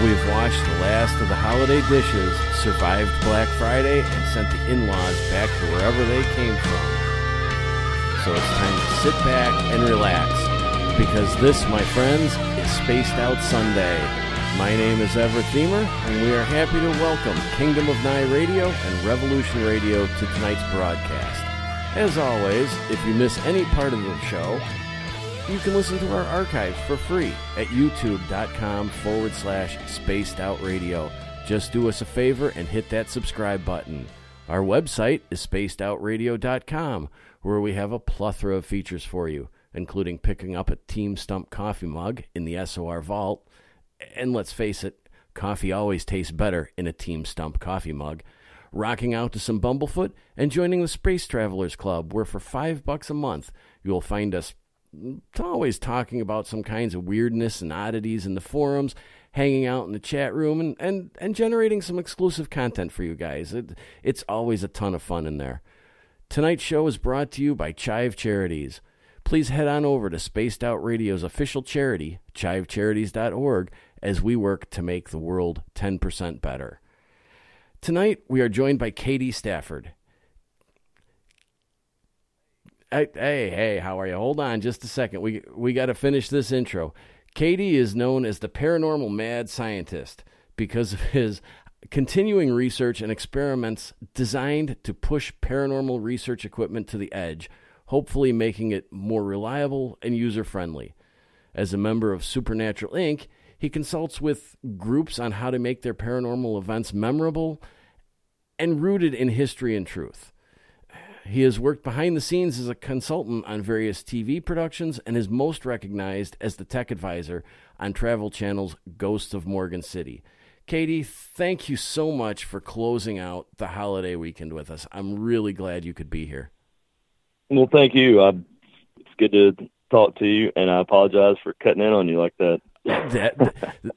We've washed the last of the holiday dishes, survived Black Friday, and sent the in-laws back to wherever they came from. So it's time to sit back and relax, because this, my friends, is Spaced Out Sunday. My name is Everett Thiemer, and we are happy to welcome Kingdom of Nye Radio and Revolution Radio to tonight's broadcast. As always, if you miss any part of the show, you can listen to our archives for free at youtube.com/spacedoutradio. Just do us a favor and hit that subscribe button. Our website is spacedoutradio.com, where we have a plethora of features for you, including picking up a Team Stump coffee mug in the SOR vault. And let's face it, coffee always tastes better in a Team Stump coffee mug. Rocking out to some Bumblefoot and joining the Space Travelers Club, where for $5 a month, you'll find us always talking about some kinds of weirdness and oddities in the forums, hanging out in the chat room, and generating some exclusive content for you guys. It's always a ton of fun in there. Tonight's show is brought to you by CHIVE Charities. Please head on over to Spaced Out Radio's official charity, chivecharities.org, as we work to make the world 10% better. Tonight, we are joined by Katie Stafford. Hey, how are you? Hold on just a second. We got to finish this intro. Katie is known as the paranormal mad scientist because of his continuing research and experiments designed to push paranormal research equipment to the edge, hopefully making it more reliable and user-friendly. As a member of Supernatural Inc., he consults with groups on how to make their paranormal events memorable and rooted in history and truth. He has worked behind the scenes as a consultant on various TV productions and is most recognized as the tech advisor on Travel Channel's Ghosts of Morgan City. Katie, thank you so much for closing out the holiday weekend with us. I'm really glad you could be here. Well, thank you. It's good to talk to you, and I apologize for cutting in on you like that.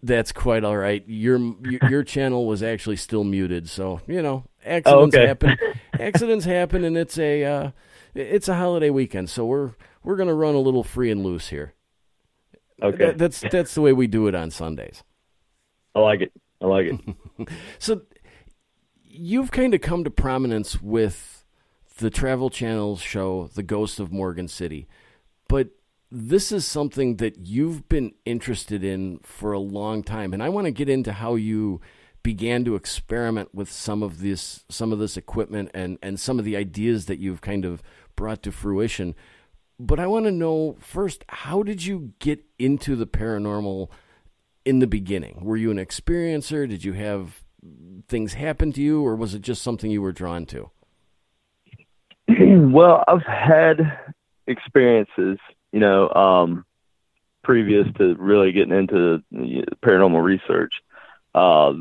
That's quite all right. Your channel was actually still muted, so accidents happen. Accidents happen, and it's a holiday weekend, so we're gonna run a little free and loose here. Okay, that's the way we do it on Sundays. I like it. So you've kind of come to prominence with the Travel Channel's show, The Ghost of Morgan City, but this is something that you've been interested in for a long time, and I want to get into how you began to experiment with some of this equipment and some of the ideas that you've kind of brought to fruition. But I want to know first, how did you get into the paranormal in the beginning? Were you an experiencer? Did you have things happen to you, or was it just something you were drawn to? Well, I've had experiences, previous to really getting into paranormal research. As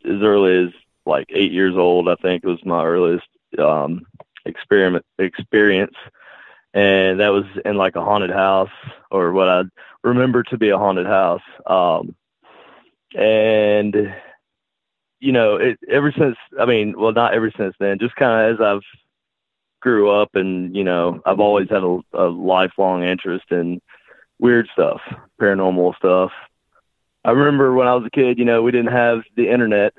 early as like 8 years old, I think was my earliest experience, and that was in like a haunted house, or what I remember to be a haunted house. And ever since, not ever since then, just kind of as I've grew up, and I've always had a lifelong interest in weird stuff, paranormal stuff. I remember when I was a kid, we didn't have the internet,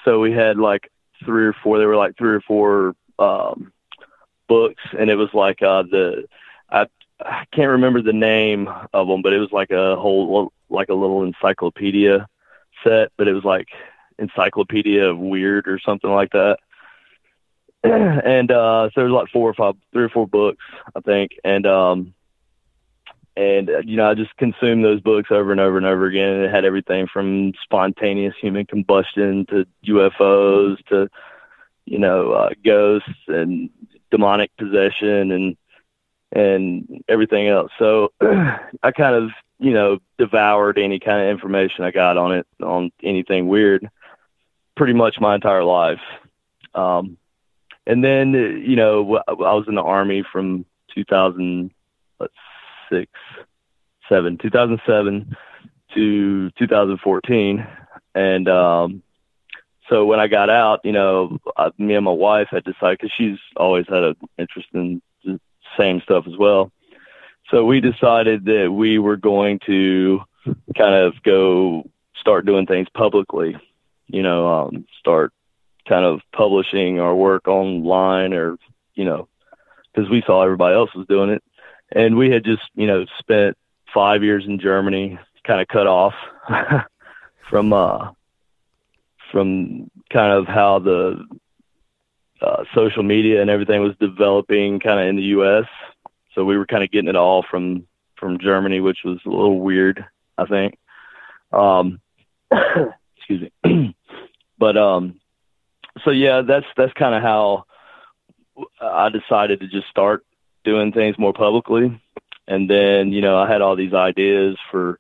so we had like three or four books, and it was like I can't remember the name of them, but it was like a little encyclopedia set, but it was like Encyclopedia of Weird or something like that. And so there's like three or four books, I think, and I just consumed those books over and over and over again. And it had everything from spontaneous human combustion to UFOs to ghosts and demonic possession and everything else. So I kind of devoured any kind of information I got on anything weird pretty much my entire life. And then, I was in the Army from 2007 to 2014. And so when I got out, me and my wife had decided, because she's always had an interest in the same stuff as well. So we decided that we were going to kind of go start doing things publicly, start kind of publishing our work online, or, because we saw everybody else was doing it. And we had just, spent 5 years in Germany, kind of cut off from kind of how the social media and everything was developing kind of in the U.S. So we were kind of getting it all from Germany, which was a little weird, I think. Excuse me. But, so yeah, that's kind of how I decided to just start doing things more publicly. And then, I had all these ideas for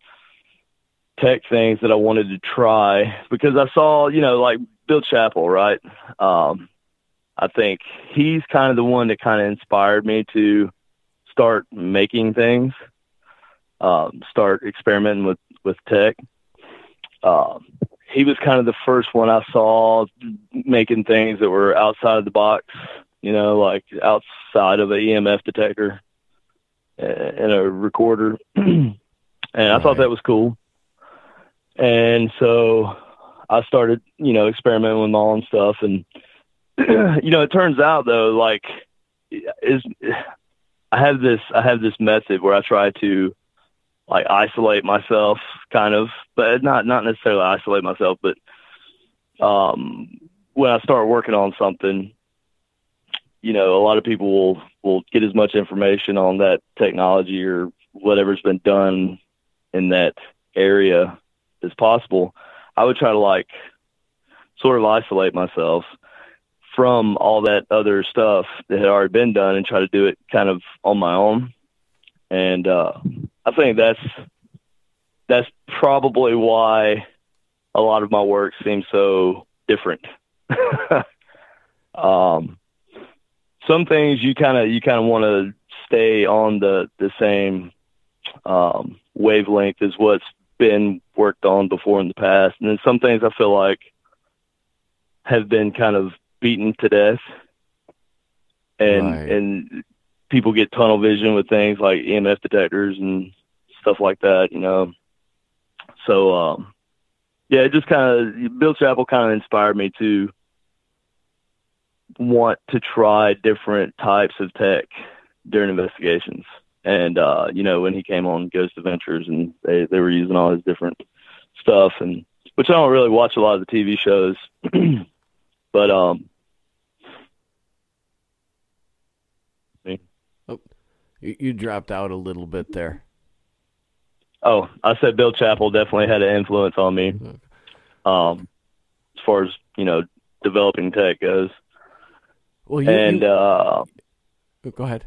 tech things that I wanted to try, because I saw, like Bill Chappell, right? I think he's kind of the one that kind of inspired me to start making things, start experimenting with tech. He was kind of the first one I saw making things that were outside of the box, like outside of an EMF detector and a recorder. And I thought that was cool. And so I started, experimenting with my own stuff. And, it turns out though, like I have this method where I try to like isolate myself kind of, but not necessarily isolate myself, but, when I start working on something, a lot of people will get as much information on that technology or whatever's been done in that area as possible. I would try to like sort of isolate myself from all that other stuff that had already been done and try to do it kind of on my own. And I think that's probably why a lot of my work seems so different. Some things you kind of want to stay on the same wavelength as what's been worked on before in the past, and then some things I feel like have been kind of beaten to death, and people get tunnel vision with things like EMF detectors and stuff like that, So yeah, it just kind of, Bill Chappell kind of inspired me to want to try different types of tech during investigations. And, when he came on Ghost Adventures and they were using all his different stuff, and which I don't really watch a lot of the TV shows, but, oh, you dropped out a little bit there. Oh, I said Bill Chappell definitely had an influence on me, as far as, developing tech goes. Well, go ahead.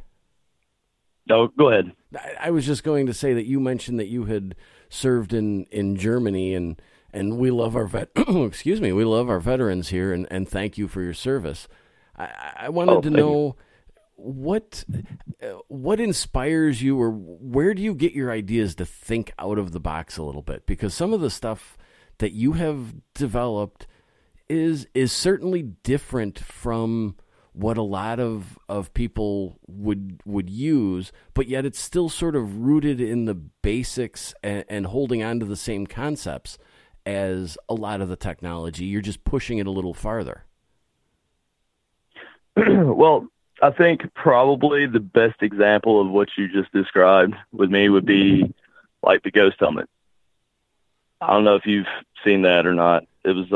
No, go ahead. I was just going to say that you mentioned that you had served in Germany, and we love our we love our veterans here, and thank you for your service. I wanted to know what inspires you, or where do you get your ideas to think out of the box a little bit? Because some of the stuff that you have developed is certainly different from what a lot of people would use, but yet it's still sort of rooted in the basics and holding on to the same concepts as a lot of the technology. You're just pushing it a little farther. Well, I think probably the best example of what you just described with me would be like the ghost helmet. I don't know if you've seen that or not. It was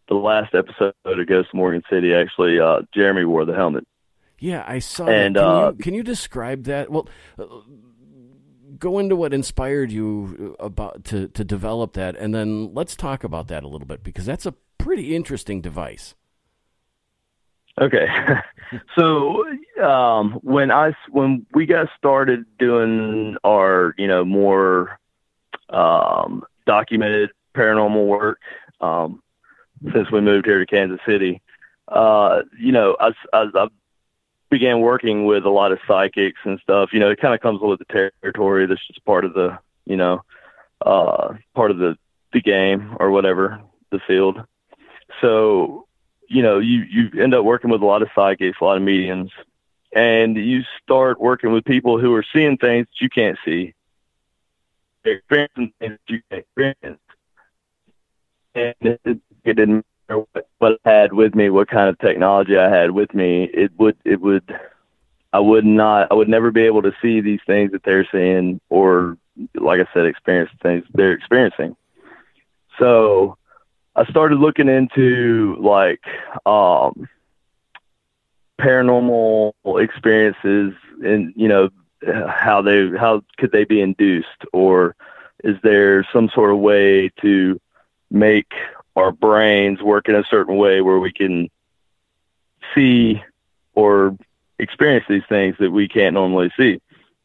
the last episode of Ghost of Morgan City, actually, Jeremy wore the helmet. Yeah, I saw and, that. Can you describe that? Well, go into what inspired you about to develop that, and then let's talk about that a little bit, because that's a pretty interesting device. Okay. So when we got started doing our, more documented paranormal work, since we moved here to Kansas City, I began working with a lot of psychics and stuff. It kind of comes with the territory. That's just part of the, part of the game or whatever, the field. So, you end up working with a lot of psychics, a lot of mediums, and you start working with people who are seeing things that you can't see, experiencing things that you can't experience. it didn't matter what I had with me, what kind of technology I had with me. I would never be able to see these things that they're seeing, or, like I said, experience things they're experiencing. So I started looking into like paranormal experiences, and how could they be induced, or is there some sort of way to make our brains work in a certain way where we can see or experience these things that we can't normally see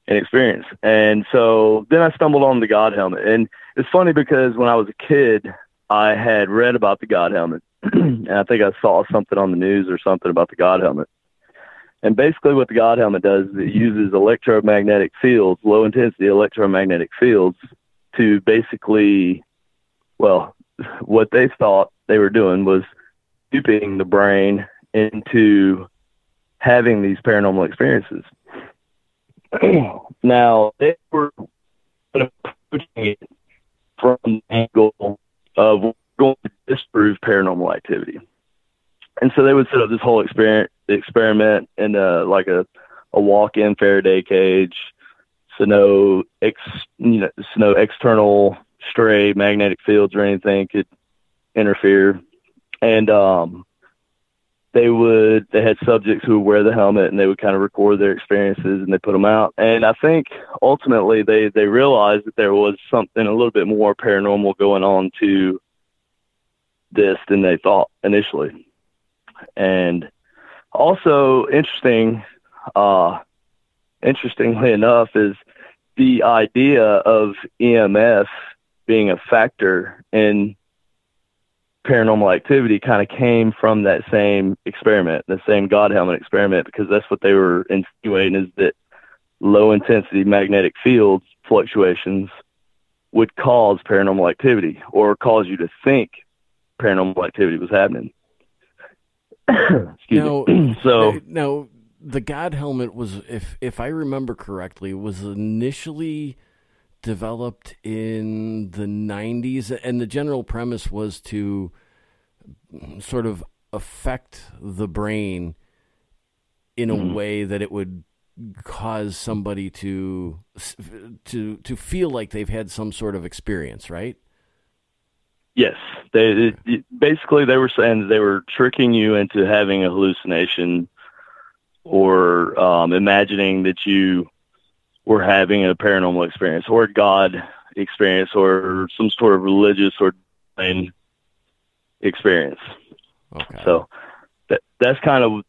and experience. And so then I stumbled on the God helmet. And it's funny because when I was a kid, I had read about the God helmet. And I think I saw something on the news or something about the God helmet. And basically what the God helmet does is it uses electromagnetic fields, low intensity electromagnetic fields, to basically, well, what they thought they were doing was duping the brain into having these paranormal experiences. Now, they were approaching it from the angle of going to disprove paranormal activity. And so they would set up this whole experiment in like a walk-in Faraday cage, so no external stray magnetic fields or anything could interfere. And they had subjects who would wear the helmet, and they would kind of record their experiences, and they put them out. And I think ultimately they realized that there was something a little bit more paranormal going on to this than they thought initially. And also interestingly enough, is the idea of EMF being a factor in paranormal activity kind of came from that same experiment, the same God helmet experiment, because that's what they were insinuating, is that low intensity magnetic field fluctuations would cause paranormal activity, or cause you to think paranormal activity was happening. Excuse me. So now the God helmet was, if I remember correctly, was initially developed in the 90s, and the general premise was to sort of affect the brain in a way that it would cause somebody to feel like they've had some sort of experience, right? Yes. Basically they were saying they were tricking you into having a hallucination, or imagining that you were having a paranormal experience, or a God experience, or some sort of religious or divine experience. Okay. So that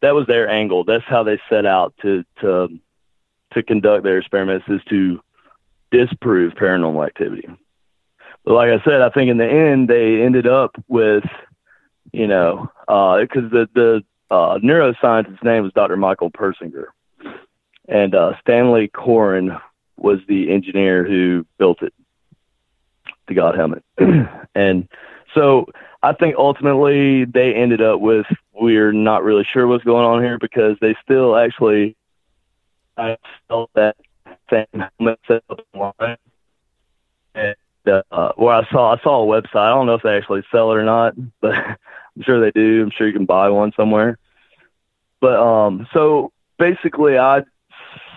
was their angle. That's how they set out to conduct their experiments, is to disprove paranormal activity. But like I said, I think in the end they ended up with, because the neuroscientist's name was Dr. Michael Persinger. And Stanley Coren was the engineer who built it, the God helmet. And so I think ultimately they ended up with, we're not really sure what's going on here, because they still actually sell that same helmet set up online. And where I saw a website. I don't know if they actually sell it or not, but I'm sure they do. I'm sure you can buy one somewhere. But so basically I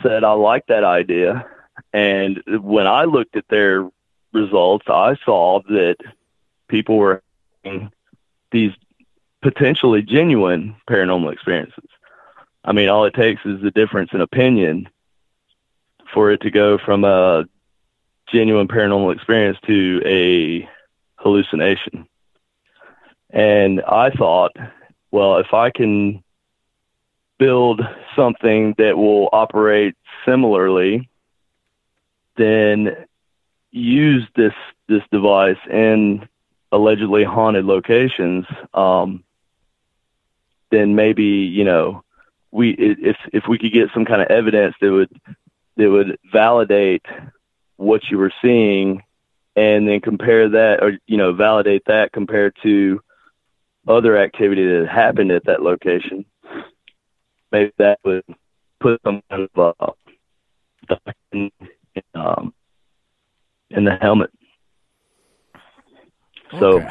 said I like that idea, and when I looked at their results, I saw that people were having these potentially genuine paranormal experiences. I mean, all it takes is the difference in opinion for it to go from a genuine paranormal experience to a hallucination. And I thought, well, if I can build something that will operate similarly, then use this device in allegedly haunted locations, then maybe, if we could get some kind of evidence that would validate what you were seeing, and then compare that, or validate that compared to other activity that happened at that location, maybe that would put some kind of in the helmet. Okay. So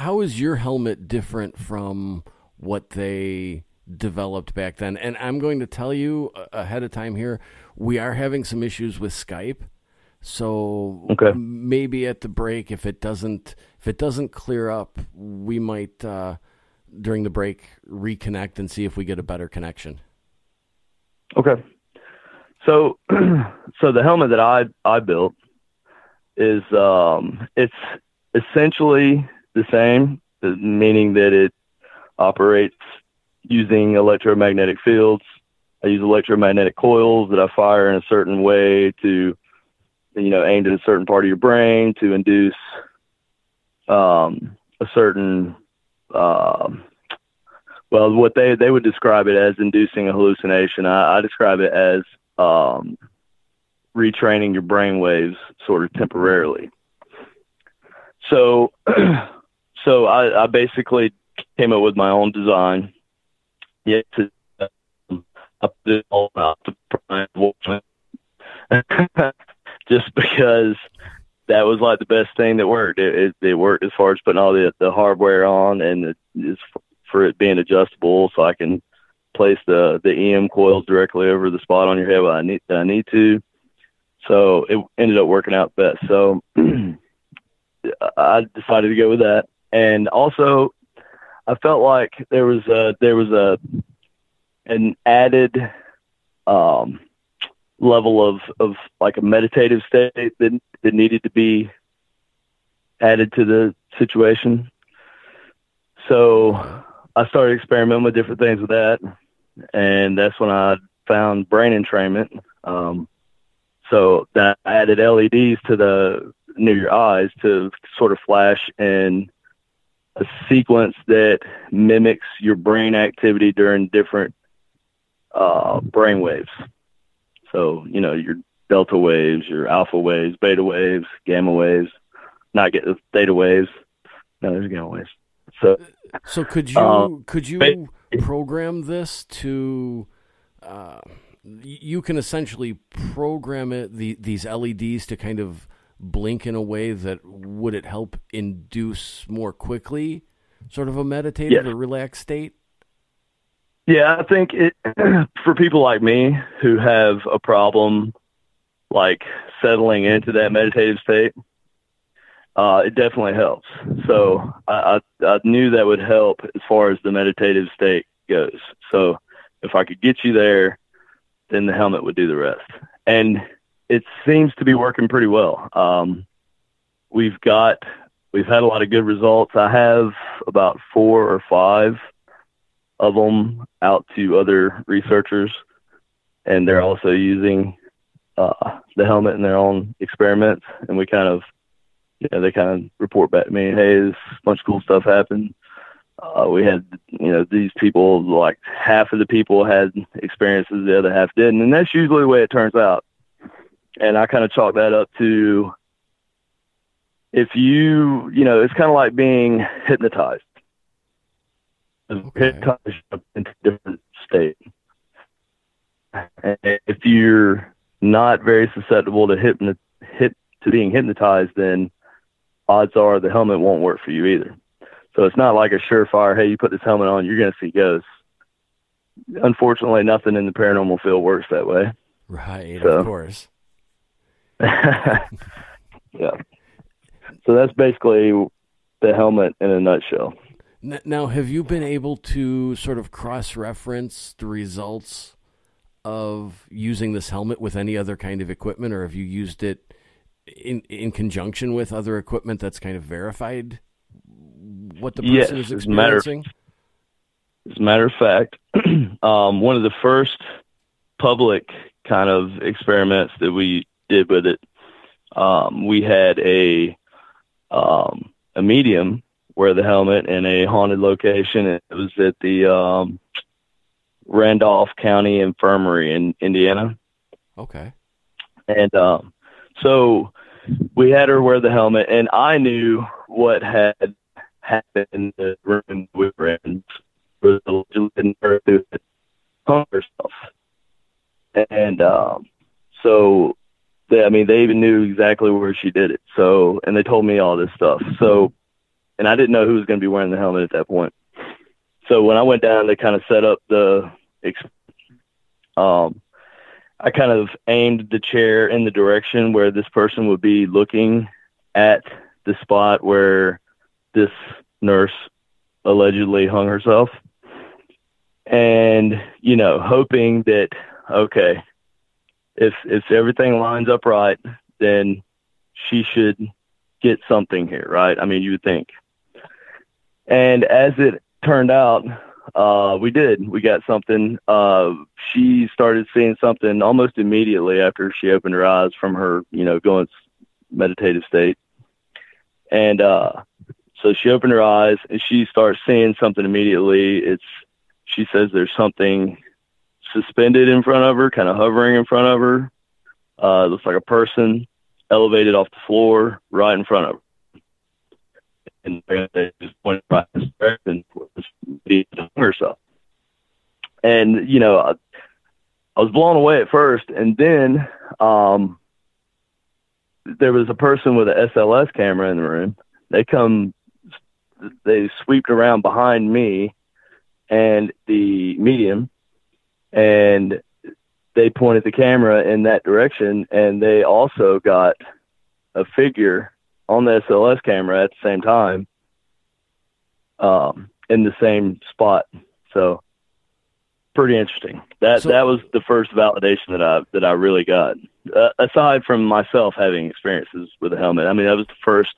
how is your helmet different from what they developed back then? And I'm going to tell you ahead of time here, we are having some issues with Skype. So maybe at the break, if it doesn't clear up, we might during the break reconnect and see if we get a better connection. Okay. So the helmet that I built is it's essentially the same, meaning that it operates using electromagnetic fields. I use electromagnetic coils that I fire in a certain way to, aimed at a certain part of your brain to induce a certain, what they would describe it as inducing a hallucination. I describe it as retraining your brain waves sort of temporarily. So I basically came up with my own design. Yes, I put it all out to just because that was like the best thing that worked. It worked as far as putting all the hardware on, and it's for it being adjustable, so I can place the EM coils directly over the spot on your head when I need to. So it ended up working out best. So I decided to go with that, and also I felt like there was an added level of like a meditative state that needed to be added to the situation. So I started experimenting with different things with that, and that's when I found brain entrainment. So that added LEDs near your eyes to sort of flash in a sequence that mimics your brain activity during different brain waves. So, your delta waves, your alpha waves, beta waves, gamma waves, not get the theta waves. No, there's gamma waves. So could you program this to, you can essentially program these LEDs to kind of blink in a way that would it help induce more quickly sort of a meditative or relaxed state? Yeah, I think for people like me who have a problem like settling into that meditative state, it definitely helps. So I knew that would help as far as the meditative state goes. So if I could get you there, then the helmet would do the rest. And it seems to be working pretty well. We've had a lot of good results. I have about 4 or 5 of them out to other researchers, and they're also using the helmet in their own experiments. And we kind of, they kind of report back to me, hey, this bunch of cool stuff happened. We had, these people, like half of the people had experiences, the other half didn't. And that's usually the way it turns out. And I kind of chalk that up to, if it's kind of like being hypnotized. Hypnotized into a different state. And if you're not very susceptible to being hypnotized, then odds are the helmet won't work for you either. So it's not like a surefire, hey, you put this helmet on, you're going to see ghosts. Unfortunately, nothing in the paranormal field works that way. Right, so, of course. Yeah. So that's basically the helmet in a nutshell. Now, have you been able to sort of cross-reference the results of using this helmet with any other kind of equipment, or have you used it in conjunction with other equipment that's kind of verified what the person is experiencing? As a matter of fact, one of the first public kind of experiments that we did with it, we had a medium wear the helmet in a haunted location. It was at the Randolph County Infirmary in Indiana. Okay. And so we had her wear the helmet, and I knew what had happened in the room we were in. Her to hung herself. And so they even knew exactly where she did it. So, and they told me all this stuff. So and I didn't know who was going to be wearing the helmet at that point. So when I went down to kind of set up I kind of aimed the chair in the direction where this person would be looking at the spot where this nurse allegedly hung herself. And, you know, hoping that, okay, if everything lines up right, then she should get something here, right? I mean, you would think. And as it turned out, we did. We got something. She started seeing something almost immediately after she opened her eyes from her, you know, going meditative state. And so she opened her eyes and she starts seeing something immediately. She says there's something suspended in front of her, kind of hovering in front of her. Looks like a person elevated off the floor right in front of her. And they just pointed right in this direction herself. And, you know, I was blown away at first. And then there was a person with an SLS camera in the room. They sweeped around behind me and the medium, and they pointed the camera in that direction. And they also got a figure on the SLS camera at the same time, in the same spot. So pretty interesting. That was the first validation that I really got, aside from myself having experiences with a helmet. I mean, that was the first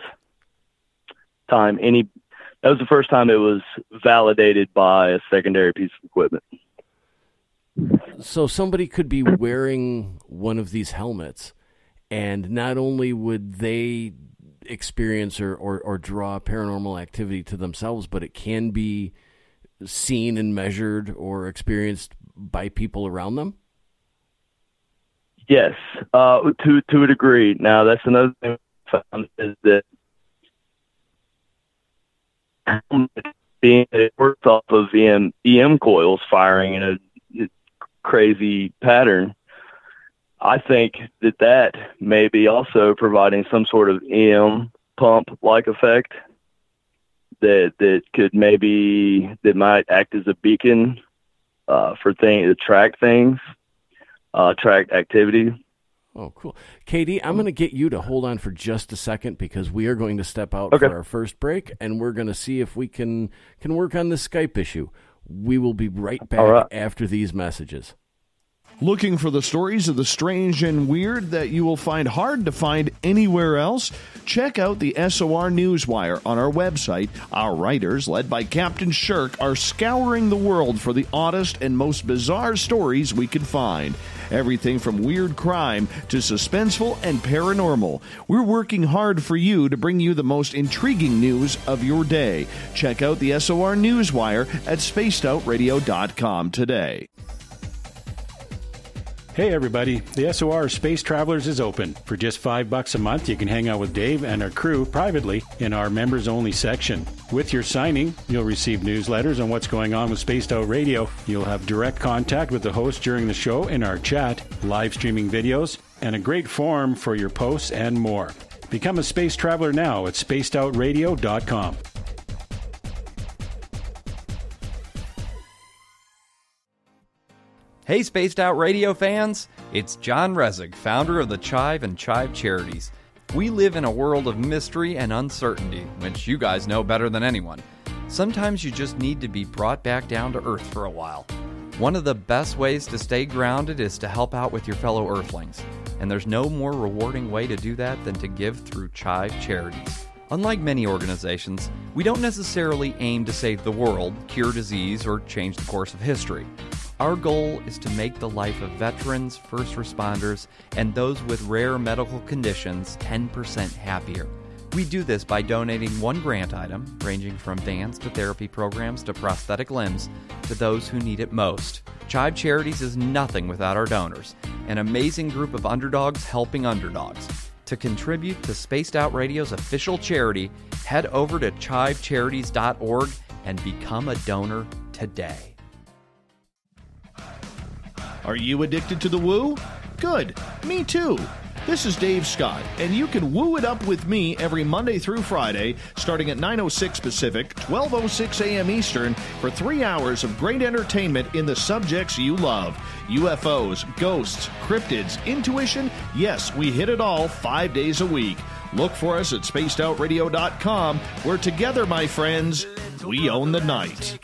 time it was validated by a secondary piece of equipment. So somebody could be wearing one of these helmets, and not only would they experience or draw paranormal activity to themselves, but it can be seen and measured or experienced by people around them? Yes, to a degree. Now, that's another thing I found, is that it works off of EM coils firing in a crazy pattern. I think that may be also providing some sort of EM pump-like effect that might act as a beacon for things to track things, track activity. Oh, cool. Katie, I'm going to get you to hold on for just a second, because we are going to step out for our first break, and we're going to see if we can work on this Skype issue. We will be right back after these messages. Looking for the stories of the strange and weird that you will find hard to find anywhere else? Check out the SOR Newswire on our website. Our writers, led by Captain Shirk, are scouring the world for the oddest and most bizarre stories we can find. Everything from weird crime to suspenseful and paranormal. We're working hard for you to bring you the most intriguing news of your day. Check out the SOR Newswire at spacedoutradio.com today. Hey everybody, the SOR Space Travelers is open. For just $5 a month, you can hang out with Dave and our crew privately in our members-only section. With your signing, you'll receive newsletters on what's going on with Spaced Out Radio. You'll have direct contact with the host during the show in our chat, live streaming videos, and a great forum for your posts and more. Become a space traveler now at spacedoutradio.com. Hey Spaced Out Radio fans, it's John Resig, founder of the CHIVE and CHIVE Charities. We live in a world of mystery and uncertainty, which you guys know better than anyone. Sometimes you just need to be brought back down to earth for a while. One of the best ways to stay grounded is to help out with your fellow earthlings, and there's no more rewarding way to do that than to give through CHIVE Charities. Unlike many organizations, we don't necessarily aim to save the world, cure disease, or change the course of history. Our goal is to make the life of veterans, first responders, and those with rare medical conditions 10% happier. We do this by donating one grant item, ranging from vans to therapy programs to prosthetic limbs, to those who need it most. CHIVE Charities is nothing without our donors, an amazing group of underdogs helping underdogs. To contribute to Spaced Out Radio's official charity, head over to chivecharities.org and become a donor today. Are you addicted to the woo? Good. Me too. This is Dave Scott, and you can woo it up with me every Monday through Friday, starting at 9:06 Pacific, 12:06 a.m. Eastern, for 3 hours of great entertainment in the subjects you love. UFOs, ghosts, cryptids, intuition. Yes, we hit it all 5 days a week. Look for us at spacedoutradio.com, where together, my friends, we own the night.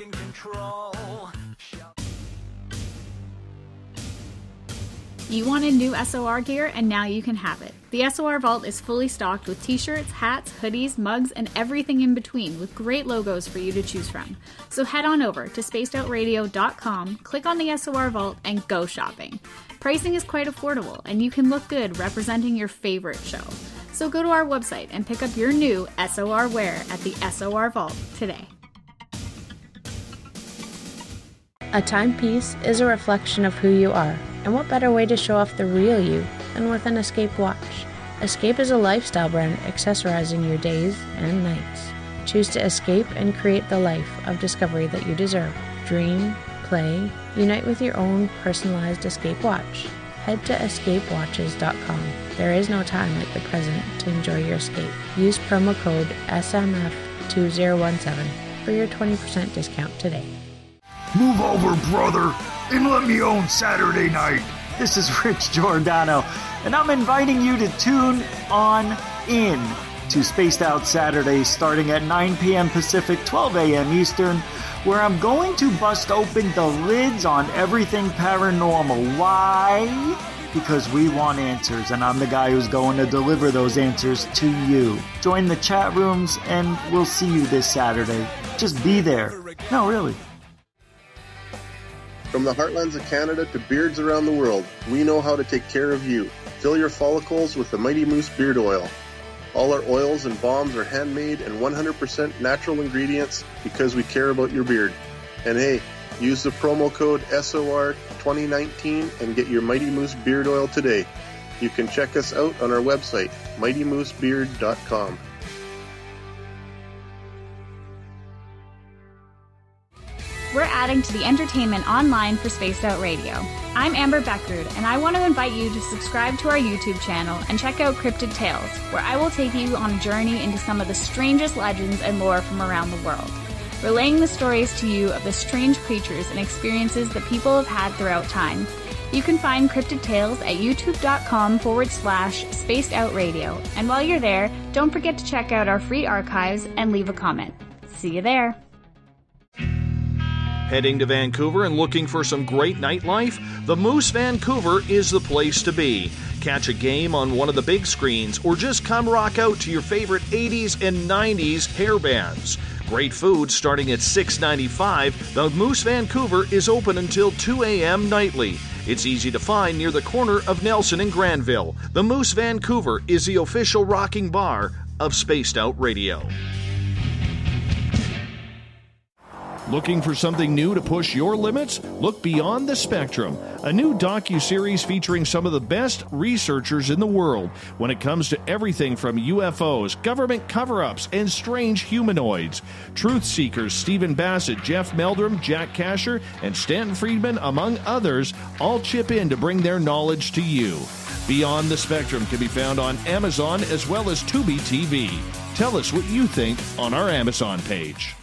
You wanted new SOR gear, and now you can have it. The SOR Vault is fully stocked with t-shirts, hats, hoodies, mugs, and everything in between, with great logos for you to choose from. So head on over to spacedoutradio.com, click on the SOR Vault, and go shopping. Pricing is quite affordable, and you can look good representing your favorite show. So go to our website and pick up your new SOR wear at the SOR Vault today. A timepiece is a reflection of who you are, and what better way to show off the real you than with an Escape watch? Escape is a lifestyle brand accessorizing your days and nights. Choose to escape and create the life of discovery that you deserve. Dream, play, unite with your own personalized Escape watch. Head to escapewatches.com. There is no time like the present to enjoy your escape. Use promo code SMF2017 for your 20% discount today. Move over, brother, and let me own Saturday night. This is Rich Giordano, and I'm inviting you to tune on in to Spaced Out Saturdays starting at 9 p.m. Pacific, 12 a.m. Eastern, where I'm going to bust open the lids on everything paranormal. Why? Because we want answers, and I'm the guy who's going to deliver those answers to you. Join the chat rooms, and we'll see you this Saturday. Just be there. No, really. From the heartlands of Canada to beards around the world, we know how to take care of you. Fill your follicles with the Mighty Moose Beard Oil. All our oils and balms are handmade and 100% natural ingredients because we care about your beard. And hey, use the promo code SOR2019 and get your Mighty Moose Beard Oil today. You can check us out on our website, mightymoosebeard.com. We're adding to the entertainment online for Spaced Out Radio. I'm Amber Beckrud, and I want to invite you to subscribe to our YouTube channel and check out Cryptid Tales, where I will take you on a journey into some of the strangest legends and lore from around the world, relaying the stories to you of the strange creatures and experiences that people have had throughout time. You can find Cryptid Tales at youtube.com/Spaced Out Radio, and while you're there, don't forget to check out our free archives and leave a comment. See you there. Heading to Vancouver and looking for some great nightlife? The Moose Vancouver is the place to be. Catch a game on one of the big screens, or just come rock out to your favorite 80s and 90s hair bands. Great food starting at $6.95. The Moose Vancouver is open until 2 a.m. nightly. It's easy to find near the corner of Nelson and Granville. The Moose Vancouver is the official rocking bar of Spaced Out Radio. Looking for something new to push your limits? Look Beyond the Spectrum, a new docuseries featuring some of the best researchers in the world when it comes to everything from UFOs, government cover-ups, and strange humanoids. Truth seekers Stephen Bassett, Jeff Meldrum, Jack Casher, and Stanton Friedman, among others, all chip in to bring their knowledge to you. Beyond the Spectrum can be found on Amazon as well as Tubi TV. Tell us what you think on our Amazon page.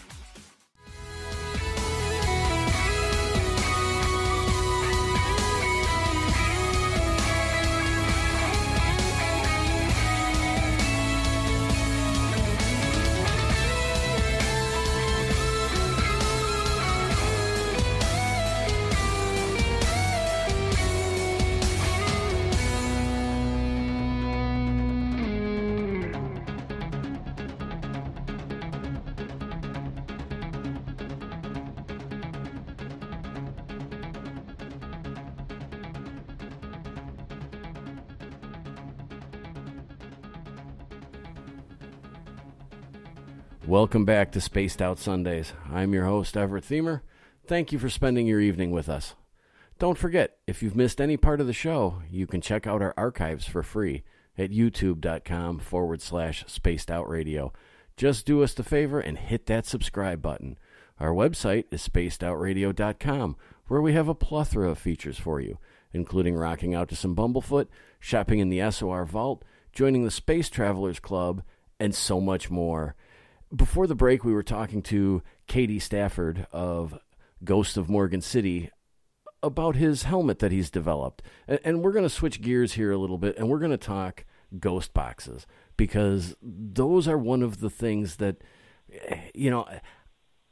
Welcome back to Spaced Out Sundays. I'm your host, Everett Thiemer. Thank you for spending your evening with us. Don't forget, if you've missed any part of the show, you can check out our archives for free at youtube.com/Spaced Out Radio. Just do us the favor and hit that subscribe button. Our website is spacedoutradio.com, where we have a plethora of features for you, including rocking out to some Bumblefoot, shopping in the SOR Vault, joining the Space Travelers Club, and so much more. Before the break, we were talking to Katie Stafford of Ghost of Morgan City about his helmet that he's developed. And we're going to switch gears here a little bit, and we're going to talk ghost boxes, because those are one of the things that, you know,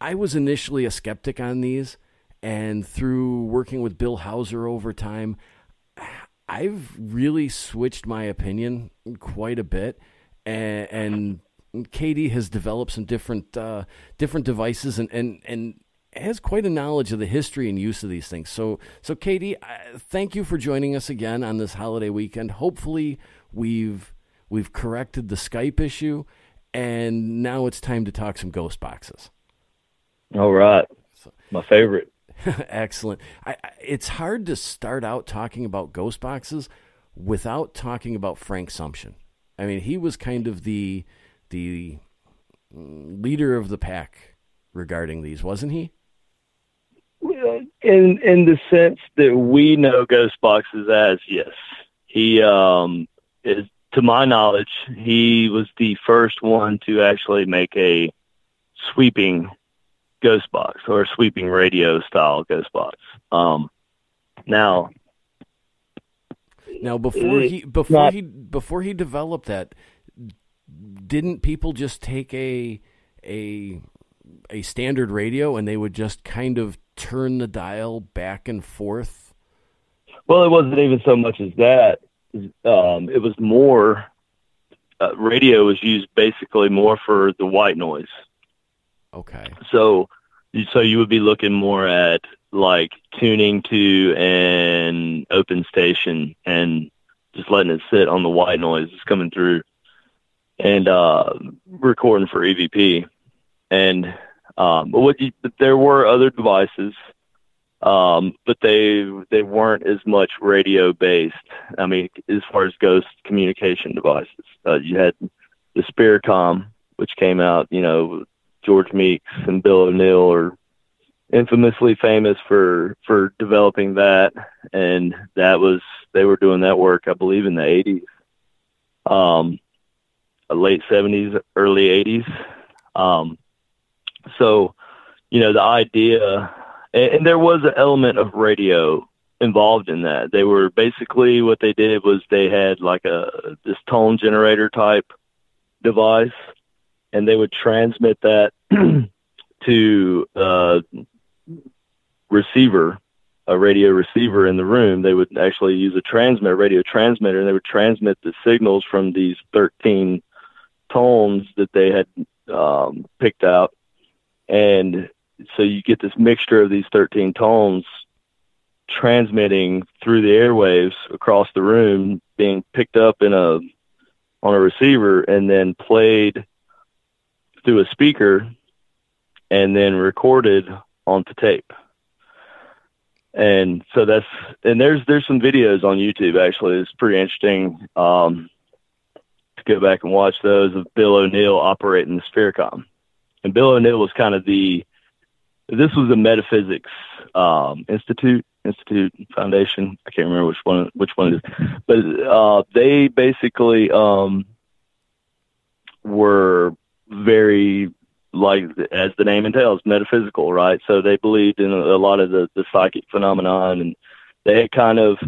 I was initially a skeptic on these, and through working with Bill Hauser over time, I've really switched my opinion quite a bit, and Katie has developed some different devices and has quite a knowledge of the history and use of these things. So Katie, thank you for joining us again on this holiday weekend. Hopefully we've corrected the Skype issue, and now it's time to talk some ghost boxes. All right. My favorite. Excellent. It's hard to start out talking about ghost boxes without talking about Frank Sumption. I mean, he was kind of the leader of the pack regarding these, wasn't he? In the sense that we know ghost boxes as, yes. He is, to my knowledge, he was the first one to actually make a sweeping ghost box, or a sweeping radio style ghost box. Now before he developed that, didn't people just take a standard radio and they would just kind of turn the dial back and forth? Well, it wasn't even so much as that. It was more, radio was used basically more for the white noise. Okay. So you would be looking more at like tuning to an open station and just letting it sit on the white noise that's coming through, and recording for EVP. And but there were other devices, but they weren't as much radio based. I mean, as far as ghost communication devices, you had the Spiritcom, which came out. You know, George Meeks and Bill O'Neill are infamously famous for developing that, and they were doing that work, I believe, in the 80s, late 70s, early 80s. So, you know, the idea, and there was an element of radio involved in that. They were basically, what they did was they had like this tone generator type device, and they would transmit that to a receiver, a radio receiver in the room. They would actually use a radio transmitter, and they would transmit the signals from these 13 tones that they had picked out. And so you get this mixture of these 13 tones transmitting through the airwaves across the room, being picked up on a receiver, and then played through a speaker, and then recorded onto tape. And so there's some videos on YouTube, actually. It's pretty interesting to go back and watch those, of Bill O'Neill operating the Spiritcom. And Bill O'Neill was kind of this was a metaphysics institute foundation. I can't remember which one it is, but they basically were very, like, as the name entails, metaphysical, right? So they believed in a lot of the psychic phenomenon, and they had kind of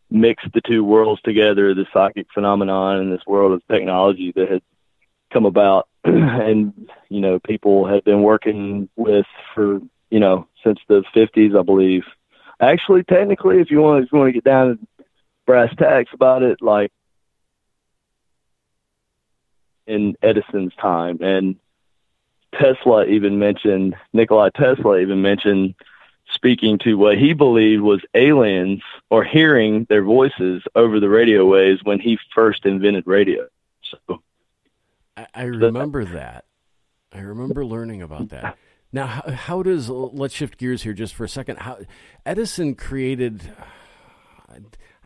mixed the two worlds together, the psychic phenomenon and this world of technology that had come about, and, you know, people had been working with for, you know, since the 50s, I believe. Actually, technically, if you want to get down to brass tacks about it, like in Edison's time, and Nikola Tesla even mentioned speaking to what he believed was aliens, or hearing their voices over the radio waves, when he first invented radio. So I remember that. I remember learning about that. Now, how does, let's shift gears here just for a second. How Edison created,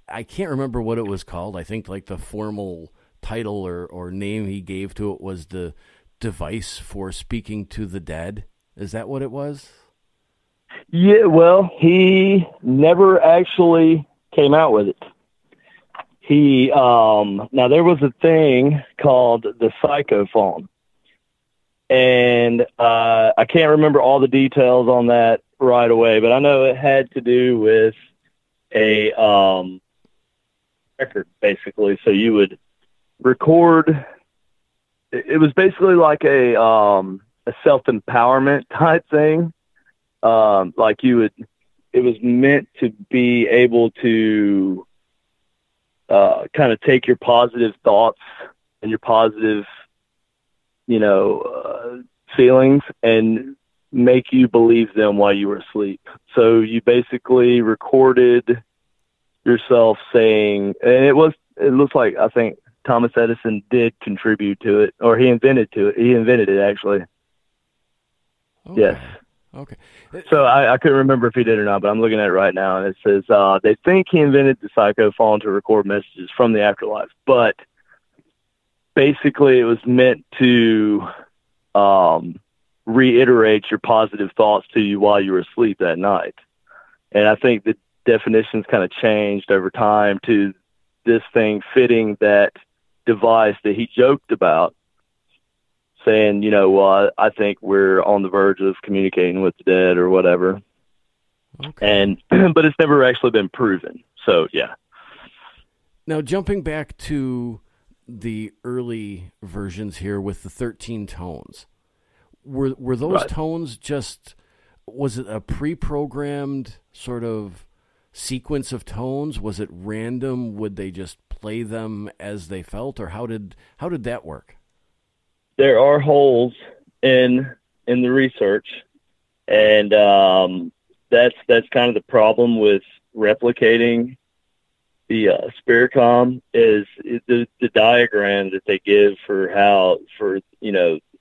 I can't remember what it was called. I think like the formal title or name he gave to it was the device for speaking to the dead. Is that what it was? Yeah, well, he never actually came out with it. He now there was a thing called the psychophone, and I can't remember all the details on that right away, but I know it had to do with a record, basically. So you would record. It was basically like a self-empowerment type thing. Like you would, it was meant to be able to kind of take your positive thoughts and your positive, feelings and make you believe them while you were asleep. So you basically recorded yourself saying, and it looks like, I think Thomas Edison did contribute to it, or he invented it actually. Okay. Yes. Okay. So I couldn't remember if he did or not, but I'm looking at it right now, and it says they think he invented the psychophone to record messages from the afterlife, but basically it was meant to reiterate your positive thoughts to you while you were asleep that night. And I think the definitions kind of changed over time to this thing fitting that device that he joked about, saying, I think we're on the verge of communicating with the dead or whatever. Okay. But it's never actually been proven. So, yeah. Now, jumping back to the early versions here with the 13 tones, were those right. tones just, was it a pre-programmed sort of sequence of tones? Was it random? Would they just play them as they felt, or how did that work? There are holes in the research, and that's kind of the problem with replicating the Spiritcom is the diagram that they give for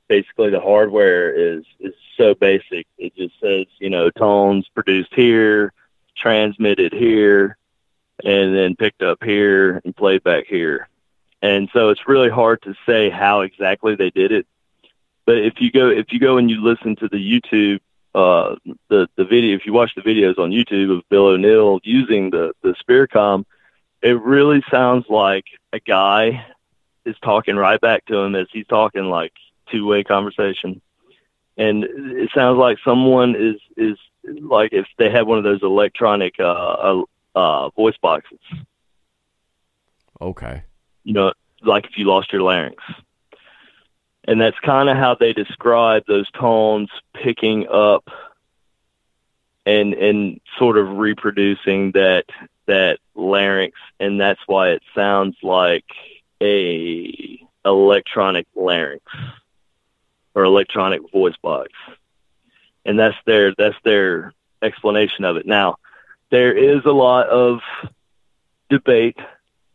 basically the hardware is so basic. It just says, tones produced here, transmitted here, and then picked up here and played back here. And so it's really hard to say how exactly they did it. But if you go and you listen to the YouTube, the video, if you watch the videos on YouTube of Bill O'Neill using the Spiritcom, it really sounds like a guy is talking right back to him as he's talking, like two-way conversation. And it sounds like someone is like if they had one of those electronic voice boxes. Okay. Like if you lost your larynx. And that's kind of how they describe those tones picking up and sort of reproducing that larynx, and that's why it sounds like a electronic larynx or electronic voice box. And that's their explanation of it. Now, there is a lot of debate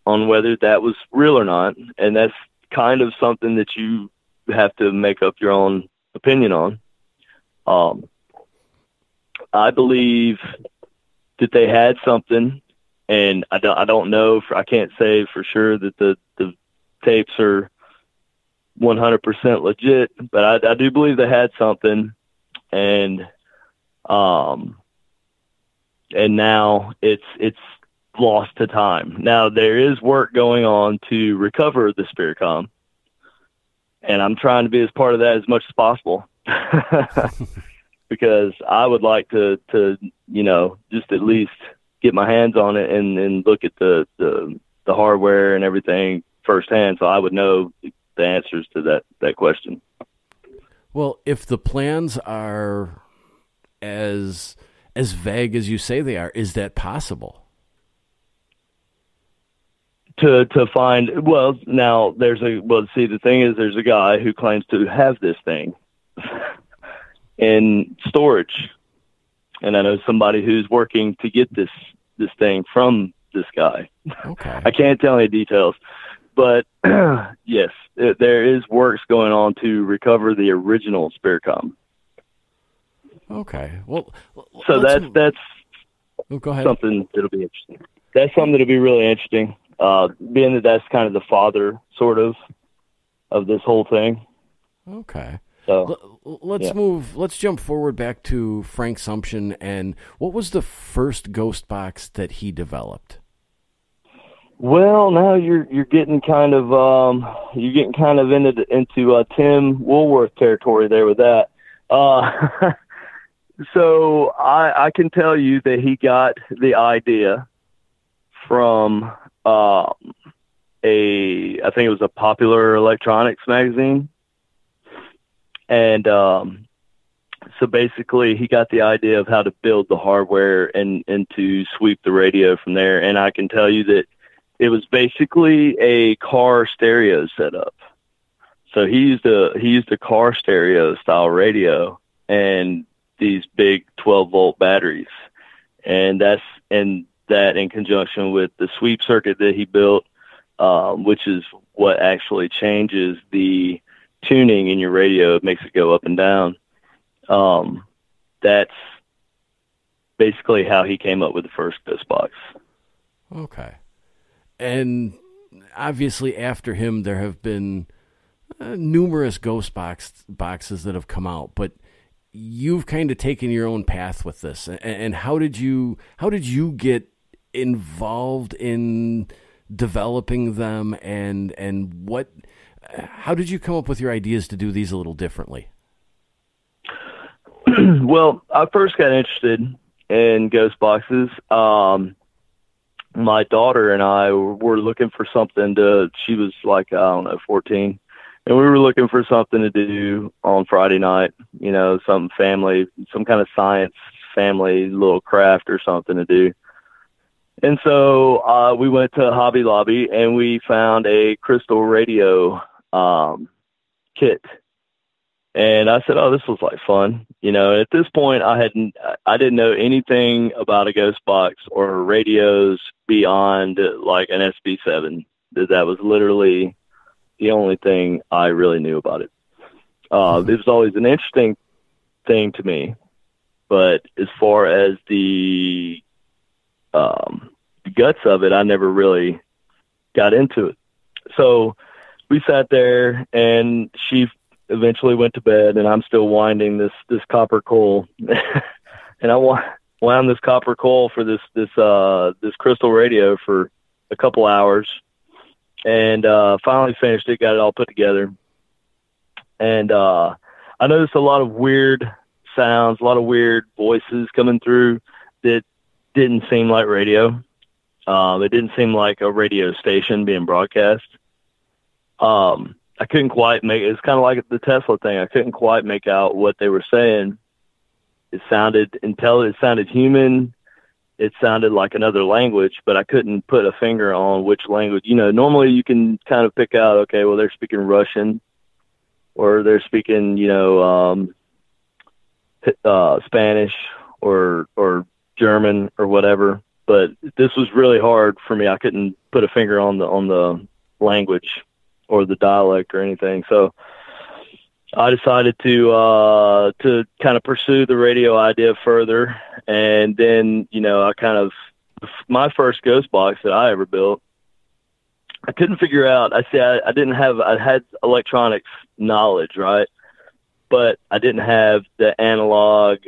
on whether that was real or not, and that's kind of something that you have to make up your own opinion on. I believe that they had something, and I don't know, I can't say for sure that the tapes are 100% legit, but I do believe they had something, and now it's lost to time. Now there is work going on to recover the Spiritcom, and I'm trying to be as part of that as much as possible because I would like to just at least get my hands on it and look at the hardware and everything firsthand, so I would know the answers to that question. Well, if the plans are as vague as you say they are, is that possible? To find, now the thing is there's a guy who claims to have this thing in storage. And I know somebody who's working to get this thing from this guy. Okay. I can't tell any details, but yes, there is works going on to recover the original Spiritcom. Okay. Well, so that's go ahead. Something that'll be interesting. That's something that'll be really interesting. Being that's kind of the father sort of this whole thing. Okay. So let's jump forward back to Frank Sumption. And what was the first ghost box that he developed? Well, now you're getting kind of into Tim Woolworth territory there with that. So I can tell you that he got the idea from I think it was a Popular Electronics magazine, and so basically he got the idea of how to build the hardware and to sweep the radio from there. And I can tell you that it was basically a car stereo setup. So he used a car stereo style radio and these big 12-volt batteries, and that in conjunction with the sweep circuit that he built, which is what actually changes the tuning in your radio. It makes it go up and down. That's basically how he came up with the first Ghost Box. Okay. And obviously after him, there have been numerous Ghost boxes that have come out, but you've kind of taken your own path with this. And how did you get involved in developing them, and how did you come up with your ideas to do these a little differently? Well, I first got interested in ghost boxes. My daughter and I were looking for something she was like, 14. And we were looking for something to do on Friday night, some family, some kind of science family little craft or something to do. And so we went to Hobby Lobby and we found a crystal radio kit. And I said, oh, this was like fun. At this point I didn't know anything about a ghost box or radios beyond like an SB7. That was literally the only thing I really knew about it. It was always an interesting thing to me, but as far as the guts of it, I never really got into it. So we sat there, and she eventually went to bed, and I'm still winding this copper coil, and I wound this copper coil for this crystal radio for a couple hours. And finally finished it, got it all put together. And I noticed a lot of weird sounds, a lot of weird voices coming through that didn't seem like radio. It didn't seem like a radio station being broadcast. I couldn't quite it's kind of like the Tesla thing. I couldn't quite make out what they were saying. It sounded intelligent, it sounded human. It sounded like another language, but I couldn't put a finger on which language. Normally you can kind of pick out, okay, well, they're speaking Russian, or they're speaking, Spanish or German or whatever. But this was really hard for me. I couldn't put a finger on the language or the dialect or anything. So I decided to kind of pursue the radio idea further. And then, my first ghost box that I ever built, I couldn't figure out, I had electronics knowledge, right? But I didn't have the analog,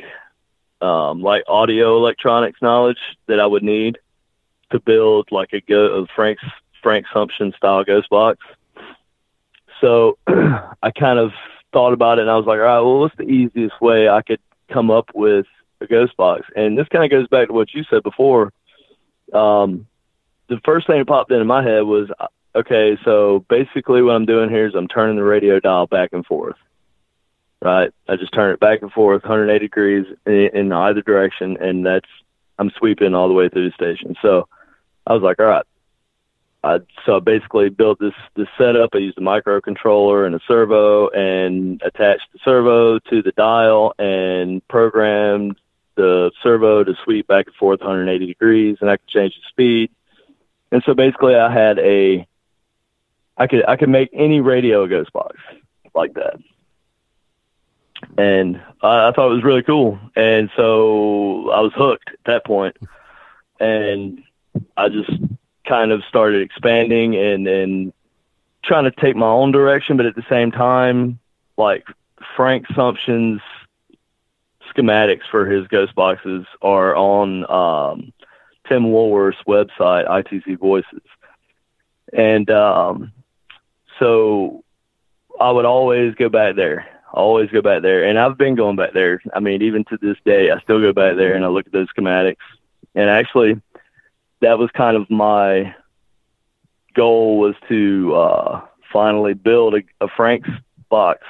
like audio electronics knowledge that I would need to build like a Frank Sumption style ghost box. So I kind of thought about it, and I was like, all right, well, what's the easiest way I could come up with a ghost box? And this kind of goes back to what you said before. The first thing that popped into my head was, okay, so basically what I'm doing here is I'm turning the radio dial back and forth, right? I just turn it back and forth 180 degrees in either direction, and I'm sweeping all the way through the station. So I was like, all right. So I basically built this setup. I used a microcontroller and a servo, and attached the servo to the dial and programmed the servo to sweep back and forth 180 degrees, and I could change the speed. And so basically I had I could make any radio a ghost box like that. And I thought it was really cool. And so I was hooked at that point. And I just kind of started expanding and trying to take my own direction, but at the same time, like Frank Sumption's schematics for his ghost boxes are on Tim Woolworth's website, ITC Voices. And so I would always go back there. And I've been going back there. I mean, even to this day, I still go back there and I look at those schematics. And actually, that was kind of my goal, was to finally build a Frank's box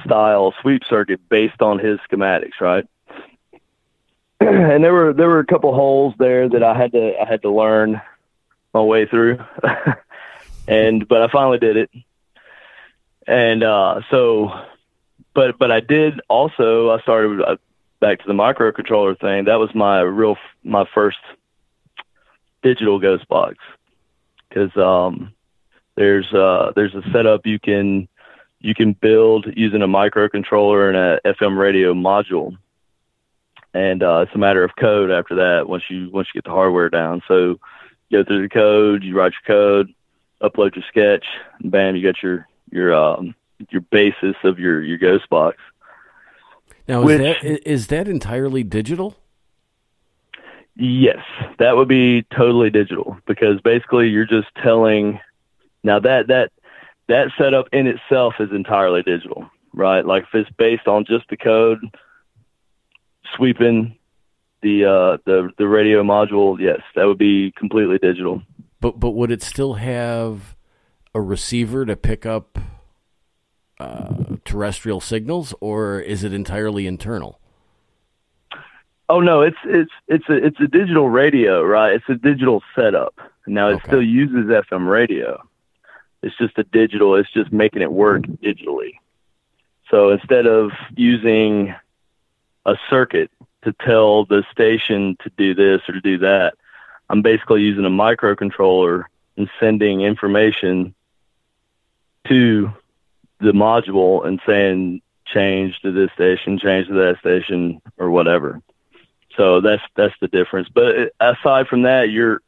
style sweep circuit based on his schematics, right? And there were a couple holes there that I had to learn my way through, but I finally did it. And but I did also, I started back to the microcontroller thing. That was my first digital ghost box, because there's a setup you can build using a microcontroller and a FM radio module, and it's a matter of code after that. Once you get the hardware down, so you go through the code, you write your code, upload your sketch, and bam, you got your basis of your ghost box. Now, is that entirely digital? Yes, that would be totally digital, because basically you're just telling. Now that setup in itself is entirely digital, right? Like if it's based on just the code, sweeping the radio module, yes, that would be completely digital. But would it still have a receiver to pick up terrestrial signals, or is it entirely internal? Oh no, it's a digital radio, right? It's a digital setup. Now it still uses FM radio. It's just it's just making it work digitally. So instead of using a circuit to tell the station to do this or to do that, I'm basically using a microcontroller and sending information to the module and saying, change to this station, change to that station, or whatever. So that's the difference. But aside from that, you're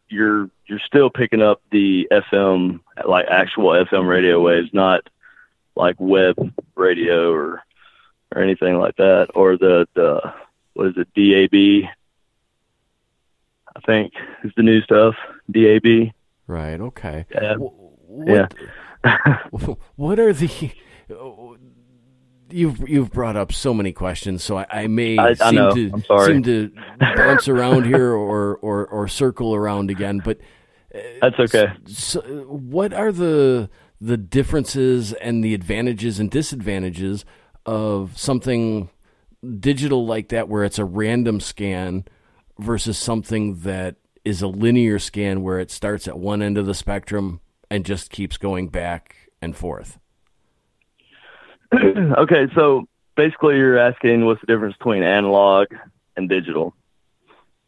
still picking up the FM, like actual FM radio waves, not like web radio or anything like that, or the what is it, DAB? I think is the new stuff, DAB. Right. Okay. Yeah. What are the? You've brought up so many questions, so I may seem to bounce around here or circle around again. But that's okay. So what are the differences and the advantages and disadvantages of something digital like that, where it's a random scan, versus something that is a linear scan where it starts at one end of the spectrum and just keeps going back and forth? Okay, so basically you're asking what's the difference between analog and digital.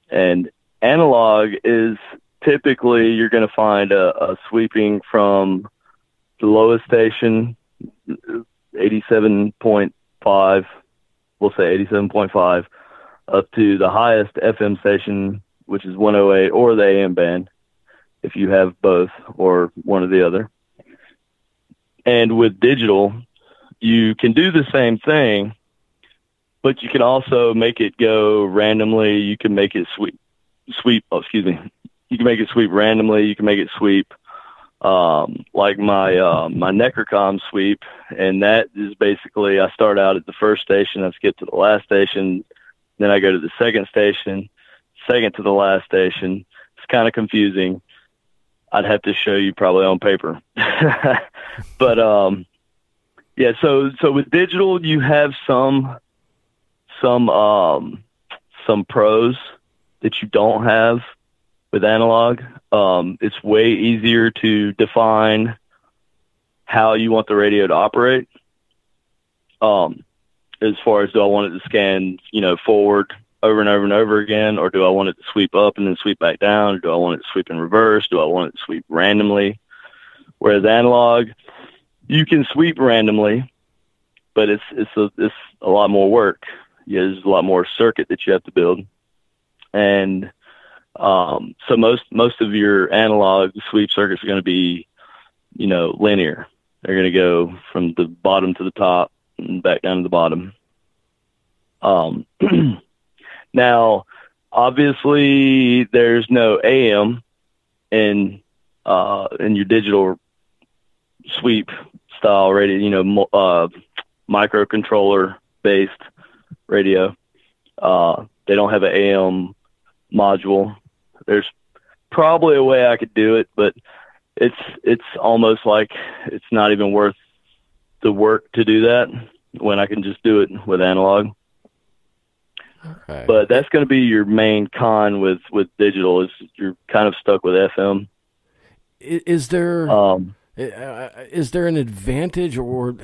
And analog is typically you're going to find a sweeping from the lowest station, 87.5, we'll say 87.5, up to the highest FM station, which is 108, or the AM band, if you have both or one or the other. And with digital, you can do the same thing, but you can also make it go randomly. You can make it sweep. You can make it sweep randomly. You can make it sweep like my Necrocom sweep, and that is basically I start out at the first station, I skip to the last station, then I go to the second station, second to the last station. It's kind of confusing. I'd have to show you probably on paper, but yeah. So with digital, you have some pros that you don't have with analog. It's way easier to define how you want the radio to operate. As far as, do I want it to scan, forward over and over and over again, or do I want it to sweep up and then sweep back down, or do I want it to sweep in reverse? Do I want it to sweep randomly? Whereas analog, you can sweep randomly, but it's a lot more work. Yeah, there's a lot more circuit that you have to build. And so most of your analog sweep circuits are going to be, linear. They're going to go from the bottom to the top and back down to the bottom. Now, obviously, there's no AM in in your digital sweep style radio, microcontroller based radio. They don't have an AM module. There's probably a way I could do it, but it's almost like it's not even worth the work to do that when I can just do it with analog. Okay. But that's going to be your main con with digital, is you're kind of stuck with FM. Is there an advantage, or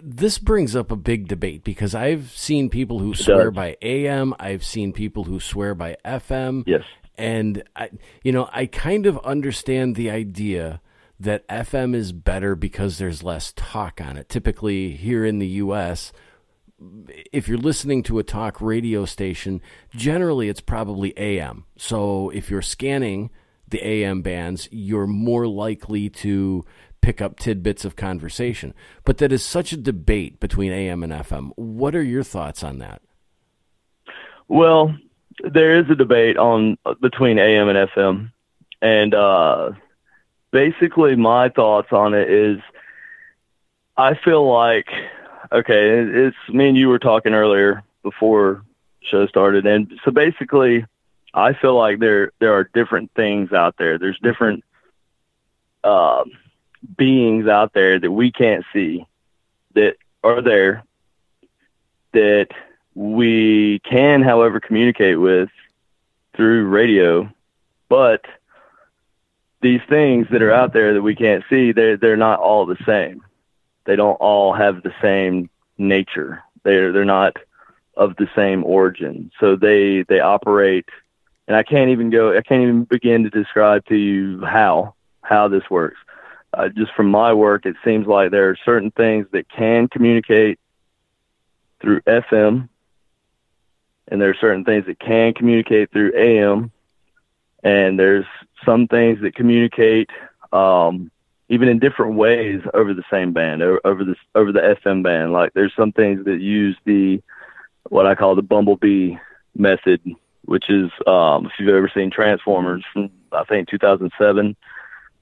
this brings up a big debate, because I've seen people who swear by AM, I've seen people who swear by FM. Yes. And I kind of understand the idea that FM is better because there's less talk on it. Typically here in the US, if you're listening to a talk radio station, generally it's probably AM. So if you're scanning the AM bands, you're more likely to pick up tidbits of conversation. But that is such a debate between AM and FM. What are your thoughts on that? Well, there is a debate between AM and FM. And basically my thoughts on it is, I feel like, okay, it's me and you were talking earlier before the show started. And so basically I feel like there are different things out there. There's different beings out there that we can't see, that are there, that we can, however, communicate with through radio. But these things that are out there that we can't see, they're not all the same. They don't all have the same nature. They're not of the same origin. So they operate, and I can't even begin to describe to you how this works. Just from my work, it seems like there are certain things that can communicate through FM, and there are certain things that can communicate through AM, and there's some things that communicate even in different ways over the same band, over the FM band. Like there's some things that use what I call the bumblebee method, which is if you've ever seen Transformers from, I think, 2007.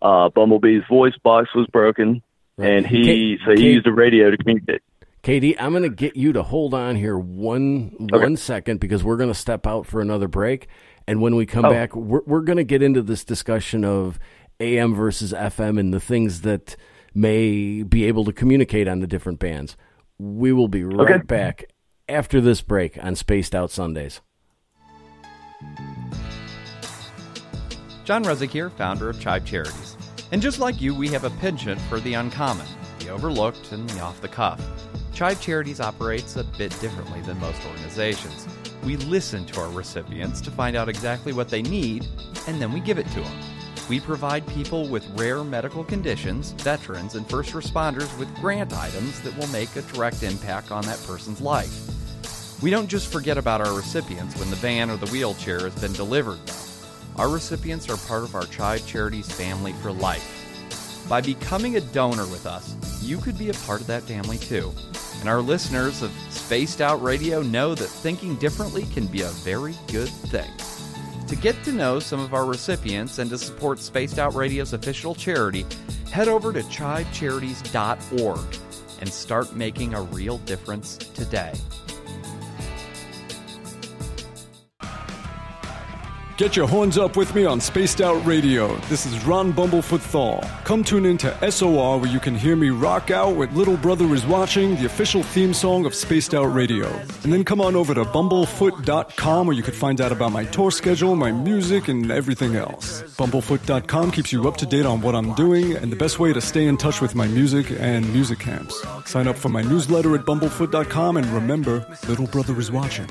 Bumblebee's voice box was broken, and he used a radio to communicate. Katie, I'm going to get you to hold on here one second, because we're going to step out for another break, and when we come back, we're going to get into this discussion of AM versus FM and the things that may be able to communicate on the different bands. We will be right back after this break on Spaced Out Sundays. John Resig here, founder of CHIVE Charities. And just like you, we have a penchant for the uncommon, the overlooked, and the off-the-cuff. CHIVE Charities operates a bit differently than most organizations. We listen to our recipients to find out exactly what they need, and then we give it to them. We provide people with rare medical conditions, veterans, and first responders with grant items that will make a direct impact on that person's life. We don't just forget about our recipients when the van or the wheelchair has been delivered, though. Our recipients are part of our CHIVE Charities family for life. By becoming a donor with us, you could be a part of that family too. And our listeners of Spaced Out Radio know that thinking differently can be a very good thing. To get to know some of our recipients and to support Spaced Out Radio's official charity, head over to chivecharities.org and start making a real difference today. Get your horns up with me on Spaced Out Radio. This is Ron Bumblefoot THAL. Come tune in to SOR, where you can hear me rock out with Little Brother Is Watching, the official theme song of Spaced Out Radio. And then come on over to bumblefoot.com, where you can find out about my tour schedule, my music, and everything else. Bumblefoot.com keeps you up to date on what I'm doing and the best way to stay in touch with my music and music camps. Sign up for my newsletter at bumblefoot.com, and remember, Little Brother Is Watching.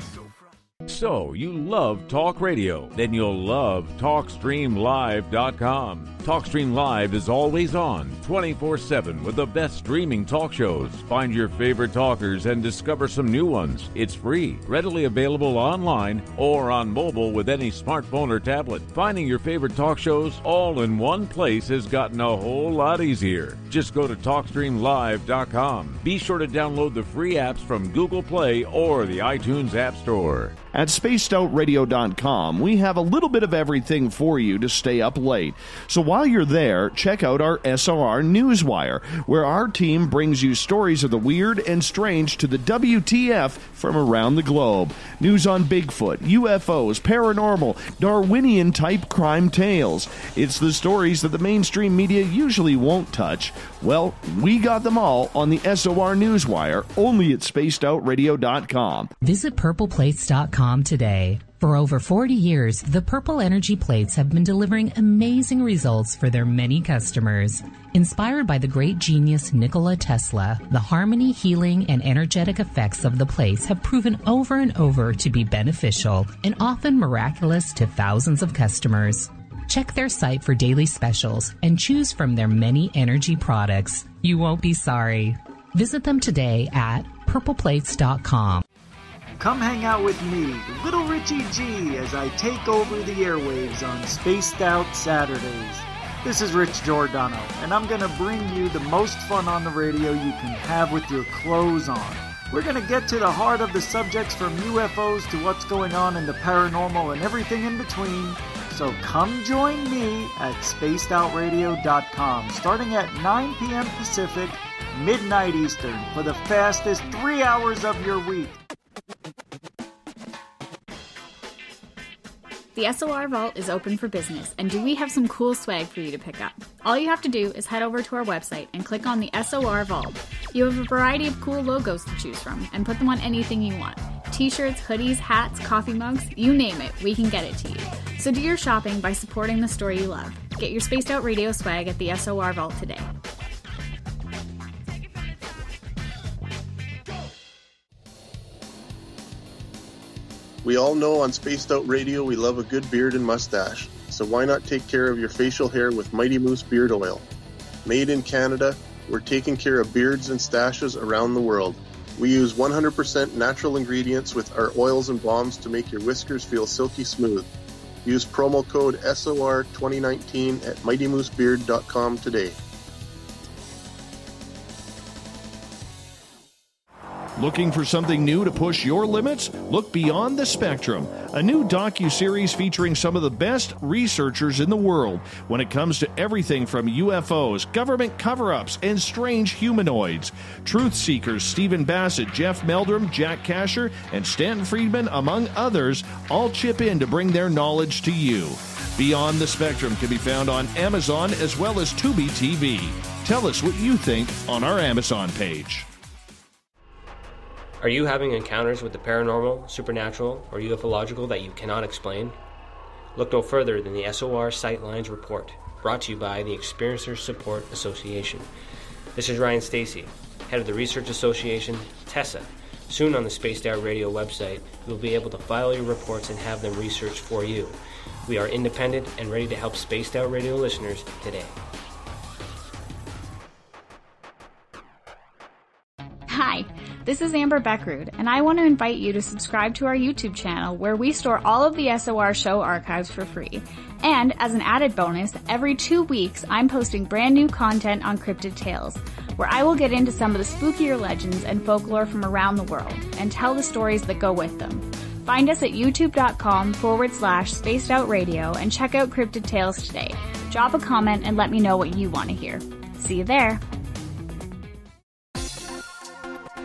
So, you love talk radio? Then you'll love TalkStreamLive.com. TalkStream Live is always on, 24/7, with the best streaming talk shows. Find your favorite talkers and discover some new ones. It's free, readily available online or on mobile with any smartphone or tablet. Finding your favorite talk shows all in one place has gotten a whole lot easier. Just go to TalkStreamLive.com. Be sure to download the free apps from Google Play or the iTunes App Store. At spacedoutradio.com, we have a little bit of everything for you to stay up late. So while you're there, check out our SOR Newswire, where our team brings you stories of the weird and strange to the WTF from around the globe. News on Bigfoot, UFOs, paranormal, Darwinian-type crime tales. It's the stories that the mainstream media usually won't touch. Well, we got them all on the SOR Newswire, only at spacedoutradio.com. Visit purpleplates.com today. For over 40 years, the Purple Energy Plates have been delivering amazing results for their many customers. Inspired by the great genius Nikola Tesla, the harmony, healing, and energetic effects of the plates have proven over and over to be beneficial and often miraculous to thousands of customers. Check their site for daily specials and choose from their many energy products. You won't be sorry. Visit them today at purpleplates.com. Come hang out with me, Little Richie G, as I take over the airwaves on Spaced Out Saturdays. This is Rich Giordano, and I'm going to bring you the most fun on the radio you can have with your clothes on. We're going to get to the heart of the subjects from UFOs to what's going on in the paranormal and everything in between. So come join me at spacedoutradio.com starting at 9 p.m. Pacific, midnight Eastern, for the fastest 3 hours of your week. The SOR Vault is open for business, and do we have some cool swag for you to pick up? All you have to do is head over to our website and click on the SOR Vault. You have a variety of cool logos to choose from, and put them on anything you want. T-shirts, hoodies, hats, coffee mugs, you name it, we can get it to you. So do your shopping by supporting the story you love. Get your Spaced Out Radio swag at the SOR Vault today. We all know on Spaced Out Radio we love a good beard and mustache, so why not take care of your facial hair with Mighty Moose Beard Oil? Made in Canada, we're taking care of beards and stashes around the world. We use 100% natural ingredients with our oils and balms to make your whiskers feel silky smooth. Use promo code SOR2019 at MightyMooseBeard.com today. Looking for something new to push your limits? Look Beyond the Spectrum, a new docuseries featuring some of the best researchers in the world when it comes to everything from UFOs, government cover-ups, and strange humanoids. Truth seekers Stephen Bassett, Jeff Meldrum, Jack Kasher, and Stanton Friedman, among others, all chip in to bring their knowledge to you. Beyond the Spectrum can be found on Amazon as well as Tubi TV. Tell us what you think on our Amazon page. Are you having encounters with the paranormal, supernatural, or ufological that you cannot explain? Look no further than the SOR Sightlines Report, brought to you by the Experiencers Support Association. This is Ryan Stacy, head of the Research Association, TESA. Soon on the Spaced Out Radio website, you'll be able to file your reports and have them researched for you. We are independent and ready to help Spaced Out Radio listeners today. Hi, this is Amber Beckrud, and I want to invite you to subscribe to our YouTube channel where we store all of the SOR show archives for free. And as an added bonus, every 2 weeks I'm posting brand new content on Cryptid Tales, where I will get into some of the spookier legends and folklore from around the world and tell the stories that go with them. Find us at youtube.com/spacedoutradio and check out Cryptid Tales today. Drop a comment and let me know what you want to hear. See you there.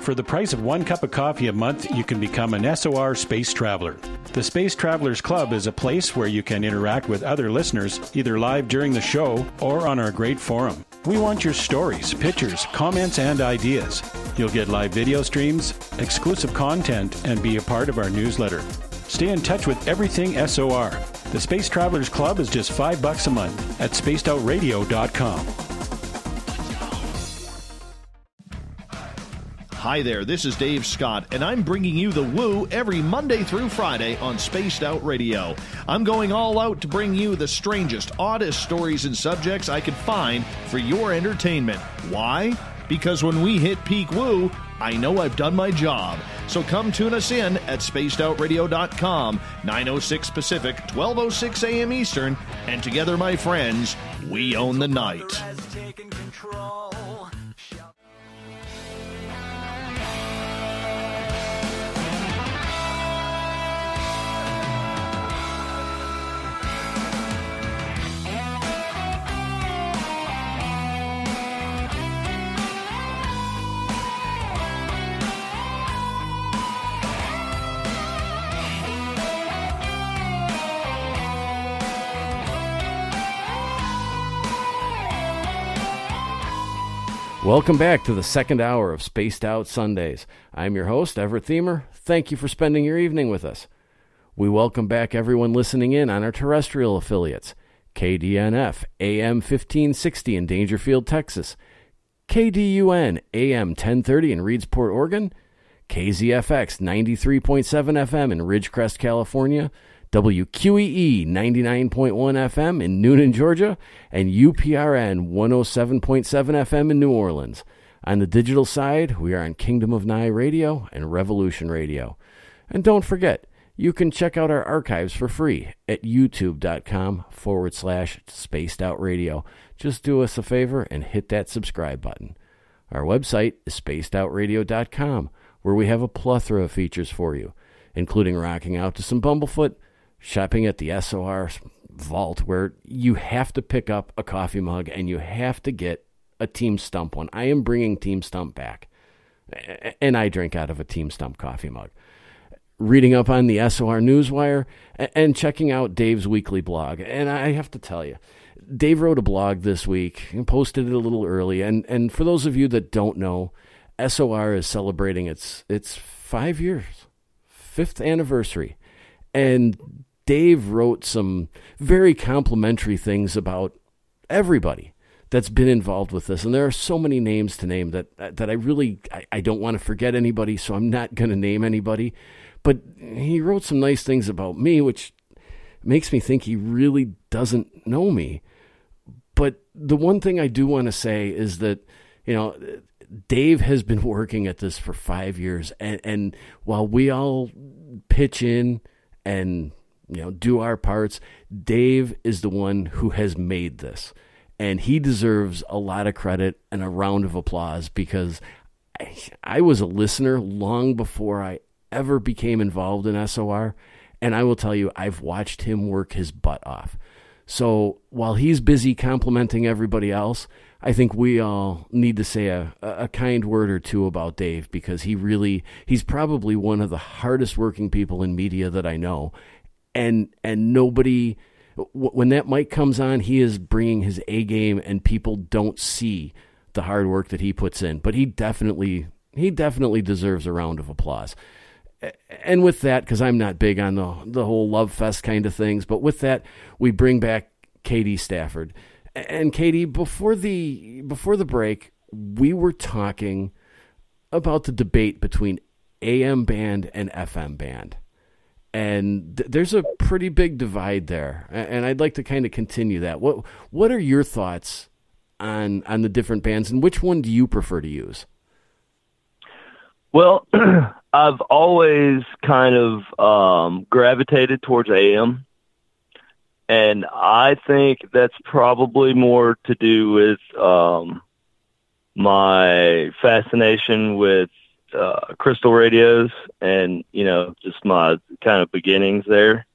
For the price of 1 cup of coffee a month, you can become an SOR Space Traveler. The Space Travelers Club is a place where you can interact with other listeners, either live during the show or on our great forum. We want your stories, pictures, comments, and ideas. You'll get live video streams, exclusive content, and be a part of our newsletter. Stay in touch with everything SOR. The Space Travelers Club is just $5 a month at spacedoutradio.com. Hi there, this is Dave Scott, and I'm bringing you the Woo every Monday through Friday on Spaced Out Radio. I'm going all out to bring you the strangest, oddest stories and subjects I could find for your entertainment. Why? Because when we hit peak Woo, I know I've done my job. So come tune us in at spacedoutradio.com, 9:06 Pacific, 12:06 a.m. Eastern, and together, my friends, we own the night. Welcome back to the second hour of Spaced Out Sundays. I'm your host, Everett Thiemer. Thank you for spending your evening with us. We welcome back everyone listening in on our terrestrial affiliates. KDNF, AM 1560 in Dangerfield, Texas. KDUN, AM 1030 in Reedsport, Oregon. KZFX, 93.7 FM in Ridgecrest, California. WQEE 99.1 FM in Noonan, Georgia, and UPRN 107.7 FM in New Orleans. On the digital side, we are on Kingdom of Nye Radio and Revolution Radio. And don't forget, you can check out our archives for free at youtube.com/spacedoutradio. Just do us a favor and hit that subscribe button. Our website is spacedoutradio.com, where we have a plethora of features for you, including rocking out to some Bumblefoot, shopping at the SOR vault, where you have to pick up a coffee mug and you have to get a Team Stump one. I am bringing Team Stump back, and I drink out of a Team Stump coffee mug. Reading up on the SOR Newswire and checking out Dave's weekly blog. And I have to tell you, Dave wrote a blog this week and posted it a little early. And for those of you that don't know, SOR is celebrating its 5 years, 5th anniversary. And Dave wrote some very complimentary things about everybody that's been involved with this. And there are so many names to name that I don't want to forget anybody, so I'm not going to name anybody. But he wrote some nice things about me, which makes me think he really doesn't know me. But the one thing I do want to say is that, you know, Dave has been working at this for 5 years. And while we all pitch in and, you know, do our parts, Dave is the one who has made this. And he deserves a lot of credit and a round of applause, because I was a listener long before I ever became involved in SOR. And I will tell you, I've watched him work his butt off. So while he's busy complimenting everybody else, I think we all need to say a kind word or two about Dave, because he's probably one of the hardest working people in media that I know. And nobody, when that mic comes on, he is bringing his A game, and people don't see the hard work that he puts in. But he definitely deserves a round of applause. And with that, because I'm not big on the whole love fest kind of things, but with that, we bring back Katie Stafford. And Katie, before the break, we were talking about the debate between AM band and FM band. And there's a pretty big divide there. And I'd like to kind of continue that. What are your thoughts on the different bands, and which one do you prefer to use? Well, I've always kind of gravitated towards AM. And I think that's probably more to do with my fascination with crystal radios and, you know, just my kind of beginnings there.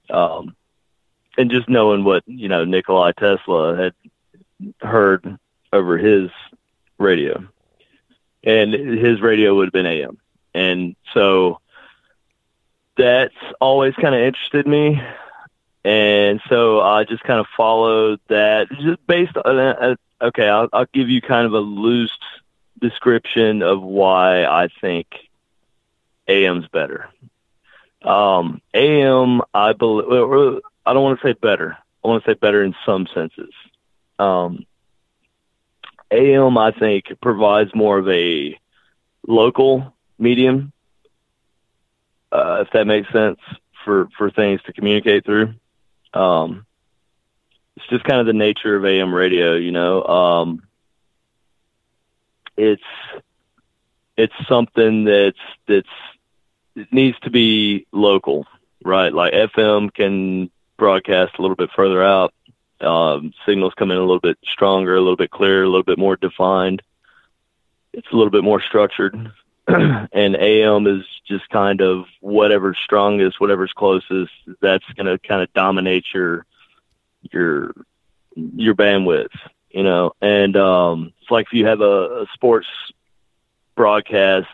And just knowing what, you know, Nikolai Tesla had heard over his radio. And his radio would have been AM. And so that's always kind of interested me. And so I just kind of followed that, just based on, okay, I'll give you kind of a loose description of why I think AM's better. AM, I believe, I don't want to say better. I want to say better in some senses. AM, I think, provides more of a local medium, if that makes sense, for things to communicate through. It's just kind of the nature of AM radio, you know. It's something it needs to be local, right? Like FM can broadcast a little bit further out. Signals come in a little bit stronger, a little bit clearer, a little bit more defined. It's a little bit more structured. And AM is just kind of whatever's strongest, whatever's closest, that's going to kind of dominate your bandwidth, you know. And it's like if you have a sports broadcast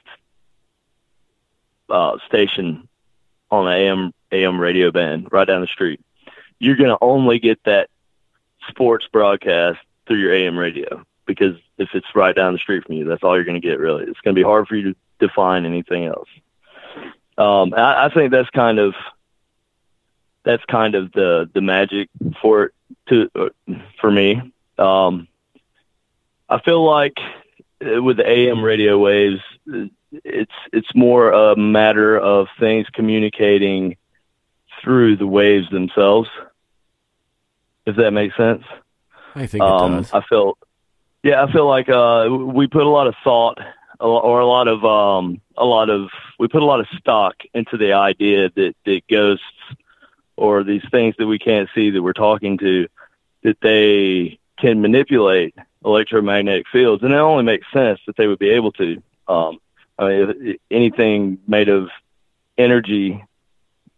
station on an AM radio band right down the street, you're going to only get that sports broadcast through your AM radio. because if it's right down the street from you, that's all you're going to get, really. It's going to be hard for you to define anything else. I think that's kind of the magic for me. I feel like with the AM radio waves, it's more a matter of things communicating through the waves themselves, if that makes sense. I think it does. I feel like we put a lot of thought, we put a lot of stock into the idea that ghosts or these things that we can't see that we're talking to, that they can manipulate electromagnetic fields, and it only makes sense that they would be able to. Anything made of energy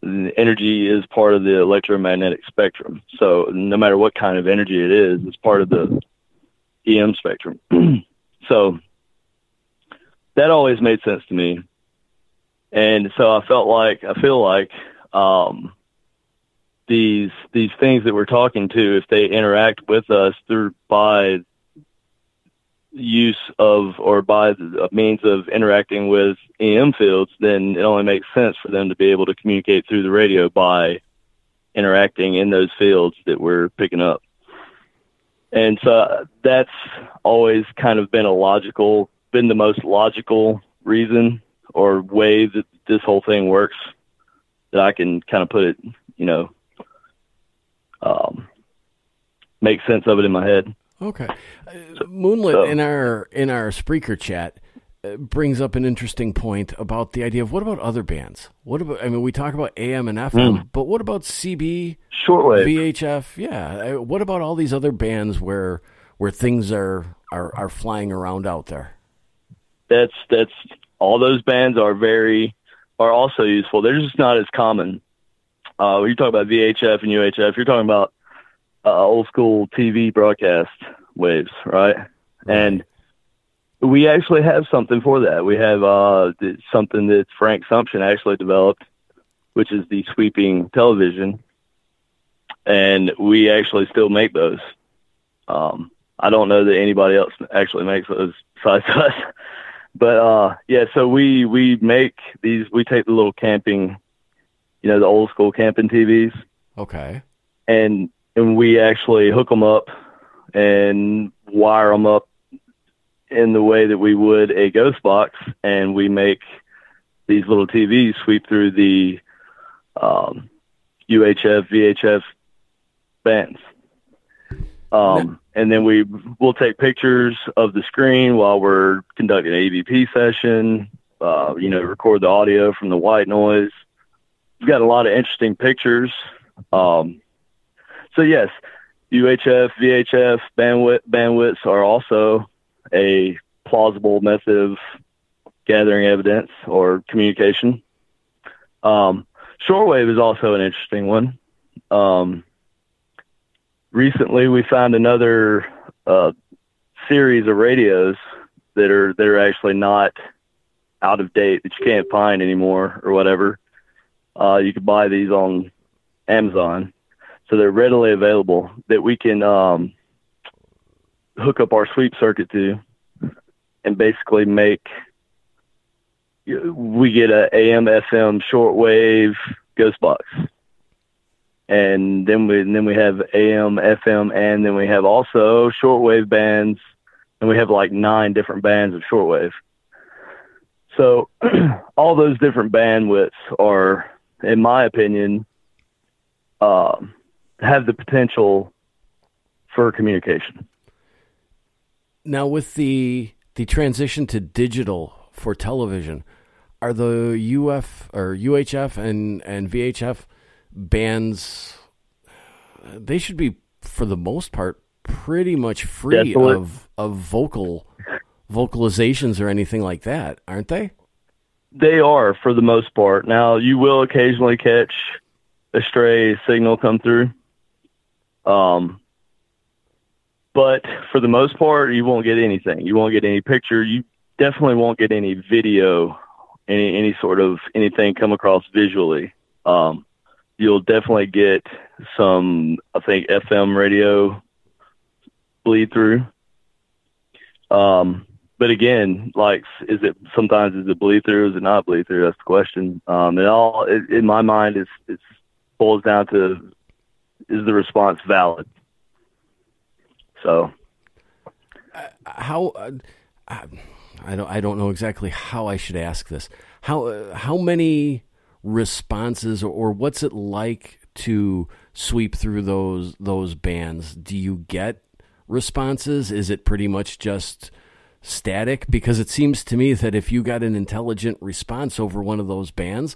is part of the electromagnetic spectrum. So no matter what kind of energy it is, it's part of the EM spectrum. So that always made sense to me. And so I feel like these things that we're talking to, if they interact with us by use of or by the means of interacting with EM fields, then it only makes sense for them to be able to communicate through the radio by interacting in those fields that we're picking up. And so that's always kind of been the most logical reason or way that this whole thing works, that I can kind of put it, make sense of it in my head. Okay. Moonlit in our Spreaker chat brings up an interesting point about the idea of, what about other bands? We talk about AM and FM, but what about CB, shortwave, VHF? Yeah. What about all these other bands where things are flying around out there? That's all those bands are also useful. They're just not as common. When you talk about VHF and UHF, you're talking about old school TV broadcast waves, right? And we actually have something for that. We have something that Frank Sumption actually developed, which is the sweeping television, and we actually still make those. I don't know that anybody else actually makes those besides us, but so we make these. We take the little camping, the old school camping TVs. Okay. And we actually hook them up and wire them up in the way that we would a ghost box, and we make these little TVs sweep through the UHF, VHF bands. And then we'll take pictures of the screen while we're conducting an EVP session, record the audio from the white noise. We've got a lot of interesting pictures. So yes, UHF, VHF bandwidths are also a plausible method of gathering evidence or communication. Shortwave is also an interesting one. Recently, we found another series of radios that are actually not out of date, that you can't find anymore or whatever. You could buy these on Amazon. So they're readily available, that we can hook up our sweep circuit to, and basically we get a AM FM shortwave ghost box, and then we have AM FM, and then we have also shortwave bands, and we have like 9 different bands of shortwave. So all those different bandwidths are, in my opinion, have the potential for communication. Now, with the transition to digital for television, are the UHF and VHF bands, they should be, for the most part, pretty much free of vocalizations or anything like that, aren't they? They are, for the most part. Now, you will occasionally catch a stray signal come through. But for the most part, you won't get anything. You won't get any picture. You definitely won't get any video, any sort of anything come across visually. You'll definitely get some, I think, FM radio bleed through. But again, like, is it bleed through? Is it not bleed through? That's the question. In my mind, it boils down to, is the response valid? So, I don't know exactly how I should ask this. How many responses, or what's it like to sweep through those bands? Do you get responses? Is it pretty much just static? Because it seems to me that if you got an intelligent response over one of those bands,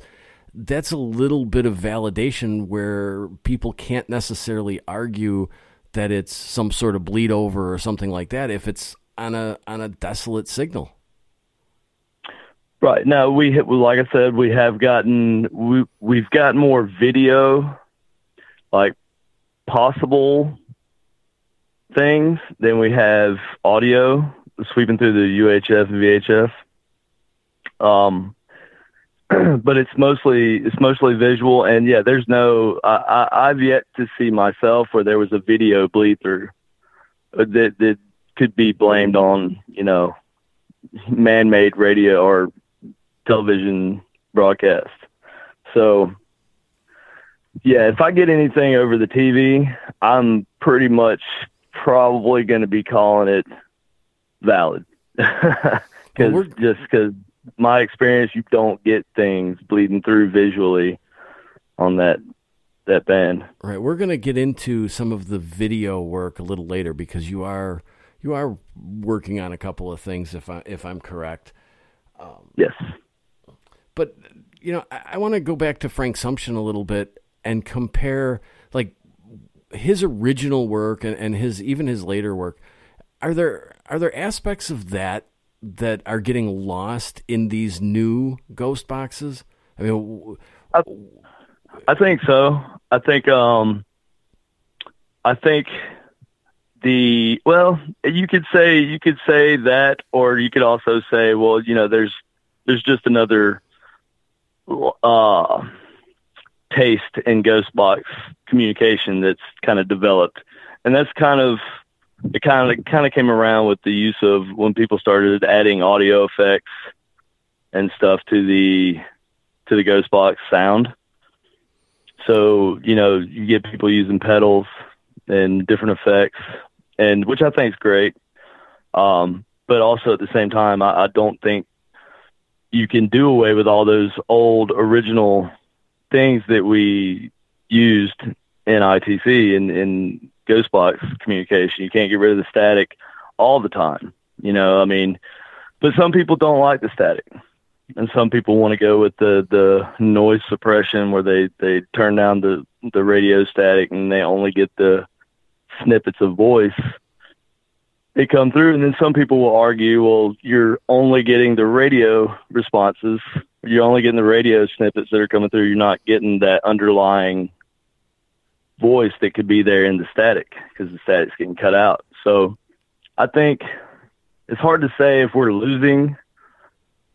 that's a little bit of validation where people can't necessarily argue that it's some sort of bleed over or something like that if it's on a desolate signal. Right. Now, like I said, we've gotten more video, like possible things, than we have audio sweeping through the UHF and VHF. But it's mostly visual, and yeah, there's no. I've yet to see myself where there was a video bleed through that could be blamed on, man-made radio or television broadcast. So yeah, if I get anything over the TV, I'm pretty much probably going to be calling it valid. Because my experience, you don't get things bleeding through visually on that band. Right. We're going to get into some of the video work a little later, because you are working on a couple of things, if I'm correct. Yes. But I want to go back to Frank Sumption a little bit and compare, like, his original work and even his later work. Are there aspects of that are getting lost in these new ghost boxes? I mean, I think so. I think you could say that, or you could also say, well, there's just another taste in ghost box communication that's kind of developed, and that's kind of came around with the use of when people started adding audio effects and stuff to the ghost box sound. So, you get people using pedals and different effects, and which I think is great. But also at the same time, I don't think you can do away with all those old original things that we used in ITC and in ghost box communication. You can't get rid of the static all the time, but some people don't like the static, and some people want to go with the noise suppression where they turn down the radio static and they only get the snippets of voice they come through. And then some people will argue, well, you're only getting the radio responses, you're only getting the radio snippets that are coming through, you're not getting that underlying voice that could be there in the static, because the static's getting cut out. So I think it's hard to say if we're losing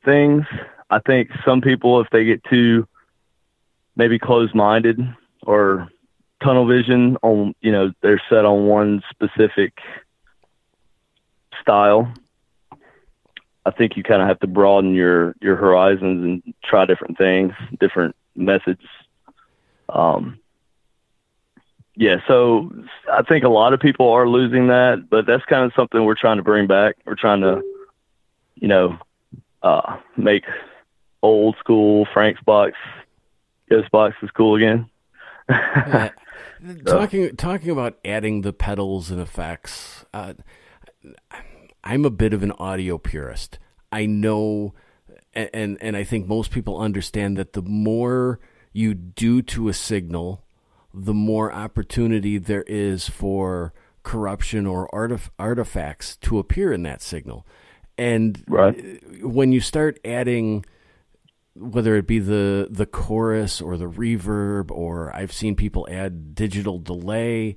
things. I think some people, if they get too maybe closed-minded or tunnel vision on, they're set on one specific style, I think you kind of have to broaden your horizons and try different things, different methods. Yeah, so I think a lot of people are losing that, but that's kind of something we're trying to bring back. We're trying to, make old school Frank's box, ghost boxes cool again. Talking about adding the pedals and effects, I'm a bit of an audio purist. I know, and I think most people understand that the more you do to a signal, the more opportunity there is for corruption or artifacts to appear in that signal. And when you start adding, whether it be the chorus or the reverb, or I've seen people add digital delay,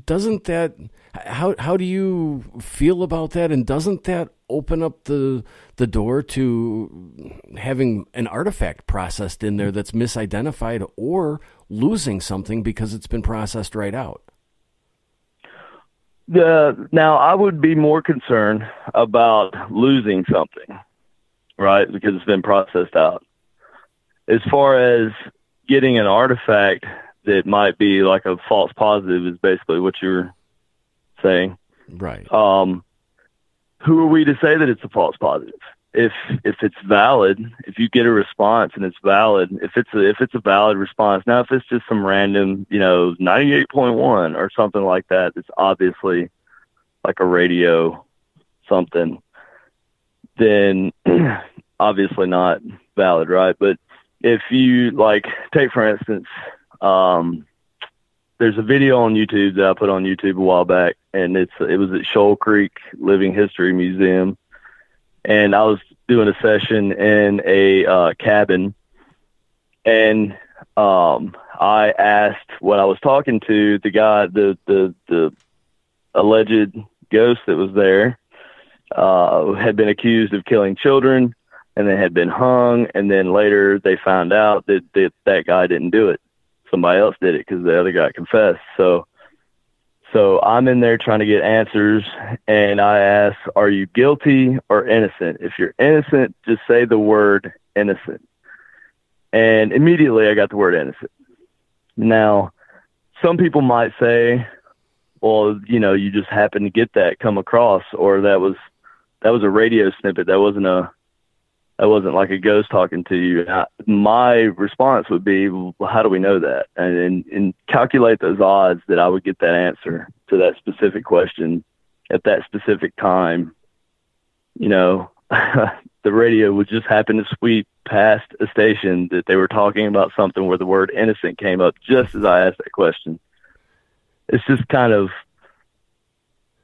doesn't that, how do you feel about that? And doesn't that open up the door to having an artifact processed in there that's misidentified or losing something because it's been processed right out? Now, I would be more concerned about losing something, right, because it's been processed out. As far as getting an artifact that might be like a false positive is basically what you're saying. Right. Who are we to say that it's a false positive? If it's valid, if you get a response and it's valid, if it's a valid response. Now, if it's just some random, 98.1 or something like that, it's obviously like a radio something, then obviously not valid, right? But if you take for instance, there's a video on YouTube that I put on YouTube a while back, and it was at Shoal Creek Living History Museum. And I was doing a session in a cabin, and I asked when I was talking to the guy, the alleged ghost that was there, had been accused of killing children, and then had been hung, and then later they found out that that guy didn't do it. Somebody else did it because the other guy confessed. So I'm in there trying to get answers, and I ask, are you guilty or innocent? If you're innocent, just say the word innocent. And immediately I got the word innocent. Now, some people might say, well, you just happened to get that come across, or that was a radio snippet. That wasn't like a ghost talking to you. My response would be, well, how do we know that? And calculate those odds that I would get that answer to that specific question at that specific time. The radio would just happen to sweep past a station that they were talking about something where the word innocent came up just as I asked that question. It's just kind of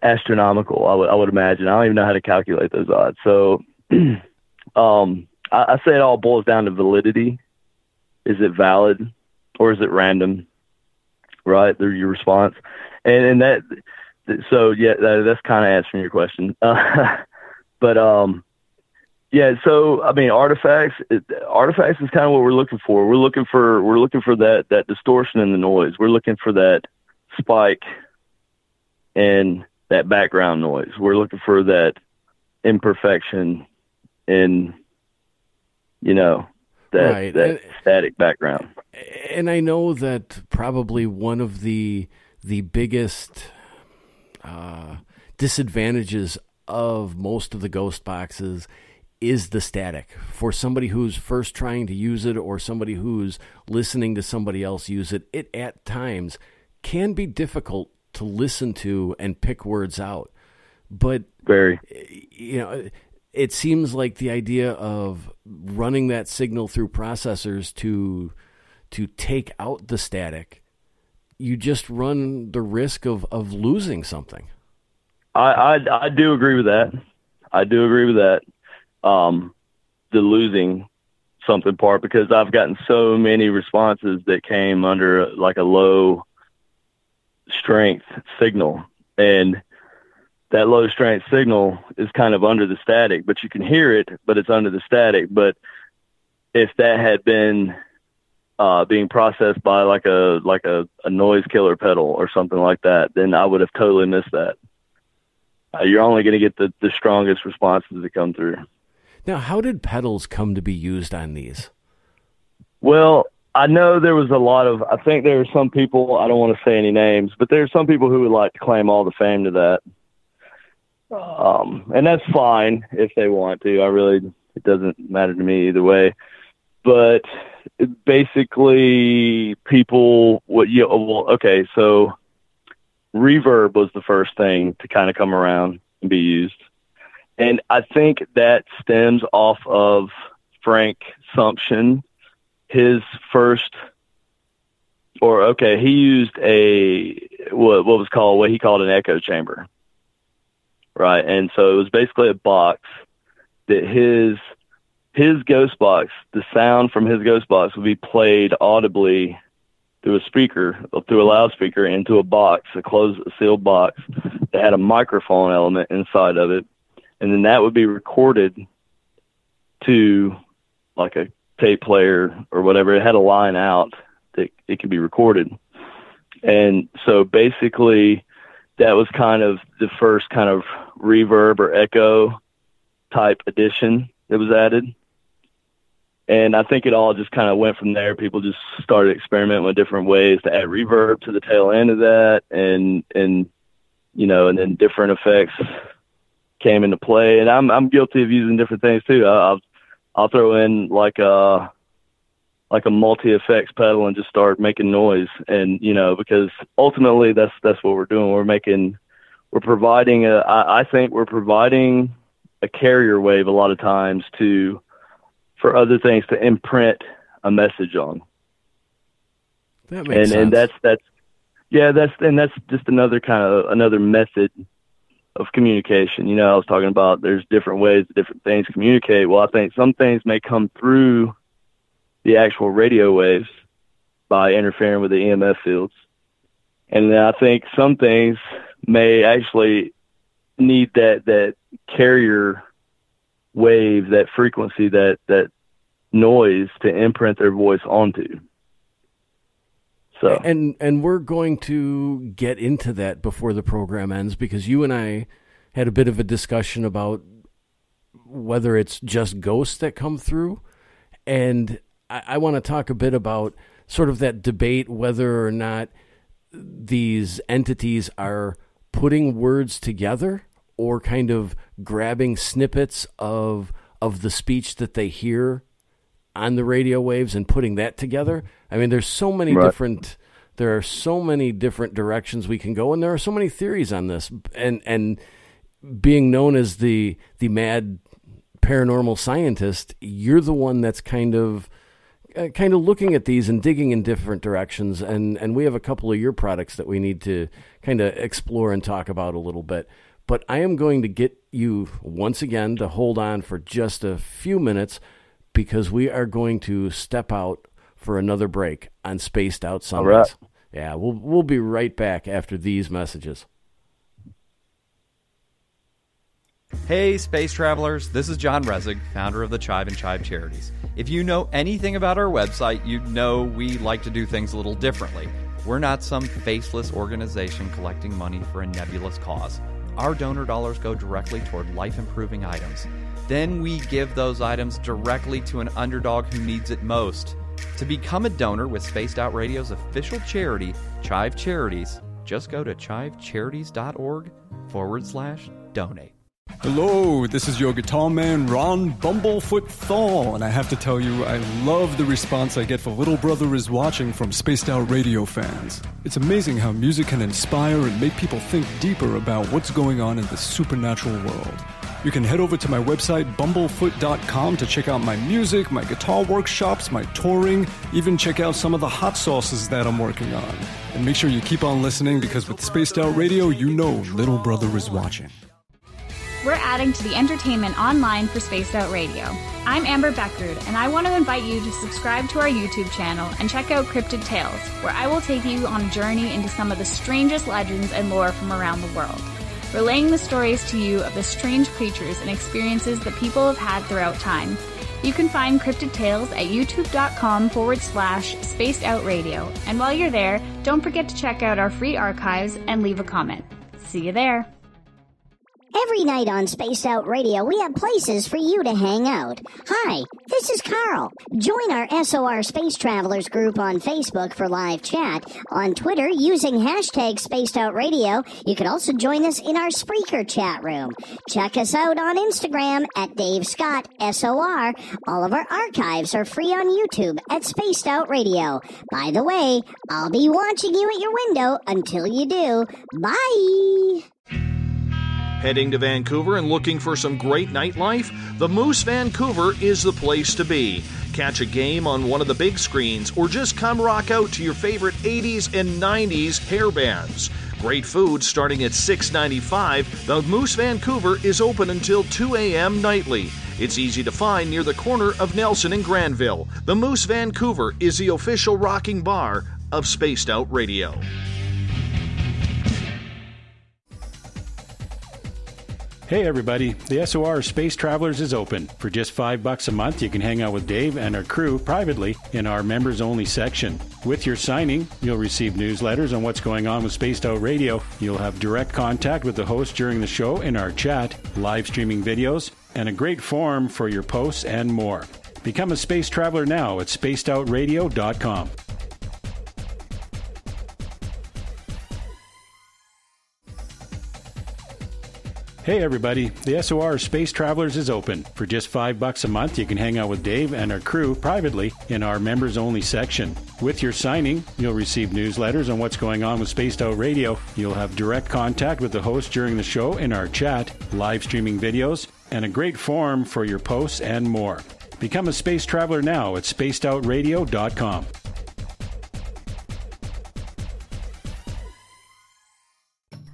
astronomical, I would imagine. I don't even know how to calculate those odds. So, I say it all boils down to validity. Is it valid or is it random? Right? They're your response. And that's kind of answering your question. But, so, I mean, artifacts is kind of what we're looking for. We're looking for that distortion in the noise. We're looking for that spike in that background noise. We're looking for that imperfection in, that static background. And I know that probably one of the biggest disadvantages of most of the ghost boxes is the static. For somebody who's first trying to use it, or somebody who's listening to somebody else use it, it at times can be difficult to listen to and pick words out. But very, it seems like the idea of running that signal through processors to take out the static, you just run the risk of losing something. I do agree with that. The losing something part, because I've gotten so many responses that came under like a low strength signal, and that low strength signal is kind of under the static, but you can hear it, but it's under the static. But if that had been being processed by like a noise killer pedal or something like that, then I would have totally missed that. You're only going to get the strongest responses that come through. Now, how did pedals come to be used on these? Well, I know there was I think there are some people, I don't want to say any names, but there are some people who would like to claim all the fame to that. And that's fine if they want to. It doesn't matter to me either way. But basically people, so reverb was the first thing to kind of come around and be used. And I think that stems off of Frank Sumption. His first, he used what he called an echo chamber. Right. And so it was basically a box that his ghost box, the sound from his ghost box would be played audibly through a loudspeaker into a box, a sealed box that had a microphone element inside of it. And then that would be recorded to like a tape player or whatever. It had a line out that it could be recorded. And so basically that was kind of the first kind of reverb or echo type addition that was added. And I think it all just kind of went from there. People just started experimenting with different ways to add reverb to the tail end of that. And you know, and then different effects came into play. And I'm guilty of using different things too. I'll throw in like a multi-effects pedal and just start making noise. And, you know, because ultimately that's what we're doing. We're providing I think we're providing a carrier wave a lot of times for other things to imprint a message on. That makes sense. And that's just another method of communication. You know, I was talking about there's different ways different things communicate. Well, I think some things may come through the actual radio waves by interfering with the EMF fields. And then I think some things may actually need that carrier wave, that frequency, that noise to imprint their voice onto. So and we're going to get into that before the program ends, because you and I had a bit of a discussion about whether it's just ghosts that come through, and I want to talk a bit about sort of that debate whether or not these entities are putting words together or kind of grabbing snippets of the speech that they hear on the radio waves and putting that together. I mean, there's so many there are so many different directions we can go, and there are so many theories on this. And being known as the mad paranormal scientist, you're the one that's kind of looking at these and digging in different directions. And we have a couple of your products that we need to kind of explore and talk about a little bit. But I am going to get you once again to hold on for just a few minutes, because we are going to step out for another break on Spaced Out Sundays. All right. Yeah, we'll be right back after these messages. Hey, space travelers, this is John Resig, founder of the CHIVE and CHIVE Charities. If you know anything about our website, you know we like to do things a little differently. We're not some faceless organization collecting money for a nebulous cause. Our donor dollars go directly toward life-improving items. Then we give those items directly to an underdog who needs it most. To become a donor with Spaced Out Radio's official charity, CHIVE Charities, just go to chivecharities.org/donate. Hello, this is your guitar man, Ron Bumblefoot THAL, and I have to tell you, I love the response I get for Little Brother Is Watching from Spaced Out Radio fans. It's amazing how music can inspire and make people think deeper about what's going on in the supernatural world. You can head over to my website, bumblefoot.com, to check out my music, my guitar workshops, my touring, even check out some of the hot sauces that I'm working on. And make sure you keep on listening, because with Spaced Out Radio, you know Little Brother is watching. We're adding to the entertainment online for Spaced Out Radio. I'm Amber Beckrud, and I want to invite you to subscribe to our YouTube channel and check out Cryptid Tales, where I will take you on a journey into some of the strangest legends and lore from around the world, relaying the stories to you of the strange creatures and experiences that people have had throughout time. You can find Cryptid Tales at youtube.com/Spaced Out Radio. And while you're there, don't forget to check out our free archives and leave a comment. See you there. Every night on Spaced Out Radio, we have places for you to hang out. Hi, this is Carl. Join our SOR Space Travelers group on Facebook for live chat. On Twitter, using hashtag Spaced Out Radio, you can also join us in our Spreaker chat room. Check us out on Instagram at Dave Scott SOR. All of our archives are free on YouTube at Spaced Out Radio. By the way, I'll be watching you at your window until you do. Bye! Heading to Vancouver and looking for some great nightlife? The Moose Vancouver is the place to be. Catch a game on one of the big screens, or just come rock out to your favorite 80s and 90s hair bands. Great food starting at $6.95. The Moose Vancouver is open until 2 a.m. nightly. It's easy to find near the corner of Nelson and Granville. The Moose Vancouver is the official rocking bar of Spaced Out Radio. Hey everybody, the SOR Space Travelers is open. For just $5 a month, you can hang out with Dave and our crew privately in our members-only section. With your signing, you'll receive newsletters on what's going on with Spaced Out Radio. You'll have direct contact with the host during the show in our chat, live streaming videos, and a great forum for your posts and more. Become a space traveler now at spacedoutradio.com. Hey everybody, the SOR Space Travelers is open. For just $5 a month, you can hang out with Dave and our crew privately in our members-only section. With your signing, you'll receive newsletters on what's going on with Spaced Out Radio. You'll have direct contact with the host during the show in our chat, live streaming videos, and a great forum for your posts and more. Become a space traveler now at spacedoutradio.com.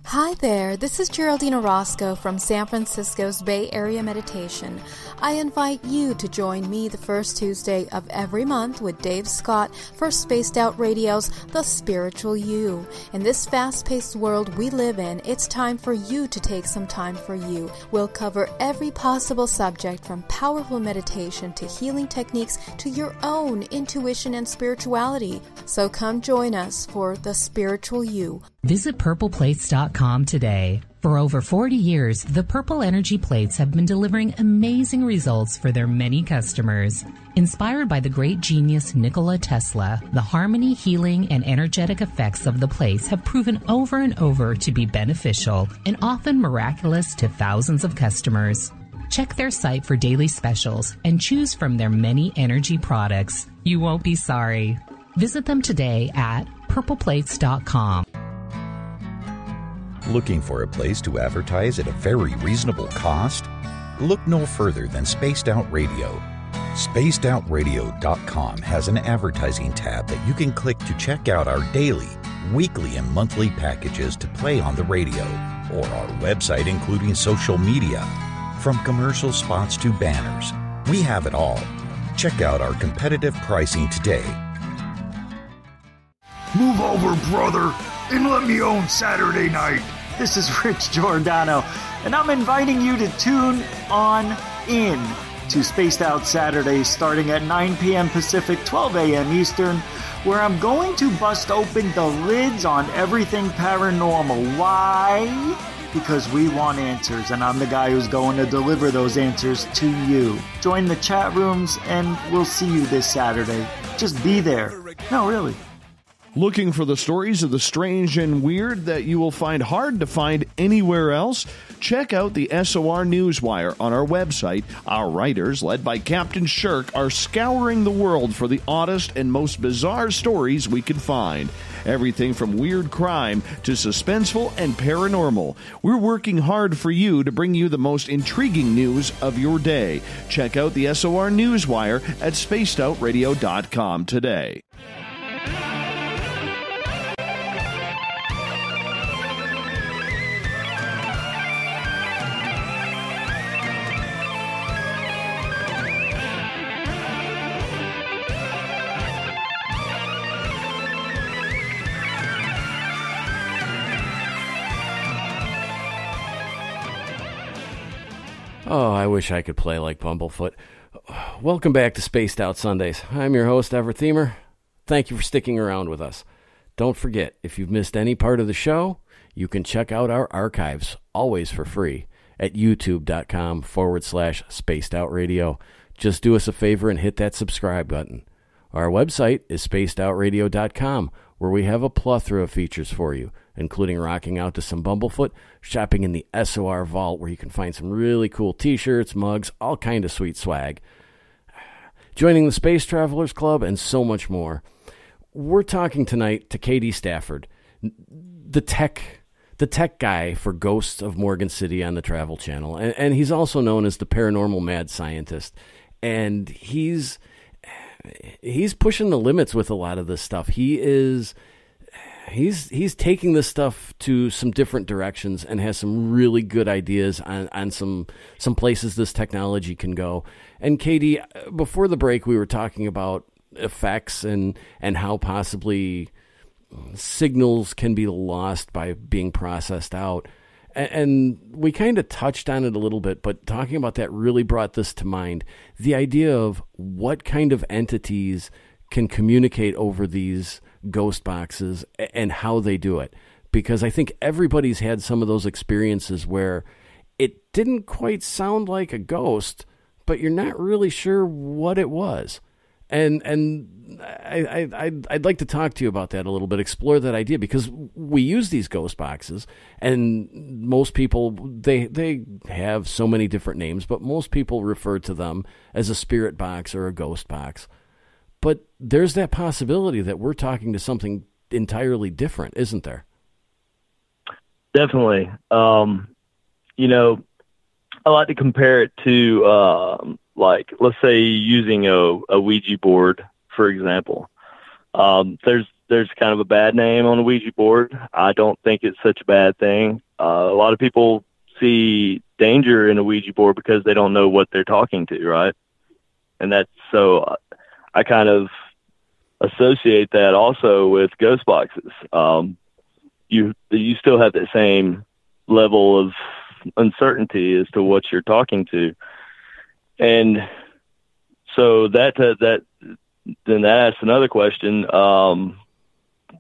Hi there, this is Geraldine Orozco from San Francisco's Bay Area Meditation. I invite you to join me the first Tuesday of every month with Dave Scott for Spaced Out Radio's The Spiritual You. In this fast-paced world we live in, it's time for you to take some time for you. We'll cover every possible subject from powerful meditation to healing techniques to your own intuition and spirituality. So come join us for The Spiritual You. Visit purpleplates.com today. For over 40 years, the Purple Energy Plates have been delivering amazing results for their many customers. Inspired by the great genius Nikola Tesla, the harmony, healing, and energetic effects of the plates have proven over and over to be beneficial and often miraculous to thousands of customers. Check their site for daily specials and choose from their many energy products. You won't be sorry. Visit them today at purpleplates.com. Looking for a place to advertise at a very reasonable cost? Look no further than Spaced Out Radio. SpacedOutRadio.com has an advertising tab that you can click to check out our daily, weekly, and monthly packages to play on the radio, or our website including social media. From commercial spots to banners, we have it all. Check out our competitive pricing today. Move over, brother, and let me own Saturday night. This is Rich Giordano, and I'm inviting you to tune on in to Spaced Out Saturdays starting at 9 p.m. Pacific, 12 a.m. Eastern, where I'm going to bust open the lids on everything paranormal. Why? Because we want answers, and I'm the guy who's going to deliver those answers to you. Join the chat rooms, and we'll see you this Saturday. Just be there. No, really. Looking for the stories of the strange and weird that you will find hard to find anywhere else? Check out the SOR Newswire on our website. Our writers, led by Captain Shirk, are scouring the world for the oddest and most bizarre stories we can find. Everything from weird crime to suspenseful and paranormal. We're working hard for you to bring you the most intriguing news of your day. Check out the SOR Newswire at spacedoutradio.com today. Oh, I wish I could play like Bumblefoot. Welcome back to Spaced Out Sundays. I'm your host, Ever Themer. Thank you for sticking around with us. Don't forget, if you've missed any part of the show, you can check out our archives, always for free, at youtube.com/Spaced Out Radio. Just do us a favor and hit that subscribe button. Our website is spacedoutradio.com, where we have a plethora of features for you, including rocking out to some Bumblefoot, shopping in the SOR Vault, where you can find some really cool t-shirts, mugs, all kind of sweet swag, joining the Space Travelers Club, and so much more. We're talking tonight to Katie Stafford, the tech guy for Ghosts of Morgan City on the Travel Channel, and he's also known as the Paranormal Mad Scientist, and he's pushing the limits with a lot of this stuff. He's taking this stuff to some different directions and has some really good ideas on some places this technology can go. And Katie, before the break, we were talking about effects and how possibly signals can be lost by being processed out. And we kind of touched on it a little bit, but talking about that really brought this to mind. The idea of what kind of entities can communicate over these ghost boxes and how they do it. Because I think everybody's had some of those experiences where it didn't quite sound like a ghost, but you're not really sure what it was. And I'd like to talk to you about that a little bit, explore that idea, because we use these ghost boxes, and most people, they have so many different names, but most people refer to them as a spirit box or a ghost box. But there's that possibility that we're talking to something entirely different, isn't there? Definitely. You know, I like to compare it to, like, let's say using a Ouija board, for example. There's kind of a bad name on a Ouija board. I don't think it's such a bad thing. A lot of people see danger in a Ouija board because they don't know what they're talking to, right? And that's so I kind of associate that also with ghost boxes. You still have the same level of uncertainty as to what you're talking to. And so that asks another question.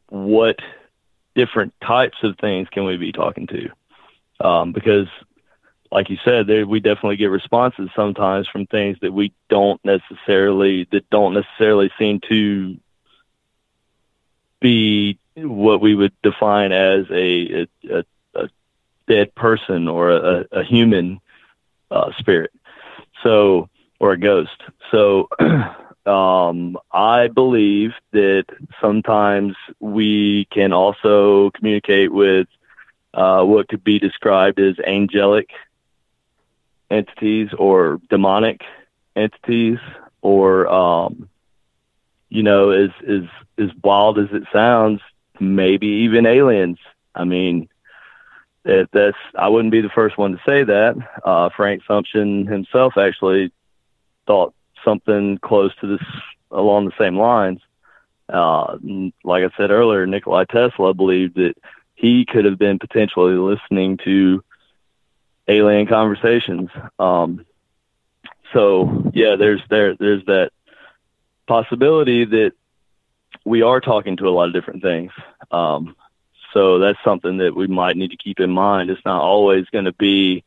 What different types of things can we be talking to? Because like you said, we definitely get responses sometimes from things that don't necessarily seem to be what we would define as a dead person or a human spirit. So, or a ghost. So, I believe that sometimes we can also communicate with what could be described as angelic entities or demonic entities, or you know, as wild as it sounds, maybe even aliens. I mean, I wouldn't be the first one to say that. Frank Sumption himself actually thought something close to this along the same lines. Like I said earlier, Nikola Tesla believed that he could have been potentially listening to alien conversations. So yeah, there's that possibility that we are talking to a lot of different things. So that's something that we might need to keep in mind. It's not always going to be,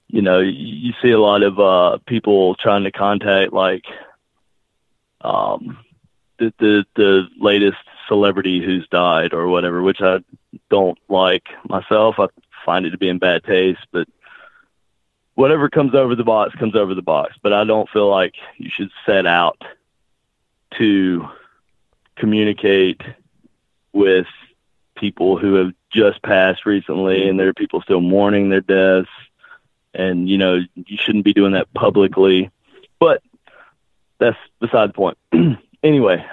you know, you see a lot of people trying to contact, like, the latest celebrity who's died or whatever, which I don't like myself. I find it to be in bad taste, but whatever comes over the box comes over the box. But I don't feel like you should set out to communicate with people who have just passed recently, and there are people still mourning their deaths. And, you know, you shouldn't be doing that publicly, but that's beside the point. Anyway,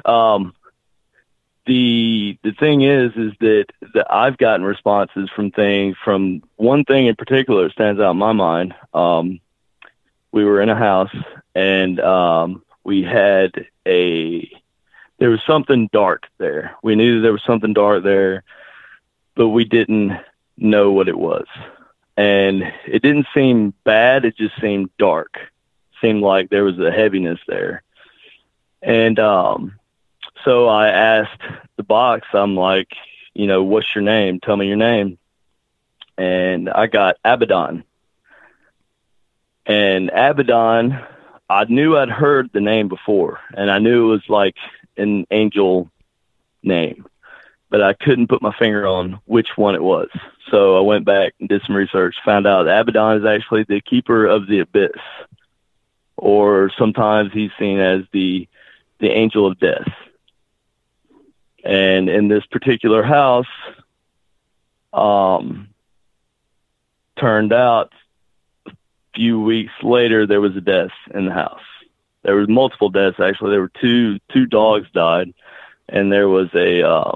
the thing is that I've gotten responses from one thing in particular that stands out in my mind. We were in a house, and we had there was something dark there. We knew that there was something dark there, but we didn't know what it was. And it didn't seem bad. It just seemed dark. Seemed like there was a heaviness there. And so I asked the box, I'm like, you know, what's your name? Tell me your name. And I got Abaddon. And Abaddon, I knew I'd heard the name before, and I knew it was like an angel name, but I couldn't put my finger on which one it was. So I went back and did some research, found out Abaddon is actually the keeper of the abyss, or sometimes he's seen as the angel of death. And in this particular house, turned out a few weeks later, there was a death in the house. There was multiple deaths, actually. There were two dogs died, and there was a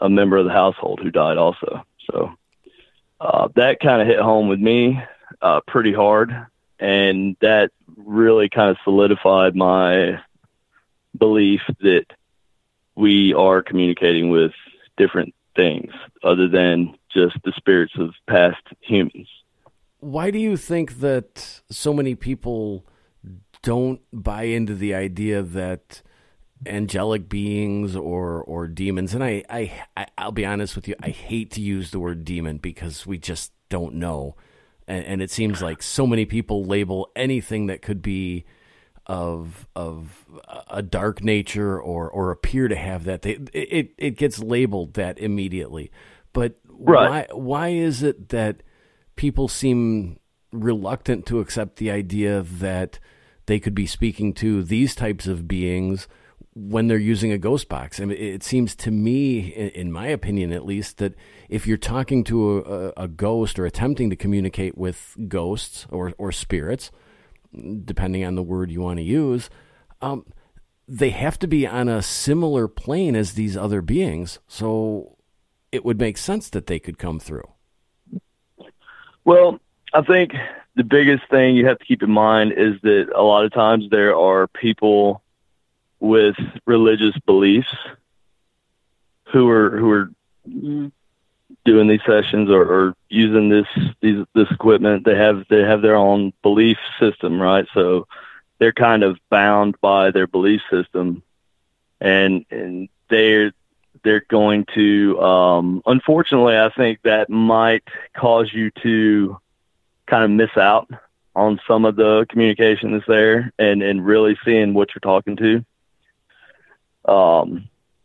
member of the household who died also. So that kind of hit home with me pretty hard, and that really kind of solidified my belief that we are communicating with different things other than just the spirits of past humans. Why do you think that so many people don't buy into the idea that angelic beings or demons, and I'll be honest with you, I hate to use the word demon because we just don't know, and it seems like so many people label anything that could be of a dark nature or appear to have that, it gets labeled that immediately. But why is it that people seem reluctant to accept the idea that they could be speaking to these types of beings when they're using a ghost box? I mean, it seems to me, in my opinion at least, that if you're talking to a ghost or attempting to communicate with ghosts or spirits, depending on the word you want to use, they have to be on a similar plane as these other beings. So it would make sense that they could come through. Well, I think the biggest thing you have to keep in mind is that a lot of times there are people with religious beliefs who are doing these sessions or using this equipment. They have their own belief system, right? So they're kind of bound by their belief system, and they're going to, unfortunately, I think that might cause you to kind of miss out on some of the communication that's there and really seeing what you're talking to.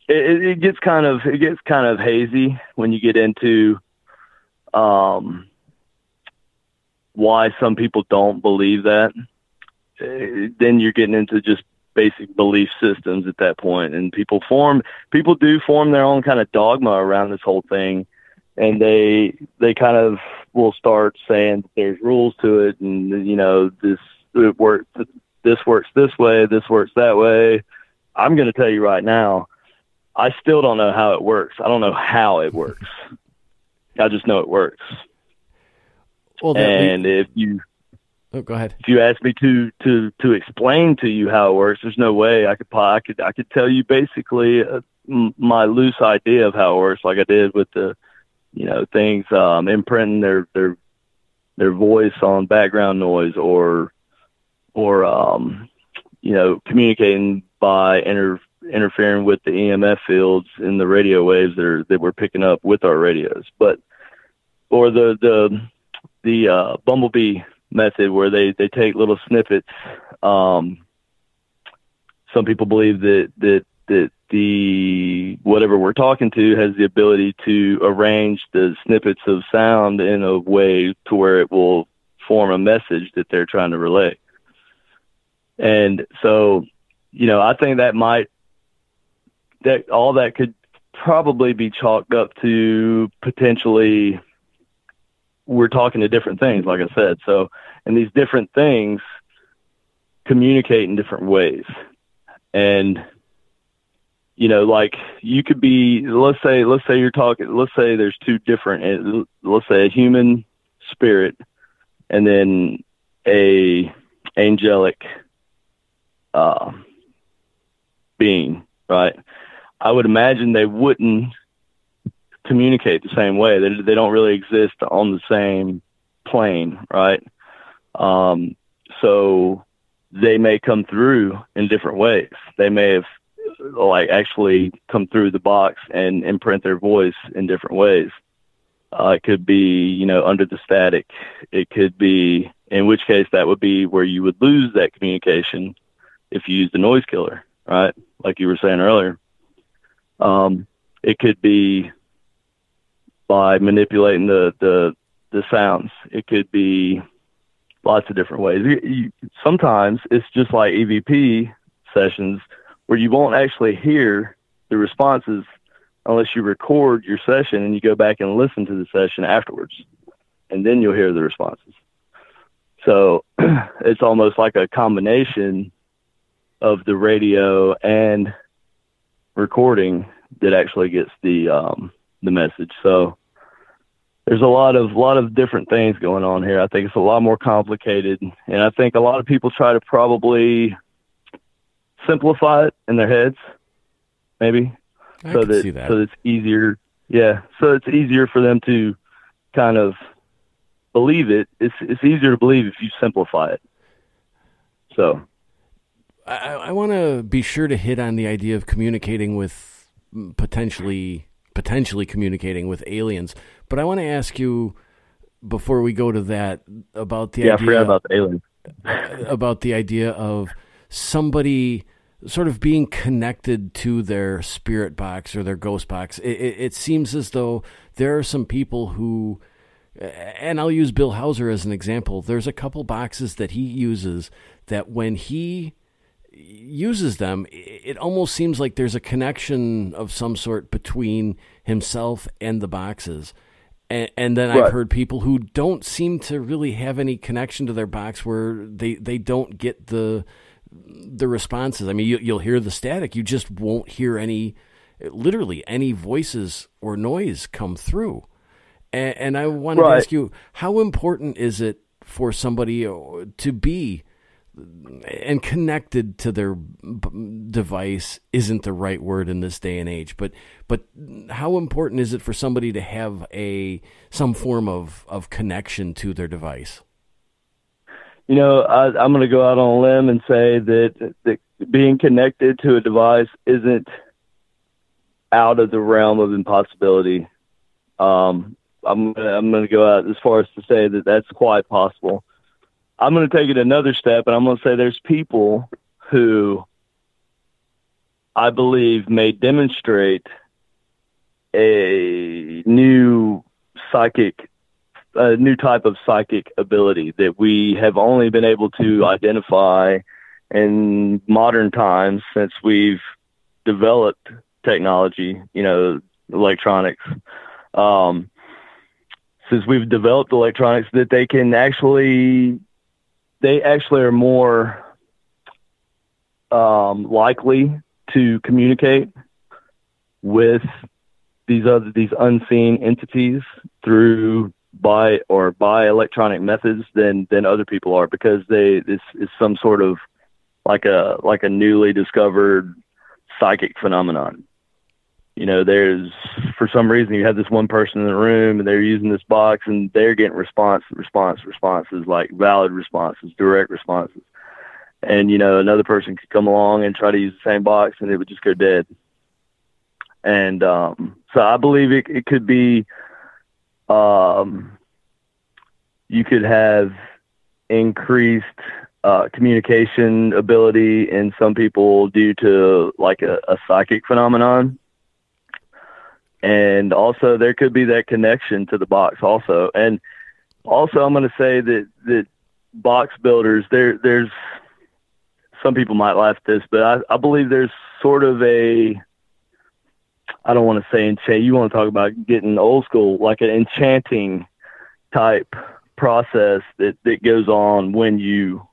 It gets kind of hazy when you get into, why some people don't believe that. Then you're getting into just basic belief systems at that point, and people do form their own kind of dogma around this whole thing, and they kind of will start saying there's rules to it, and this works this way, this works that way. I'm going to tell you right now, I still don't know how it works. I don't know how it works. I just know it works. Well, if you go ahead. If you ask me to explain to you how it works, there's no way I could tell you basically my loose idea of how it works, like I did with the things imprinting their voice on background noise or communicating by interfering with the EMF fields in the radio waves that we're picking up with our radios, or the bumblebee method where they take little snippets. Some people believe that the whatever we're talking to has the ability to arrange the snippets of sound in a way to where it will form a message that they're trying to relay. And so, I think that all that could probably be chalked up to potentially we're talking to different things, like I said. So, and these different things communicate in different ways. And, like you could be, let's say there's two different, let's say a human spirit and then a angelic being, right? I would imagine they wouldn't communicate the same way. They don't really exist on the same plane, right? So they may come through in different ways. They may have actually come through the box and imprint their voice in different ways. It could be, under the static. It could be, in which case that would be where you would lose that communication if you use the noise killer, right? Like you were saying earlier. It could be by manipulating the sounds. It could be lots of different ways. Sometimes it's just like EVP sessions where you won't actually hear the responses unless you record your session and you go back and listen to the session afterwards, and then you'll hear the responses. So it's almost like a combination of the radio and recording that actually gets the message. So there's a lot of different things going on here. I think it's a lot more complicated, and I think a lot of people try to probably simplify it in their heads, maybe, so that it's easier Yeah, so it's easier for them to kind of believe it. It's easier to believe if you simplify it. So I want to be sure to hit on the idea of communicating with potentially communicating with aliens, but I want to ask you before we go to that about the idea. I forgot about the aliens. About the idea of somebody sort of being connected to their spirit box or their ghost box. It seems as though there are some people who, and I'll use Bill Hauser as an example, there's a couple boxes that he uses that when he uses them, it almost seems like there's a connection of some sort between himself and the boxes. And then I've heard people who don't seem to really have any connection to their box where they don't get the responses. I mean, you'll hear the static. You just won't hear literally any voices or noise come through. And I wanted to ask you, how important is it for somebody to be and connected to their device isn't the right word in this day and age, but how important is it for somebody to have some form of connection to their device? You know, I'm going to go out on a limb and say that being connected to a device isn't out of the realm of impossibility. I'm going to go out as far as to say that that's quite possible. I'm going to take it another step, and I'm going to say there's people who I believe may demonstrate a new type of psychic ability that we have only been able to identify in modern times since we've developed technology, electronics. Since we've developed electronics, that they actually are more likely to communicate with these unseen entities by electronic methods than other people are, because this is some sort of like a newly discovered psychic phenomenon. There's, for some reason, you have this one person in the room and they're using this box and they're getting responses, like valid responses, direct responses. And, another person could come along and try to use the same box and it would just go dead. And so I believe it could be, you could have increased communication ability in some people due to like a psychic phenomenon. And also there could be that connection to the box also. And also I'm going to say that box builders, there's some people might laugh at this, but I believe there's sort of I don't want to say enchant. You want to talk about getting old school, like an enchanting type process that goes on when you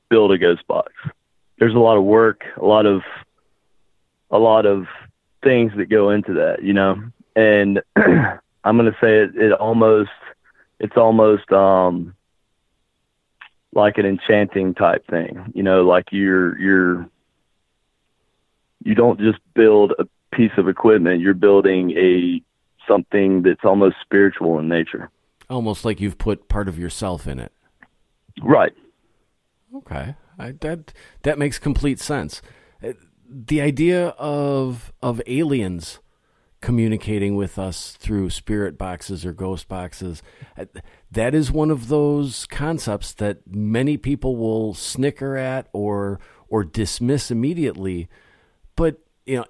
build a ghost box. There's a lot of work, a lot of things that go into that, and I'm going to say it's almost like an enchanting type thing, like you don't just build a piece of equipment, you're building something that's almost spiritual in nature. Almost like you've put part of yourself in it. Right. Okay. That makes complete sense. The idea of aliens communicating with us through spirit boxes or ghost boxes, that is one of those concepts that many people will snicker at or dismiss immediately. But,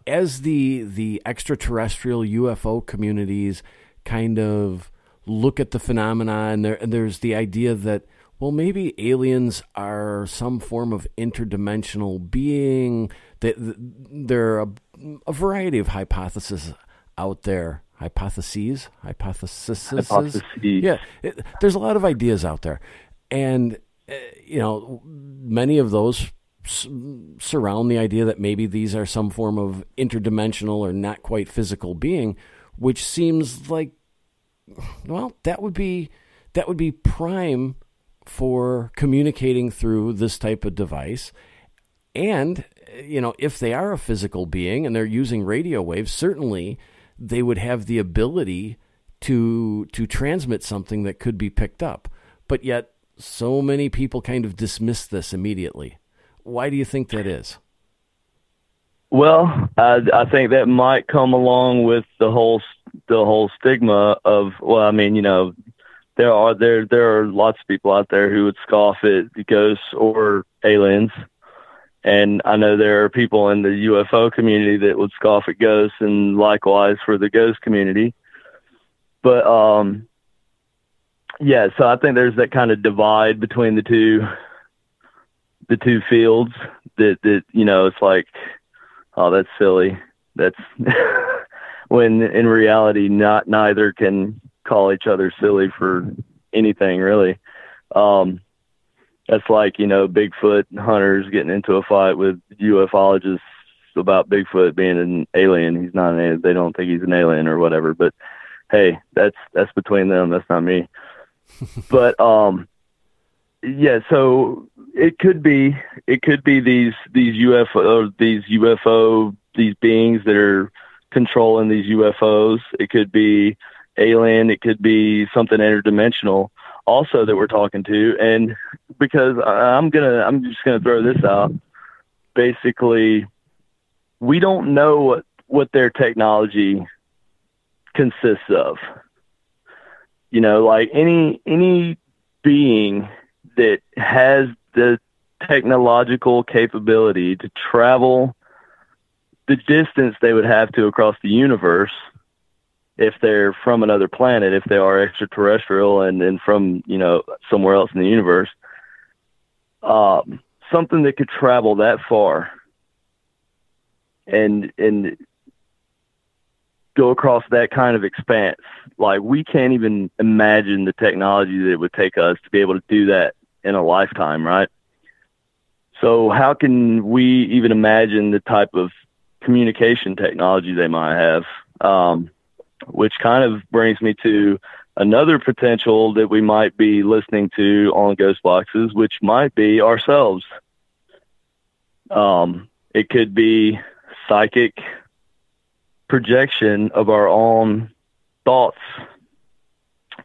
as the extraterrestrial UFO communities kind of look at the phenomena, and there's the idea that, well, maybe aliens are some form of interdimensional being. There are a variety of hypotheses out there. Hypotheses. Yeah, there's a lot of ideas out there. And, many of those surround the idea that maybe these are some form of interdimensional or not quite physical being, which seems like, well, that would be prime for communicating through this type of device. And, if they are a physical being and they're using radio waves, certainly they would have the ability to transmit something that could be picked up. But yet so many people kind of dismiss this immediately. Why do you think that is? Well, I think that might come along with the whole stigma of, well, I mean, you know, there are lots of people out there who would scoff at ghosts or aliens. And I know there are people in the UFO community that would scoff at ghosts, and likewise for the ghost community. But, yeah, so I think there's that kind of divide between the two fields that, you know, it's like, oh, that's silly. That's when in reality, neither can call each other silly for anything really. That's like, you know, Bigfoot hunters getting into a fight with ufologists about Bigfoot being an alien. He's not an alien. They don't think he's an alien or whatever, but hey, that's between them. That's not me. But, yeah, so it could be these UFO, these beings that are controlling these UFOs. It could be alien. It could be something interdimensional also that we're talking to. And because I'm just gonna throw this out. Basically, we don't know what their technology consists of. You know, like any being that has the technological capability to travel the distance they would have to across the universe if they're from another planet, if they are extraterrestrial and from, you know, somewhere else in the universe, something that could travel that far and go across that kind of expanse. Like, we can't even imagine the technology that it would take us to be able to do that in a lifetime, right? So how can we even imagine the type of communication technology they might have? Which kind of brings me to another potential that we might be listening to on Ghost Boxes, which might be ourselves. It could be psychic projection of our own thoughts,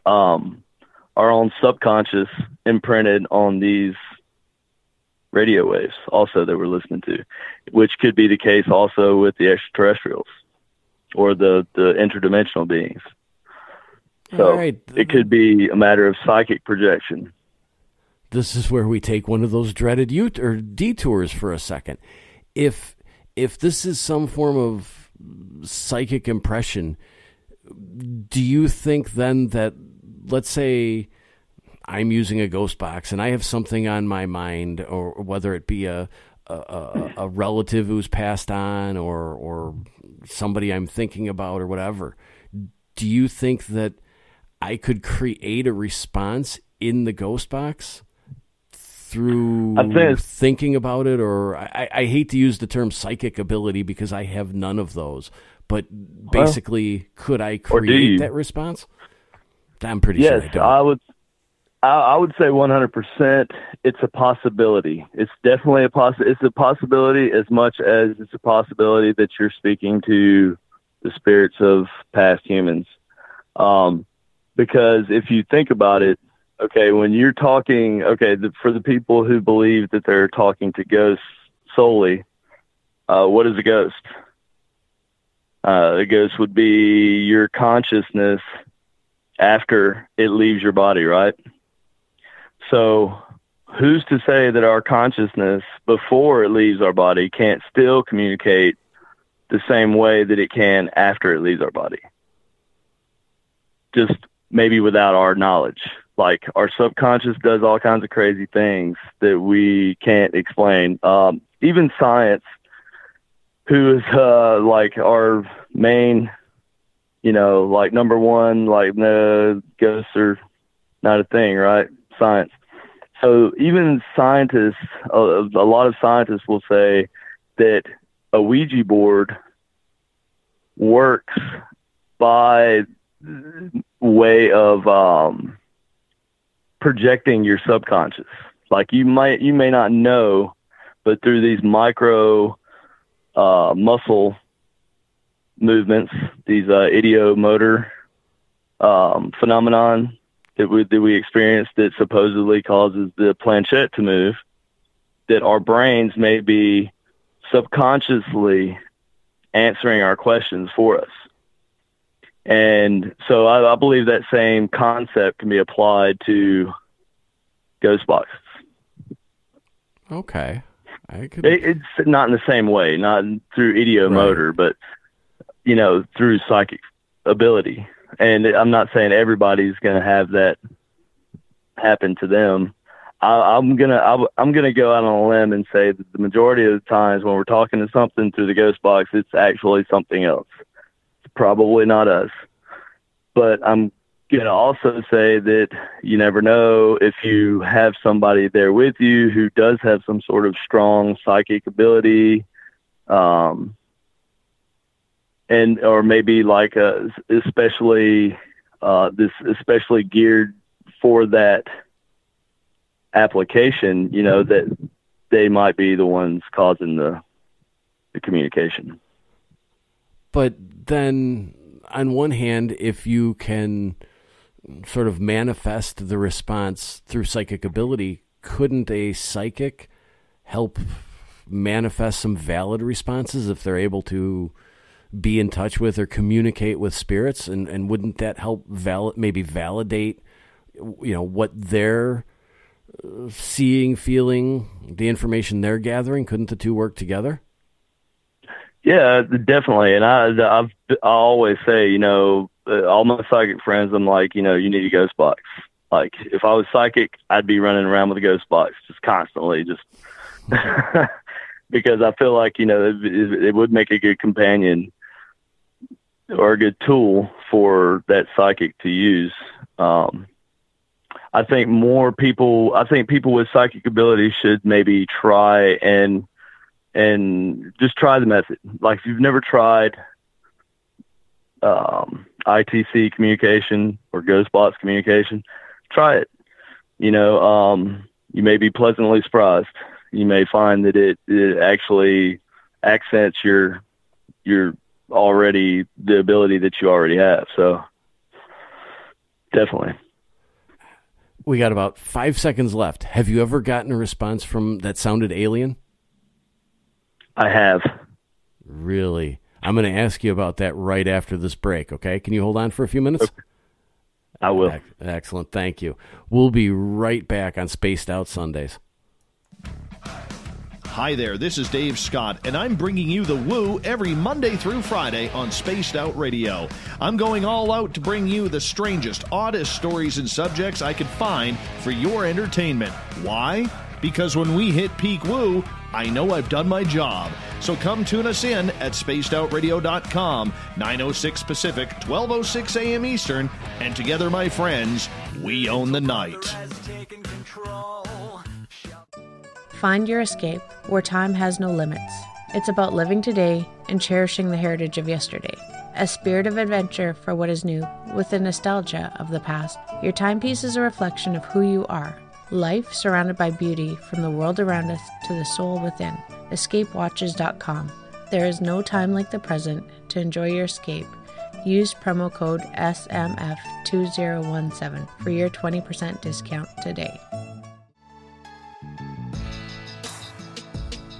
our own subconscious imprinted on these radio waves also that we're listening to, which could be the case also with the extraterrestrials or the interdimensional beings. So right. It could be a matter of psychic projection. This is where we take one of those dreaded detours for a second. If this is some form of psychic impression, do you think then that, let's say I'm using a ghost box and I have something on my mind, or whether it be a relative who's passed on or somebody I'm thinking about or whatever, do you think that I could create a response in the ghost box through thinking about it? Or I hate to use the term psychic ability because I have none of those, but basically, could I create that response? I'm pretty sure I don't. I would say 100%. It's a possibility. It's definitely it's a possibility as much as it's a possibility that you're speaking to the spirits of past humans. Because if you think about it, okay, when you're talking, for the people who believe that they're talking to ghosts solely, what is a ghost? A ghost would be your consciousness after it leaves your body, right? So who's to say that our consciousness before it leaves our body can't still communicate the same way that it can after it leaves our body? Just maybe without our knowledge. Like, our subconscious does all kinds of crazy things that we can't explain. Even science, who is like our main, like number one, like, no, ghosts are not a thing, right? Science. So even scientists, a lot of scientists will say that a Ouija board works by way of projecting your subconscious. Like, you may not know, but through these micro muscle movements, these idiomotor phenomenon that we experience that supposedly causes the planchette to move, that our brains may be subconsciously answering our questions for us. And so I believe that same concept can be applied to ghost boxes. Okay. It's not in the same way, not through idiomotor, right, but, through psychic ability. And I'm not saying everybody's going to have that happen to them. I'm gonna go out on a limb and say that the majority of the times when we're talking to something through the ghost box, it's actually something else. It's probably not us. But I'm gonna also say that you never know if you have somebody there with you who does have some sort of strong psychic ability, or maybe like especially geared for that application, that they might be the ones causing the communication. But then on one hand, if you can sort of manifest the response through psychic ability, couldn't a psychic help manifest some valid responses if they're able to be in touch with or communicate with spirits? And wouldn't that help maybe validate, what they're seeing, feeling, the information they're gathering? Couldn't the two work together? Yeah, definitely. And I always say, all my psychic friends, I'm like, you need a ghost box. Like, if I was psychic, I'd be running around with a ghost box just constantly, just because I feel like, it would make a good companion or a good tool for that psychic to use. I think people with psychic ability should maybe try and just try the method. Like, if you've never tried ITC communication or ghost box communication, try it. You may be pleasantly surprised. You may find that it actually accents your already the ability that you already have. So definitely. We got about 5 seconds left. Have you ever gotten a response from that sounded alien? I have. Really? I'm going to ask you about that right after this break, okay? Can you hold on for a few minutes? Okay. I will. Excellent. Thank you. We'll be right back on Spaced Out Sundays. Hi there, this is Dave Scott, and I'm bringing you the woo every Monday through Friday on Spaced Out Radio. I'm going all out to bring you the strangest, oddest stories and subjects I could find for your entertainment. Why? Because when we hit peak woo, I know I've done my job. So come tune us in at spacedoutradio.com, 9:06 Pacific, 12:06 a.m. Eastern, and together, my friends, we own the night. Find your escape where time has no limits. It's about living today and cherishing the heritage of yesterday. A spirit of adventure for what is new, with the nostalgia of the past. Your timepiece is a reflection of who you are. Life surrounded by beauty from the world around us to the soul within. EscapeWatches.com. There is no time like the present to enjoy your escape. Use promo code SMF2017 for your 20% discount today.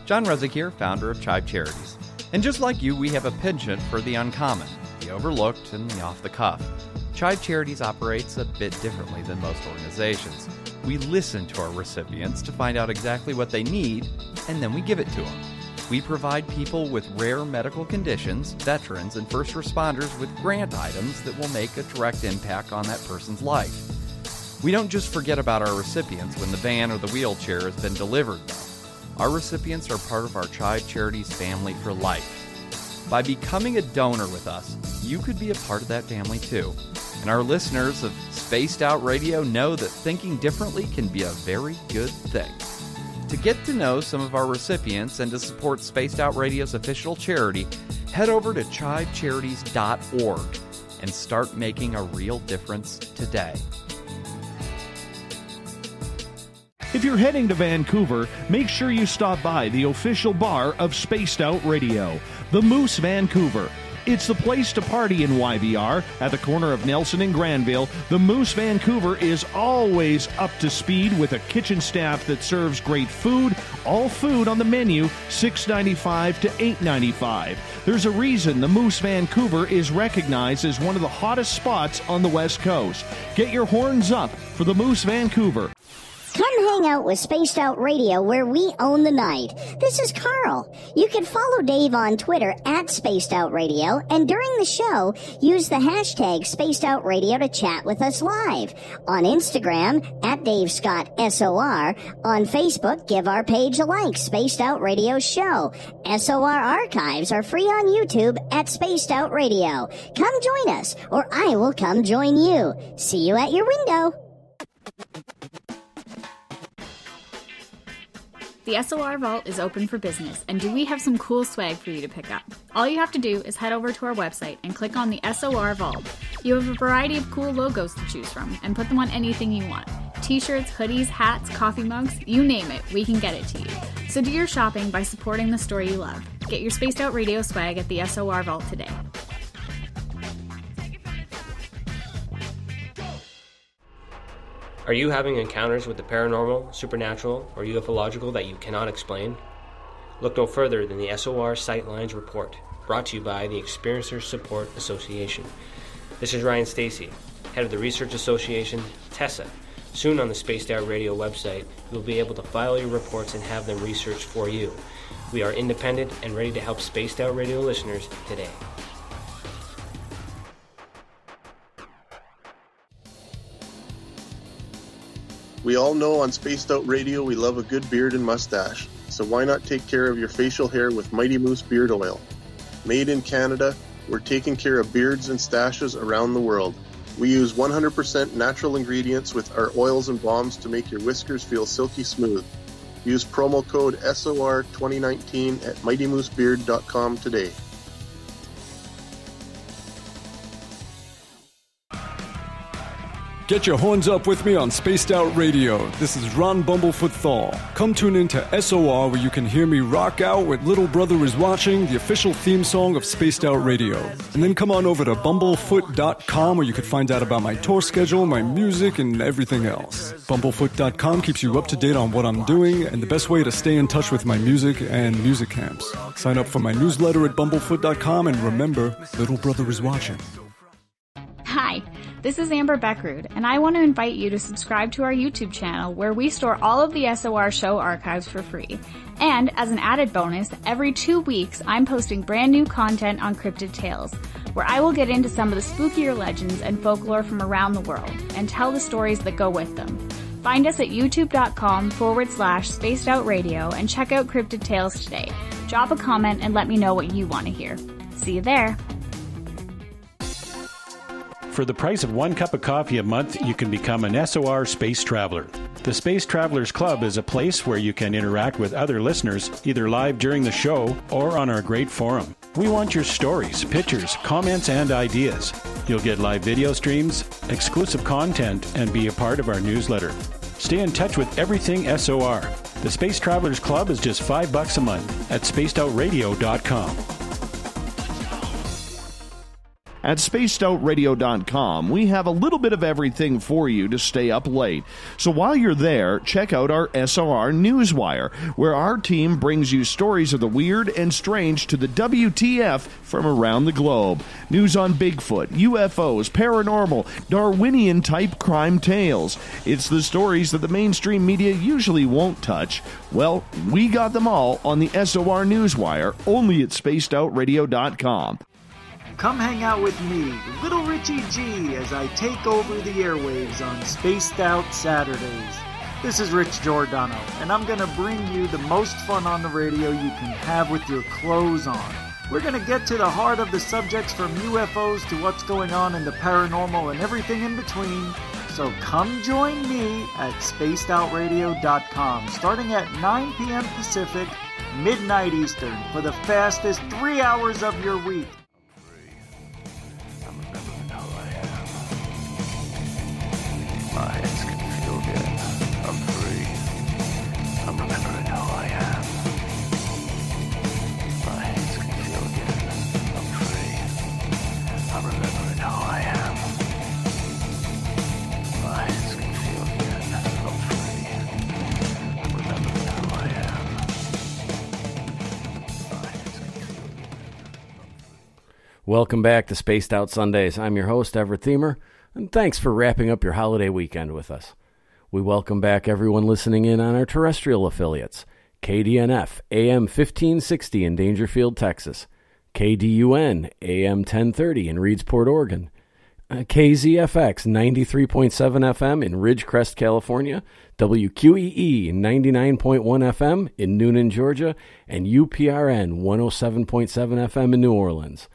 John Resig here, founder of CHIVE Charities. And just like you, we have a penchant for the uncommon, the overlooked, and the off-the-cuff. CHIVE Charities operates a bit differently than most organizations. We listen to our recipients to find out exactly what they need, and then we give it to them. We provide people with rare medical conditions, veterans, and first responders with grant items that will make a direct impact on that person's life. We don't just forget about our recipients when the van or the wheelchair has been delivered, though. Our recipients are part of our CHIVE Charities family for life. By becoming a donor with us, you could be a part of that family too. And our listeners of Spaced Out Radio know that thinking differently can be a very good thing. To get to know some of our recipients and to support Spaced Out Radio's official charity, head over to chivecharities.org and start making a real difference today. If you're heading to Vancouver, make sure you stop by the official bar of Spaced Out Radio, the Moose Vancouver. It's the place to party in YVR. At the corner of Nelson and Granville, the Moose Vancouver is always up to speed with a kitchen staff that serves great food. All food on the menu, $6.95 to $8.95. There's a reason the Moose Vancouver is recognized as one of the hottest spots on the West Coast. Get your horns up for the Moose Vancouver. Come hang out with Spaced Out Radio, where we own the night. This is Carl. You can follow Dave on Twitter at Spaced Out Radio, and during the show, use the hashtag Spaced Out Radio to chat with us live. On Instagram, at Dave Scott SOR. On Facebook, give our page a like, Spaced Out Radio Show. SOR archives are free on YouTube at Spaced Out Radio. Come join us, or I will come join you. See you at your window. The SOR Vault is open for business, and do we have some cool swag for you to pick up? All you have to do is head over to our website and click on the SOR Vault. You have a variety of cool logos to choose from, and put them on anything you want. T-shirts, hoodies, hats, coffee mugs, you name it, we can get it to you. So do your shopping by supporting the store you love. Get your Spaced Out Radio swag at the SOR Vault today. Are you having encounters with the paranormal, supernatural, or ufological that you cannot explain? Look no further than the SOR Sightlines Report, brought to you by the Experiencers Support Association. This is Ryan Stacy, head of the Research Association, TESA. Soon on the Spaced Out Radio website, you'll be able to file your reports and have them researched for you. We are independent and ready to help Spaced Out Radio listeners today. We all know on Spaced Out Radio we love a good beard and mustache, so why not take care of your facial hair with Mighty Moose Beard Oil? Made in Canada, we're taking care of beards and stashes around the world. We use 100% natural ingredients with our oils and balms to make your whiskers feel silky smooth. Use promo code SOR2019 at MightyMooseBeard.com today. Get your horns up with me on Spaced Out Radio. This is Ron Bumblefoot Thal. Come tune in to SOR, where you can hear me rock out with Little Brother Is Watching, the official theme song of Spaced Out Radio. And then come on over to bumblefoot.com, where you can find out about my tour schedule, my music, and everything else. Bumblefoot.com keeps you up to date on what I'm doing and the best way to stay in touch with my music and music camps. Sign up for my newsletter at bumblefoot.com, and remember, Little Brother Is Watching. Hi, this is Amber Beckrud, and I want to invite you to subscribe to our YouTube channel, where we store all of the SOR show archives for free. And as an added bonus, every 2 weeks I'm posting brand new content on Cryptid Tales, where I will get into some of the spookier legends and folklore from around the world and tell the stories that go with them. Find us at youtube.com/spacedoutradio and check out Cryptid Tales today. Drop a comment and let me know what you want to hear. See you there. For the price of 1 cup of coffee a month, you can become an SOR Space Traveler. The Space Travelers Club is a place where you can interact with other listeners, either live during the show or on our great forum. We want your stories, pictures, comments, and ideas. You'll get live video streams, exclusive content, and be a part of our newsletter. Stay in touch with everything SOR. The Space Travelers Club is just $5 a month at spacedoutradio.com. At spacedoutradio.com, we have a little bit of everything for you to stay up late. So while you're there, check out our SOR Newswire, where our team brings you stories of the weird and strange to the WTF from around the globe. News on Bigfoot, UFOs, paranormal, Darwinian-type crime tales. It's the stories that the mainstream media usually won't touch. Well, we got them all on the SOR Newswire, only at spacedoutradio.com. Come hang out with me, Little Richie G, as I take over the airwaves on Spaced Out Saturdays. This is Rich Giordano, and I'm going to bring you the most fun on the radio you can have with your clothes on. We're going to get to the heart of the subjects, from UFOs to what's going on in the paranormal and everything in between. So come join me at spacedoutradio.com, starting at 9 p.m. Pacific, midnight Eastern, for the fastest 3 hours of your week. My hands can feel good. I'm free. I'm remembering who I am. My hands can feel good. I'm free. Welcome back to Spaced Out Sundays. I'm your host, Everett Thiemer, and thanks for wrapping up your holiday weekend with us. We welcome back everyone listening in on our terrestrial affiliates, KDNF, AM 1560 in Dangerfield, Texas, KDUN, AM 1030 in Reedsport, Oregon, KZFX 93.7 FM in Ridgecrest, California, WQEE 99.1 FM in Noonan, Georgia, and UPRN 107.7 FM in New Orleans.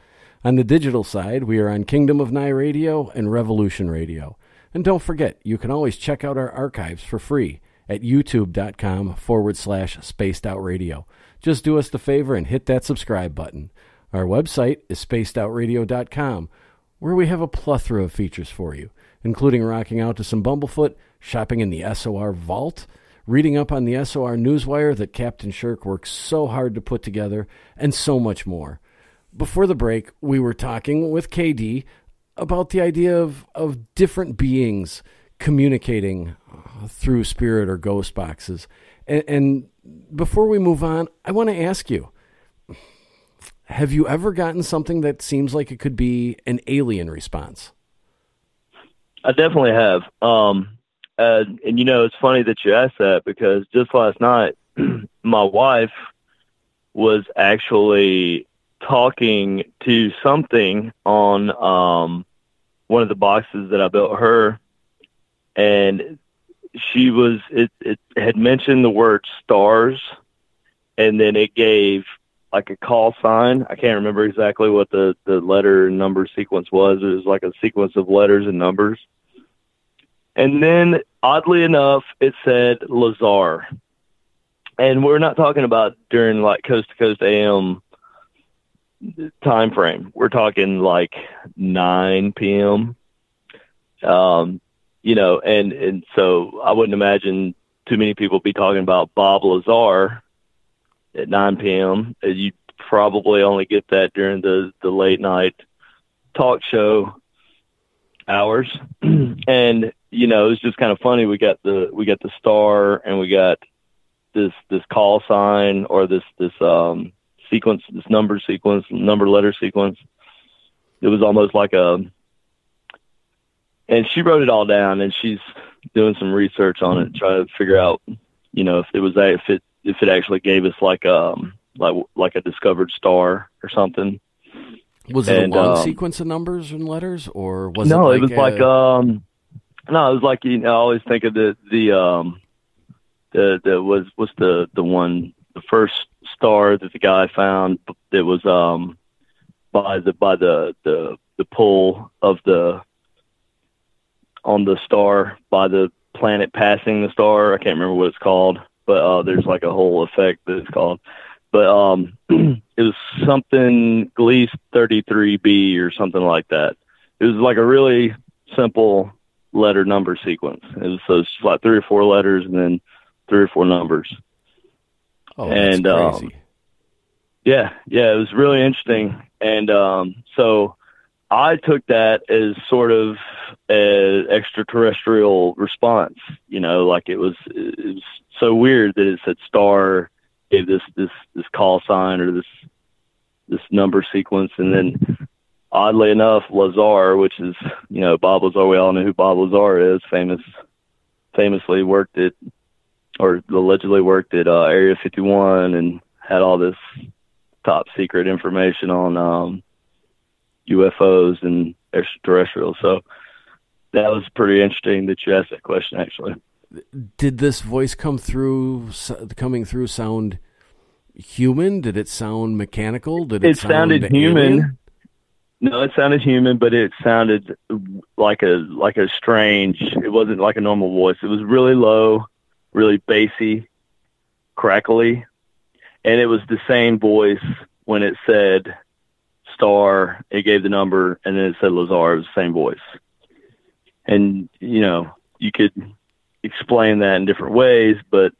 On the digital side, we are on Kingdom of Nye Radio and Revolution Radio. And don't forget, you can always check out our archives for free at youtube.com/spacedoutradio. Just do us the favor and hit that subscribe button. Our website is spacedoutradio.com, where we have a plethora of features for you, including rocking out to some Bumblefoot, shopping in the SOR vault, reading up on the SOR newswire that Captain Shirk works so hard to put together, and so much more. Before the break, we were talking with KD about the idea of different beings communicating through spirit or ghost boxes. And before we move on, I want to ask you, have you ever gotten something that seems like it could be an alien response? I definitely have. And it's funny that you asked that, because just last night, my wife was actually talking to something on one of the boxes that I built her, and it had mentioned the word stars, and then it gave like a call sign. I can't remember exactly what the letter and number sequence was. It was like a sequence of letters and numbers. And then, oddly enough, it said Lazar. And we're not talking about during like Coast to Coast AM time frame. We're talking like 9 p.m. And so I wouldn't imagine too many people be talking about Bob Lazar at 9 p.m. You probably only get that during the late night talk show hours. And, it's just kind of funny. We got the star, and we got this call sign, or this sequence, this number letter sequence. It was almost like and she wrote it all down, and she's doing some research on it, trying to figure out, if it actually gave us like a discovered star or something. Was it a long sequence of numbers and letters, or was no? It it was like it was like I always think of the first star that the guy found that was by the pull of on the star, by the planet passing the star. I can't remember what it's called, but there's like a whole effect that it's called. But it was something Gliese 33b or something like that. It was like a really simple letter number sequence. It's like 3 or 4 letters and then 3 or 4 numbers. Oh, that's crazy. Yeah, it was really interesting. And so I took that as sort of an extraterrestrial response. Like it was so weird that it said star, gave this call sign or this number sequence, and then oddly enough, Lazar, which is Bob Lazar. We all know who Bob Lazar is. Famously worked at, or allegedly worked at Area 51, and had all this top secret information on UFOs and extraterrestrials. So that was pretty interesting that you asked that question, actually. Did this voice coming through sound human? Did it sound mechanical? Did it sounded sound human? Alien? No, it sounded human, but it sounded like a strange. It wasn't like a normal voice. It was really low, really bassy, crackly, and it was the same voice when it said star. It gave the number, and then it said Lazar. It was the same voice, and you could explain that in different ways, but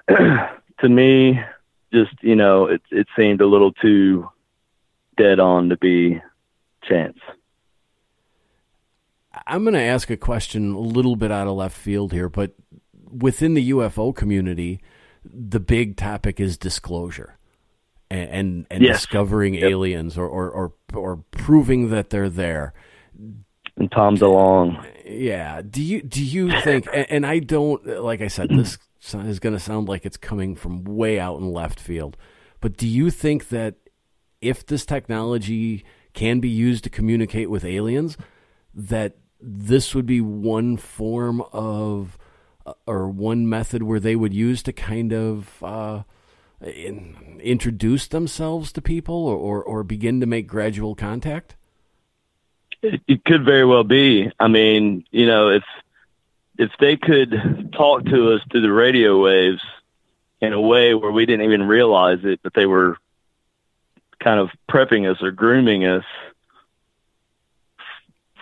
to me, just it seemed a little too dead on to be chance. I'm going to ask a question a little bit out of left field here, but within the UFO community, the big topic is disclosure. and Yes. discovering aliens or proving that they're there. And Tom DeLonge. Yeah. Do you think? And I don't, like I said, this is going to sound like it's coming from way out in left field. But do you think that if this technology can be used to communicate with aliens, that this would be one form of or one method where they would use to kind of introduce themselves to people or begin to make gradual contact? It could very well be. I mean, you know, if they could talk to us through the radio waves in a way where we didn't even realize it, but they were kind of prepping us or grooming us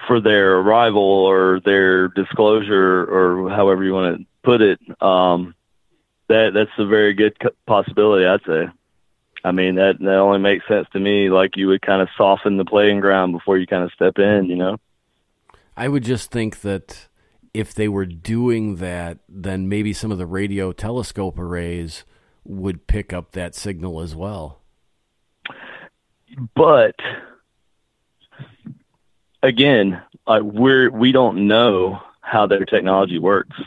for their arrival or their disclosure or however you want to put it, that's a very good possibility, I'd say. I mean, that only makes sense to me. Like, you would kind of soften the playing ground before you kind of step in, you know? I would just think that if they were doing that, then maybe some of the radio telescope arrays would pick up that signal as well. But again, we don't know how their technology works.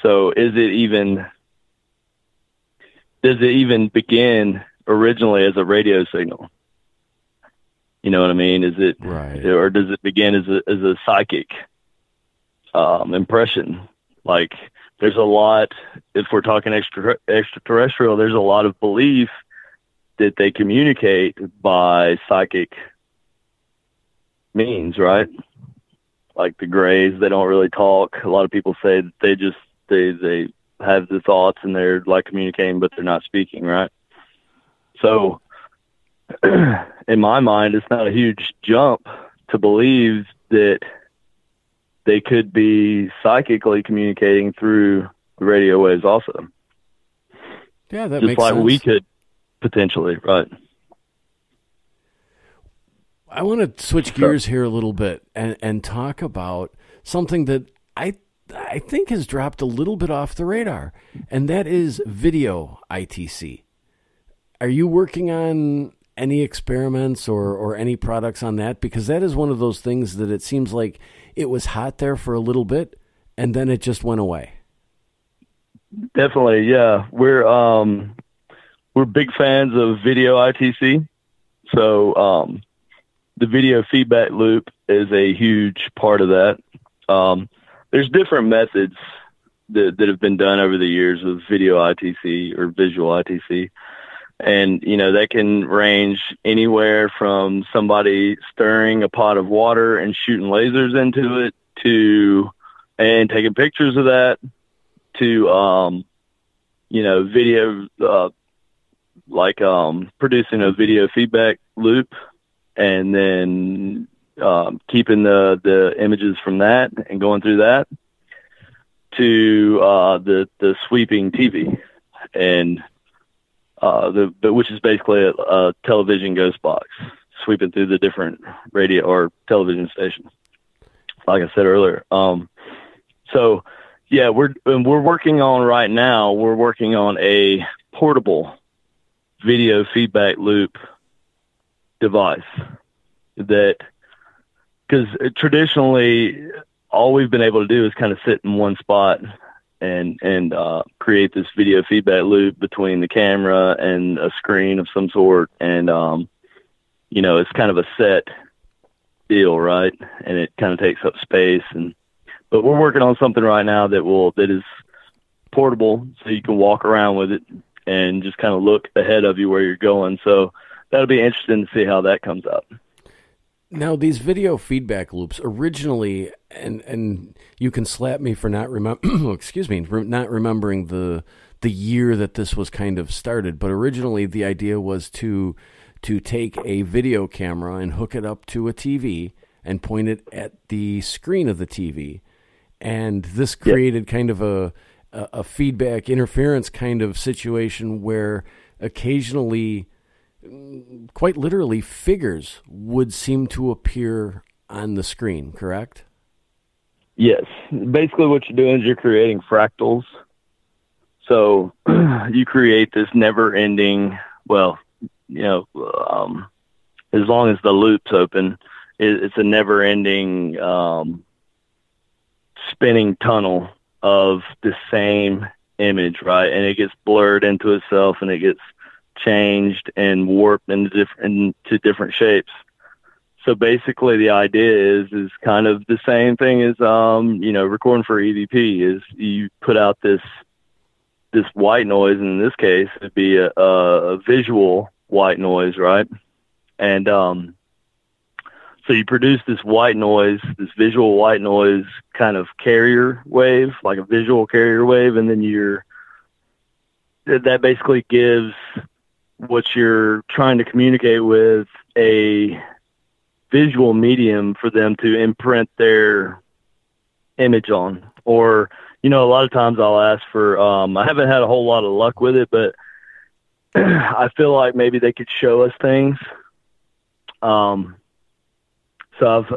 So does it even begin originally as a radio signal? You know what I mean? Is it right, or does it begin as a psychic impression? Like, there's a lot, if we're talking extraterrestrial, there's a lot of belief that they communicate by psychic means, right? Like the Greys, they don't really talk. A lot of people say that they have the thoughts and they're like communicating, but they're not speaking, right? So in my mind, it's not a huge jump to believe that they could be psychically communicating through the radio waves also. Yeah, that just makes like sense. we could potentially, right? I want to switch gears here a little bit and talk about something that I think has dropped a little bit off the radar, and that is video ITC. Are you working on any experiments or any products on that? Because that is one of those things that it seems like it was hot there for a little bit, and then it just went away. Definitely, yeah. We're big fans of video ITC. So the video feedback loop is a huge part of that. There's different methods that have been done over the years of video ITC or visual ITC. And, you know, that can range anywhere from somebody stirring a pot of water and shooting lasers into it and taking pictures of that to, you know, video, producing a video feedback loop and then keeping the images from that and going through that to the sweeping TV and which is basically a television ghost box sweeping through the different radio or television stations, like I said earlier. So yeah, we're working on right now. We're working on a portable video feedback loop device that, because traditionally all we've been able to do is kind of sit in one spot and create this video feedback loop between the camera and a screen of some sort. And, you know, it's kind of a set deal, right? And it kind of takes up space. But we're working on something right now that is portable, so you can walk around with it and just kind of look ahead of you where you're going. So that'll be interesting to see how that comes out. Now, these video feedback loops originally, and you can slap me for not not remembering the year that this was kind of started, but originally the idea was to take a video camera and hook it up to a TV and point it at the screen of the TV. And this created kind of a feedback interference kind of situation where occasionally, quite literally, figures would seem to appear on the screen, correct? Yes. Basically what you're doing is you're creating fractals. So you create this never-ending, well, as long as the loop's open, it's a never-ending spinning tunnel of the same image, right? And it gets blurred into itself, and it gets changed and warped into different shapes. So basically, the idea is kind of the same thing as recording for EVP. Is you put out this white noise, and in this case, it'd be a visual white noise, right? And so you produce this white noise, this visual white noise kind of carrier wave, like a visual carrier wave, and then that basically gives what you're trying to communicate with a visual medium for them to imprint their image on. Or, a lot of times I'll ask for, I haven't had a whole lot of luck with it, but I feel like maybe they could show us things. So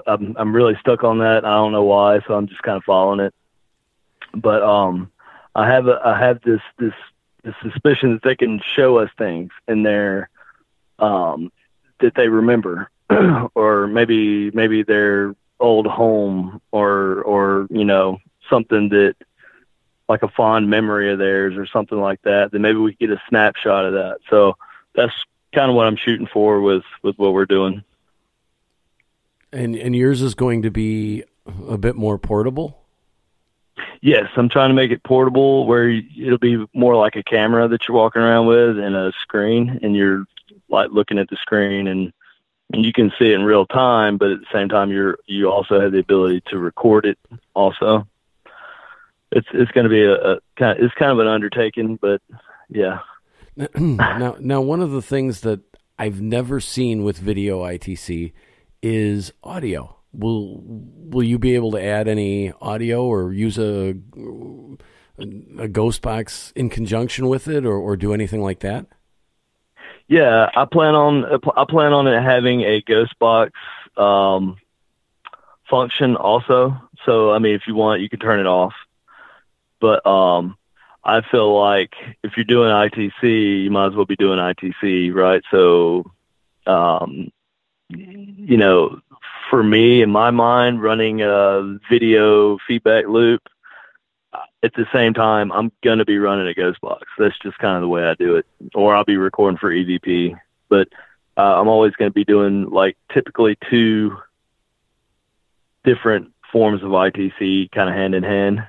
I'm really stuck on that. I don't know why, so I'm just kind of following it. But I have this suspicion that they can show us things in there that they remember, or maybe their old home, or something that, like a fond memory of theirs or something like that. Then maybe we get a snapshot of that. So that's kind of what I'm shooting for with what we're doing. And yours is going to be a bit more portable? Yes, I'm trying to make it portable, where it'll be more like a camera that you're walking around with and a screen, and you're like looking at the screen, and you can see it in real time, but at the same time you also have the ability to record it also. It's going to be it's kind of an undertaking, but yeah. Now one of the things that I've never seen with video ITC is audio. Will you be able to add any audio or use a ghost box in conjunction with it, or do anything like that? Yeah, I plan on it having a ghost box function also. So I mean, if you want, you can turn it off. But I feel like if you're doing ITC, you might as well be doing ITC, right? So, for me, in my mind, running a video feedback loop, at the same time, I'm going to be running a ghost box. That's just kind of the way I do it. Or I'll be recording for EVP. But I'm always going to be doing, like, typically two different forms of ITC kind of hand in hand.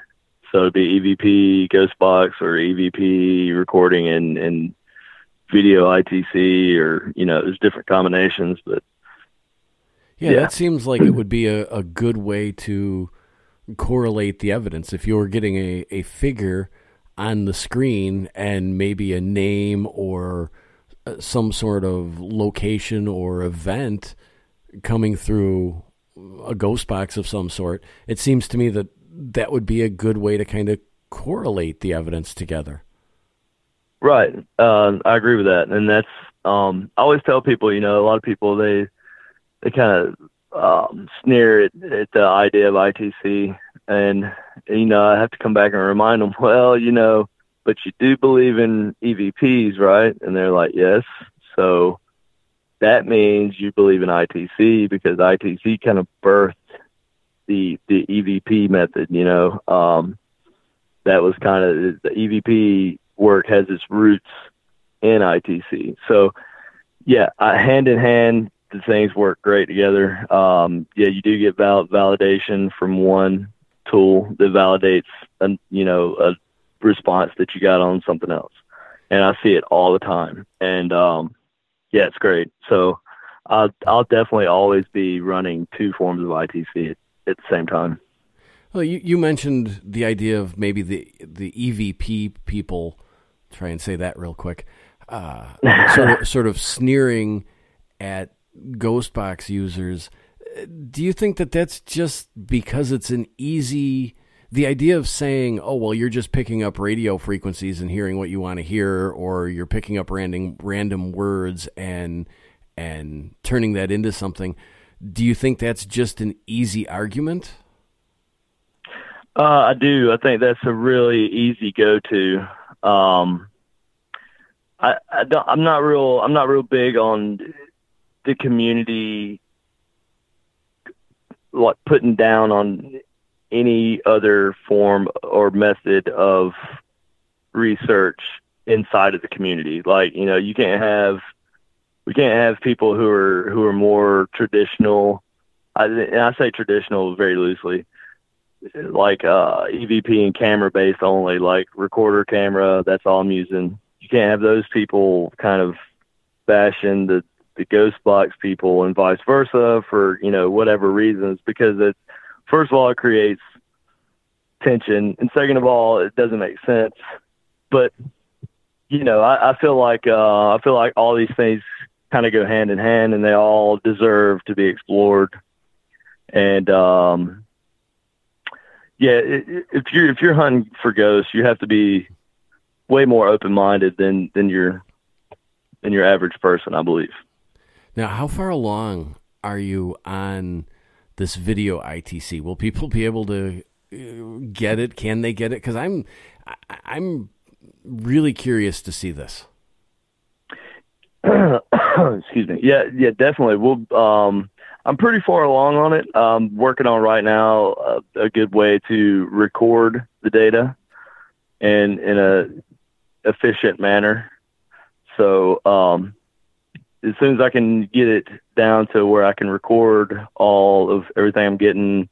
So it'd be EVP ghost box, or EVP recording and video ITC, or, there's different combinations, but yeah, that seems like it would be a good way to correlate the evidence. If you're getting a figure on the screen and maybe a name or some sort of location or event coming through a ghost box of some sort, it seems to me that would be a good way to kind of correlate the evidence together. Right. I agree with that. And that's, I always tell people, a lot of people, they kind of sneer at the idea of ITC, and I have to come back and remind them, well, but you do believe in EVPs, right? And they're like, yes. So that means you believe in ITC, because ITC kind of birthed the EVP method. That was kind of, the EVP work has its roots in ITC. So yeah, hand in hand, the things work great together. You do get validation from one tool that validates a response that you got on something else, and I see it all the time. And it's great. So I'll definitely always be running two forms of ITC at the same time. Well, you mentioned the idea of maybe the EVP people. Try and say that real quick. Sort of sneering at Ghostbox users. Do you think that that's just because it's an easy, the idea of saying, oh, well, you're just picking up radio frequencies and hearing what you want to hear, or you're picking up random words and turning that into something. Do you think that's just an easy argument? I do. I think that's a really easy go-to. I'm not real big on the community, like putting down on any other form or method of research inside of the community. Like, you know, we can't have people who are more traditional. And I say traditional very loosely, like EVP and camera based only, like recorder camera. That's all I'm using. You can't have those people kind of bashing the ghost box people and vice versa for, you know, whatever reasons, because it, first of all, it creates tension, and second of all, it doesn't make sense. But, you know, I feel like all these things kind of go hand in hand, and they all deserve to be explored. And if you're hunting for ghosts, you have to be way more open-minded than your average person, I believe. Now, how far along are you on this video ITC? Will people be able to get it? Can they get it? Because I'm really curious to see this. Excuse me. Yeah, definitely. I'm pretty far along on it. I'm working on right now a good way to record the data in a efficient manner. So as soon as I can get it down to where I can record all of everything I'm getting,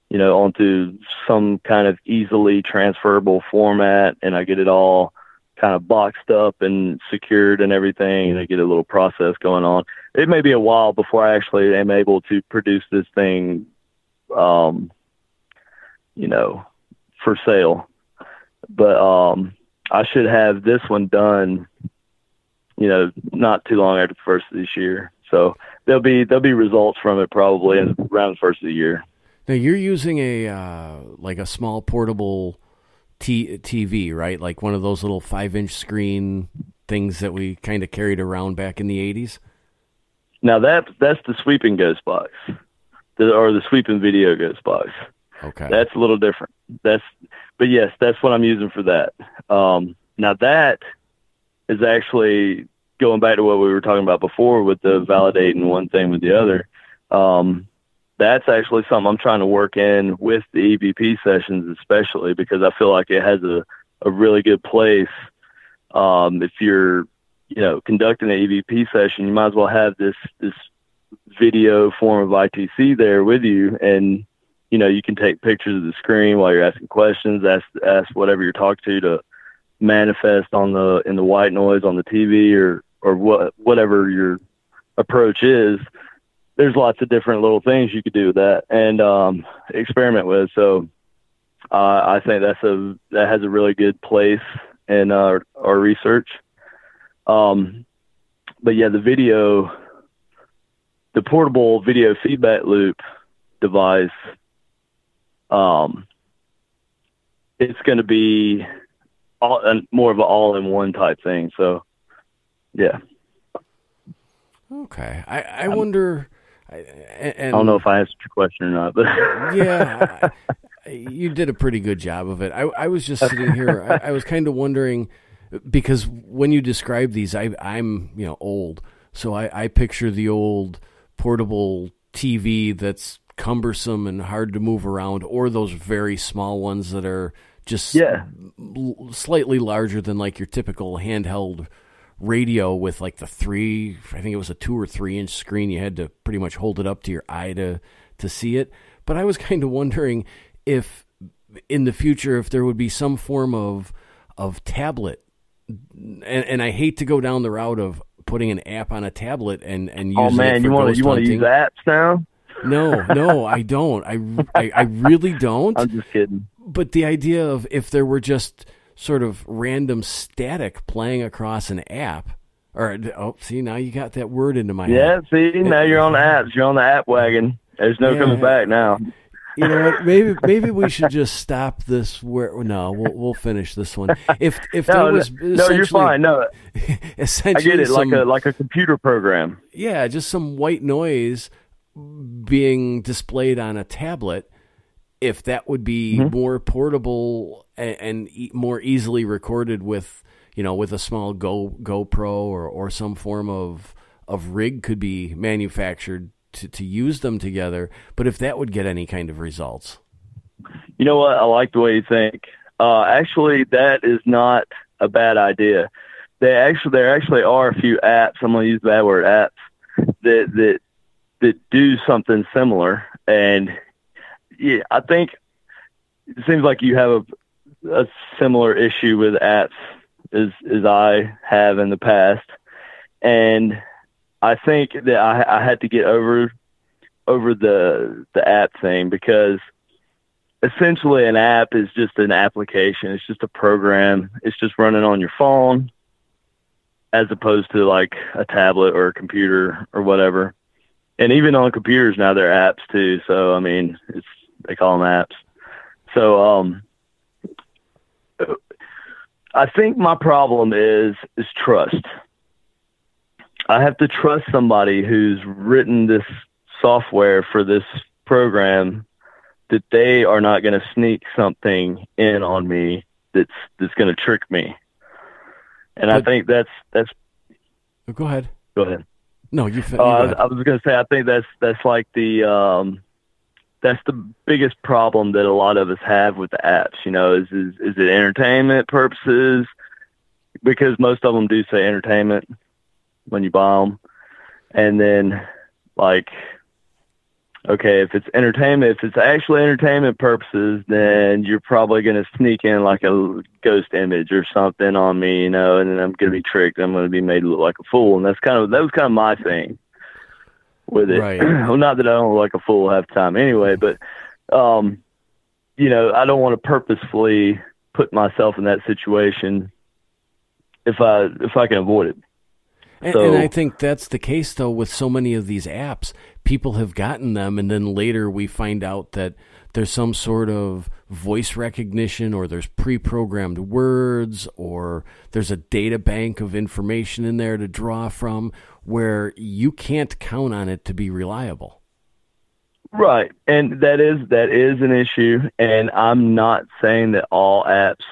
you know, onto some kind of easily transferable format, and I get it all kind of boxed up and secured and everything, and I get a little process going on. It may be a while before I actually am able to produce this thing, you know, for sale. But I should have this one done, you know, not too long after the first of this year. So there'll be results from it probably around the first of the year. Now you're using like a small portable TV, right? Like one of those little 5-inch screen things that we kind of carried around back in the 80s. Now that's the sweeping ghost box, or the sweeping video ghost box. Okay, that's a little different. But yes, that's what I'm using for that. Now that is actually going back to what we were talking about before with the validating one thing with the other. That's actually something I'm trying to work in with the EVP sessions, especially because I feel like it has a really good place. If you're, you know, conducting an EVP session, you might as well have this video form of ITC there with you, and you know, you can take pictures of the screen while you're asking questions, ask whatever you're talking to manifest in the white noise on the TV or whatever your approach is. There's lots of different little things you could do with that and experiment with. So I think that has a really good place in our research. But yeah, the portable video feedback loop device, it's going to be more of an all-in-one type thing. So, yeah. Okay. I wonder. I don't know if I answered your question or not, but yeah, you did a pretty good job of it. I was just sitting here. I was kind of wondering, because when you describe these, I'm you know, old, so I picture the old portable TV that's cumbersome and hard to move around, or those very small ones that are just slightly larger than like your typical handheld radio with like I think it was a 2 or 3 inch screen. You had to pretty much hold it up to your eye to see it. But I was kind of wondering if in the future, if there would be some form of tablet, and I hate to go down the route of putting an app on a tablet and using oh man, it for you want to use apps now? No, I don't. I really don't. I'm just kidding. But the idea of if there were just sort of random static playing across an app, see, now you got that word into my head. Yeah, see, now you're on the apps. You're on the app wagon. There's no coming back now. You know what? Maybe we should just stop this. We'll finish this one. If there was you're fine. No, essentially, I get it, like a computer program. Yeah, just some white noise being displayed on a tablet. If that would be more portable and more easily recorded with, with a small GoPro or some form of rig could be manufactured to use them together. But if that would get any kind of results. You know what? I like the way you think. Actually, that is not a bad idea. There actually are a few apps. I'm going to use the bad word, apps that do something similar. And yeah, I think it seems like you have a similar issue with apps as I have in the past. And I think that I had to get over the app thing, because essentially an app is just an application. It's just a program. It's just running on your phone as opposed to like a tablet or a computer or whatever. And even on computers now, they're apps too. So, I mean, they call them apps. So, I think my problem is trust. I have to trust somebody who's written this software for this program, that they are not going to sneak something in on me that's going to trick me. And I think that's. Go ahead. Go ahead. No, you. I was going to say, I think that's like that's the biggest problem that a lot of us have with the apps. Is it entertainment purposes? Because most of them do say entertainment when you buy them, and then like, okay, if it's entertainment, if it's actually entertainment purposes, then you're probably going to sneak in like a ghost image or something on me, and then I'm going to be tricked. I'm going to be made to look like a fool. And that was kind of my thing with it. Right. Well, not that I don't look like a fool half the time anyway, but, I don't want to purposefully put myself in that situation if I can avoid it. And I think that's the case, though, with so many of these apps. People have gotten them, and then later we find out that there's some sort of voice recognition, or there's pre-programmed words, or there's a data bank of information in there to draw from, where you can't count on it to be reliable. Right, and that is an issue, and I'm not saying that all apps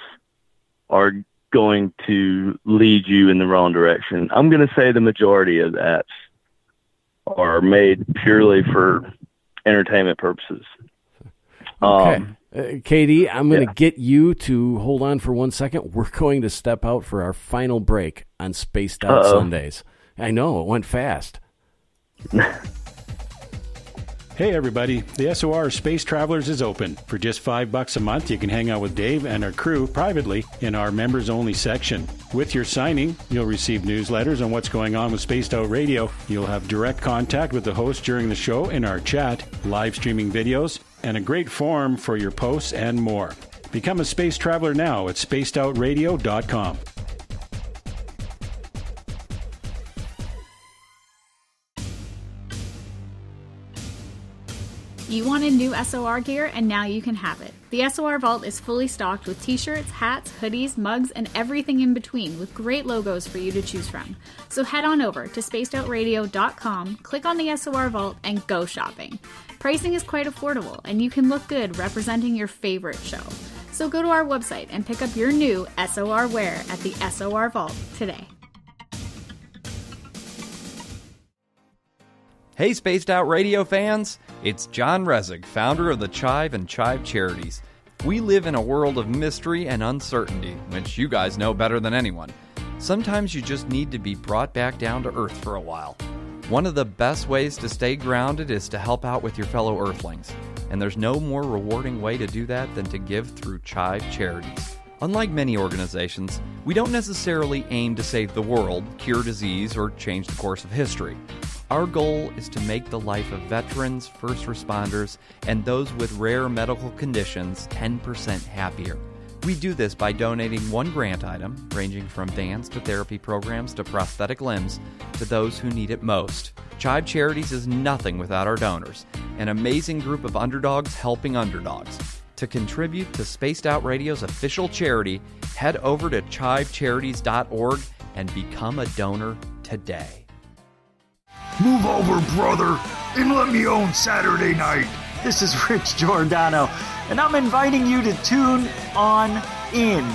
are going to lead you in the wrong direction. I'm going to say the majority of the apps are made purely for entertainment purposes. Okay. Katie, I'm going to get you to hold on for 1 second. We're going to step out for our final break on Spaced Out Sundays. I know, it went fast. Hey everybody, the SOR Space Travelers is open. For just $5 a month, you can hang out with Dave and our crew privately in our members-only section. With your signing, you'll receive newsletters on what's going on with Spaced Out Radio. You'll have direct contact with the host during the show in our chat, live streaming videos, and a great forum for your posts and more. Become a space traveler now at spacedoutradio.com. You wanted new SOR gear, and now you can have it. The SOR Vault is fully stocked with t-shirts, hats, hoodies, mugs, and everything in between, with great logos for you to choose from. So head on over to spacedoutradio.com, click on the SOR Vault, and go shopping. Pricing is quite affordable, and you can look good representing your favorite show. So go to our website and pick up your new SOR wear at the SOR Vault today. Hey Spaced Out Radio fans, it's John Resig, founder of the CHIVE and CHIVE Charities. We live in a world of mystery and uncertainty, which you guys know better than anyone. Sometimes you just need to be brought back down to earth for a while. One of the best ways to stay grounded is to help out with your fellow earthlings, and there's no more rewarding way to do that than to give through CHIVE Charities. Unlike many organizations, we don't necessarily aim to save the world, cure disease, or change the course of history. Our goal is to make the life of veterans, first responders, and those with rare medical conditions 10% happier. We do this by donating one grant item, ranging from vans to therapy programs to prosthetic limbs, to those who need it most. CHIVE Charities is nothing without our donors, an amazing group of underdogs helping underdogs. To contribute to Spaced Out Radio's official charity, head over to chivecharities.org and become a donor today. Move over, brother, and let me own Saturday night. This is Rich Giordano, and I'm inviting you to tune on in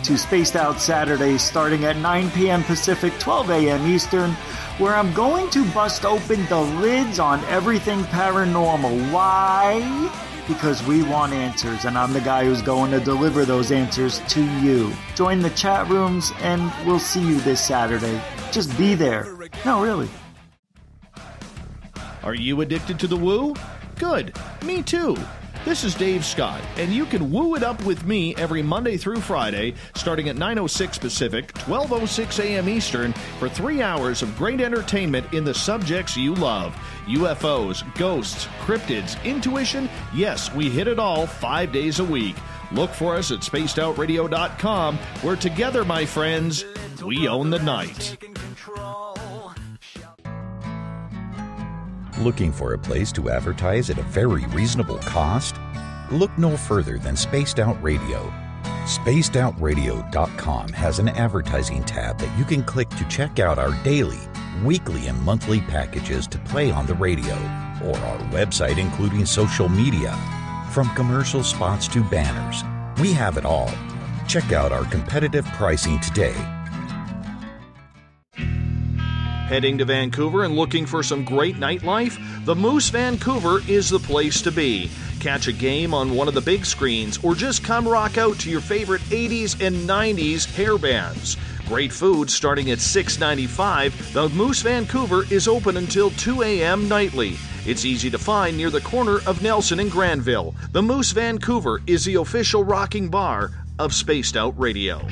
to Spaced Out Saturdays starting at 9 p.m. Pacific, 12 a.m. Eastern, where I'm going to bust open the lids on everything paranormal. Why? Because we want answers, and I'm the guy who's going to deliver those answers to you. Join the chat rooms, and we'll see you this Saturday. Just be there. No, really. Are you addicted to the woo? Good. Me too. This is Dave Scott, and you can woo it up with me every Monday through Friday, starting at 9:06 Pacific, 12:06 a.m. Eastern, for 3 hours of great entertainment in the subjects you love. UFOs, ghosts, cryptids, intuition. Yes, we hit it all 5 days a week. Look for us at spacedoutradio.com, where together, my friends, we own the night. Looking for a place to advertise at a very reasonable cost? Look no further than Spaced Out Radio. SpacedOutRadio.com has an advertising tab that you can click to check out our daily, weekly, and monthly packages to play on the radio, or our website including social media. From commercial spots to banners, we have it all. Check out our competitive pricing today. Heading to Vancouver and looking for some great nightlife? The Moose Vancouver is the place to be. Catch a game on one of the big screens or just come rock out to your favorite 80s and 90s hair bands. Great food starting at $6.95. The Moose Vancouver is open until 2 a.m. nightly. It's easy to find near the corner of Nelson and Granville. The Moose Vancouver is the official rocking bar of Spaced Out Radio.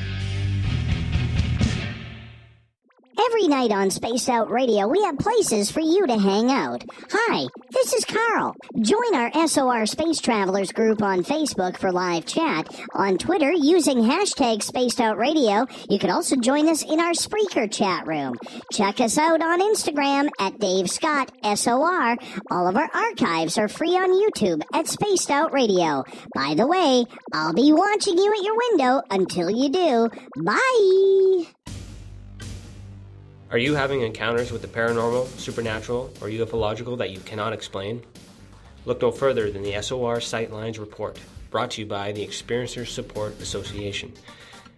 Every night on Spaced Out Radio, we have places for you to hang out. Hi, this is Carl. Join our SOR Space Travelers group on Facebook for live chat. On Twitter, using hashtag Spaced Out Radio, you can also join us in our Spreaker chat room. Check us out on Instagram at Dave Scott SOR. All of our archives are free on YouTube at Spaced Out Radio. By the way, I'll be watching you at your window until you do. Bye! Are you having encounters with the paranormal, supernatural, or ufological that you cannot explain? Look no further than the SOR Sightlines Report, brought to you by the Experiencers Support Association.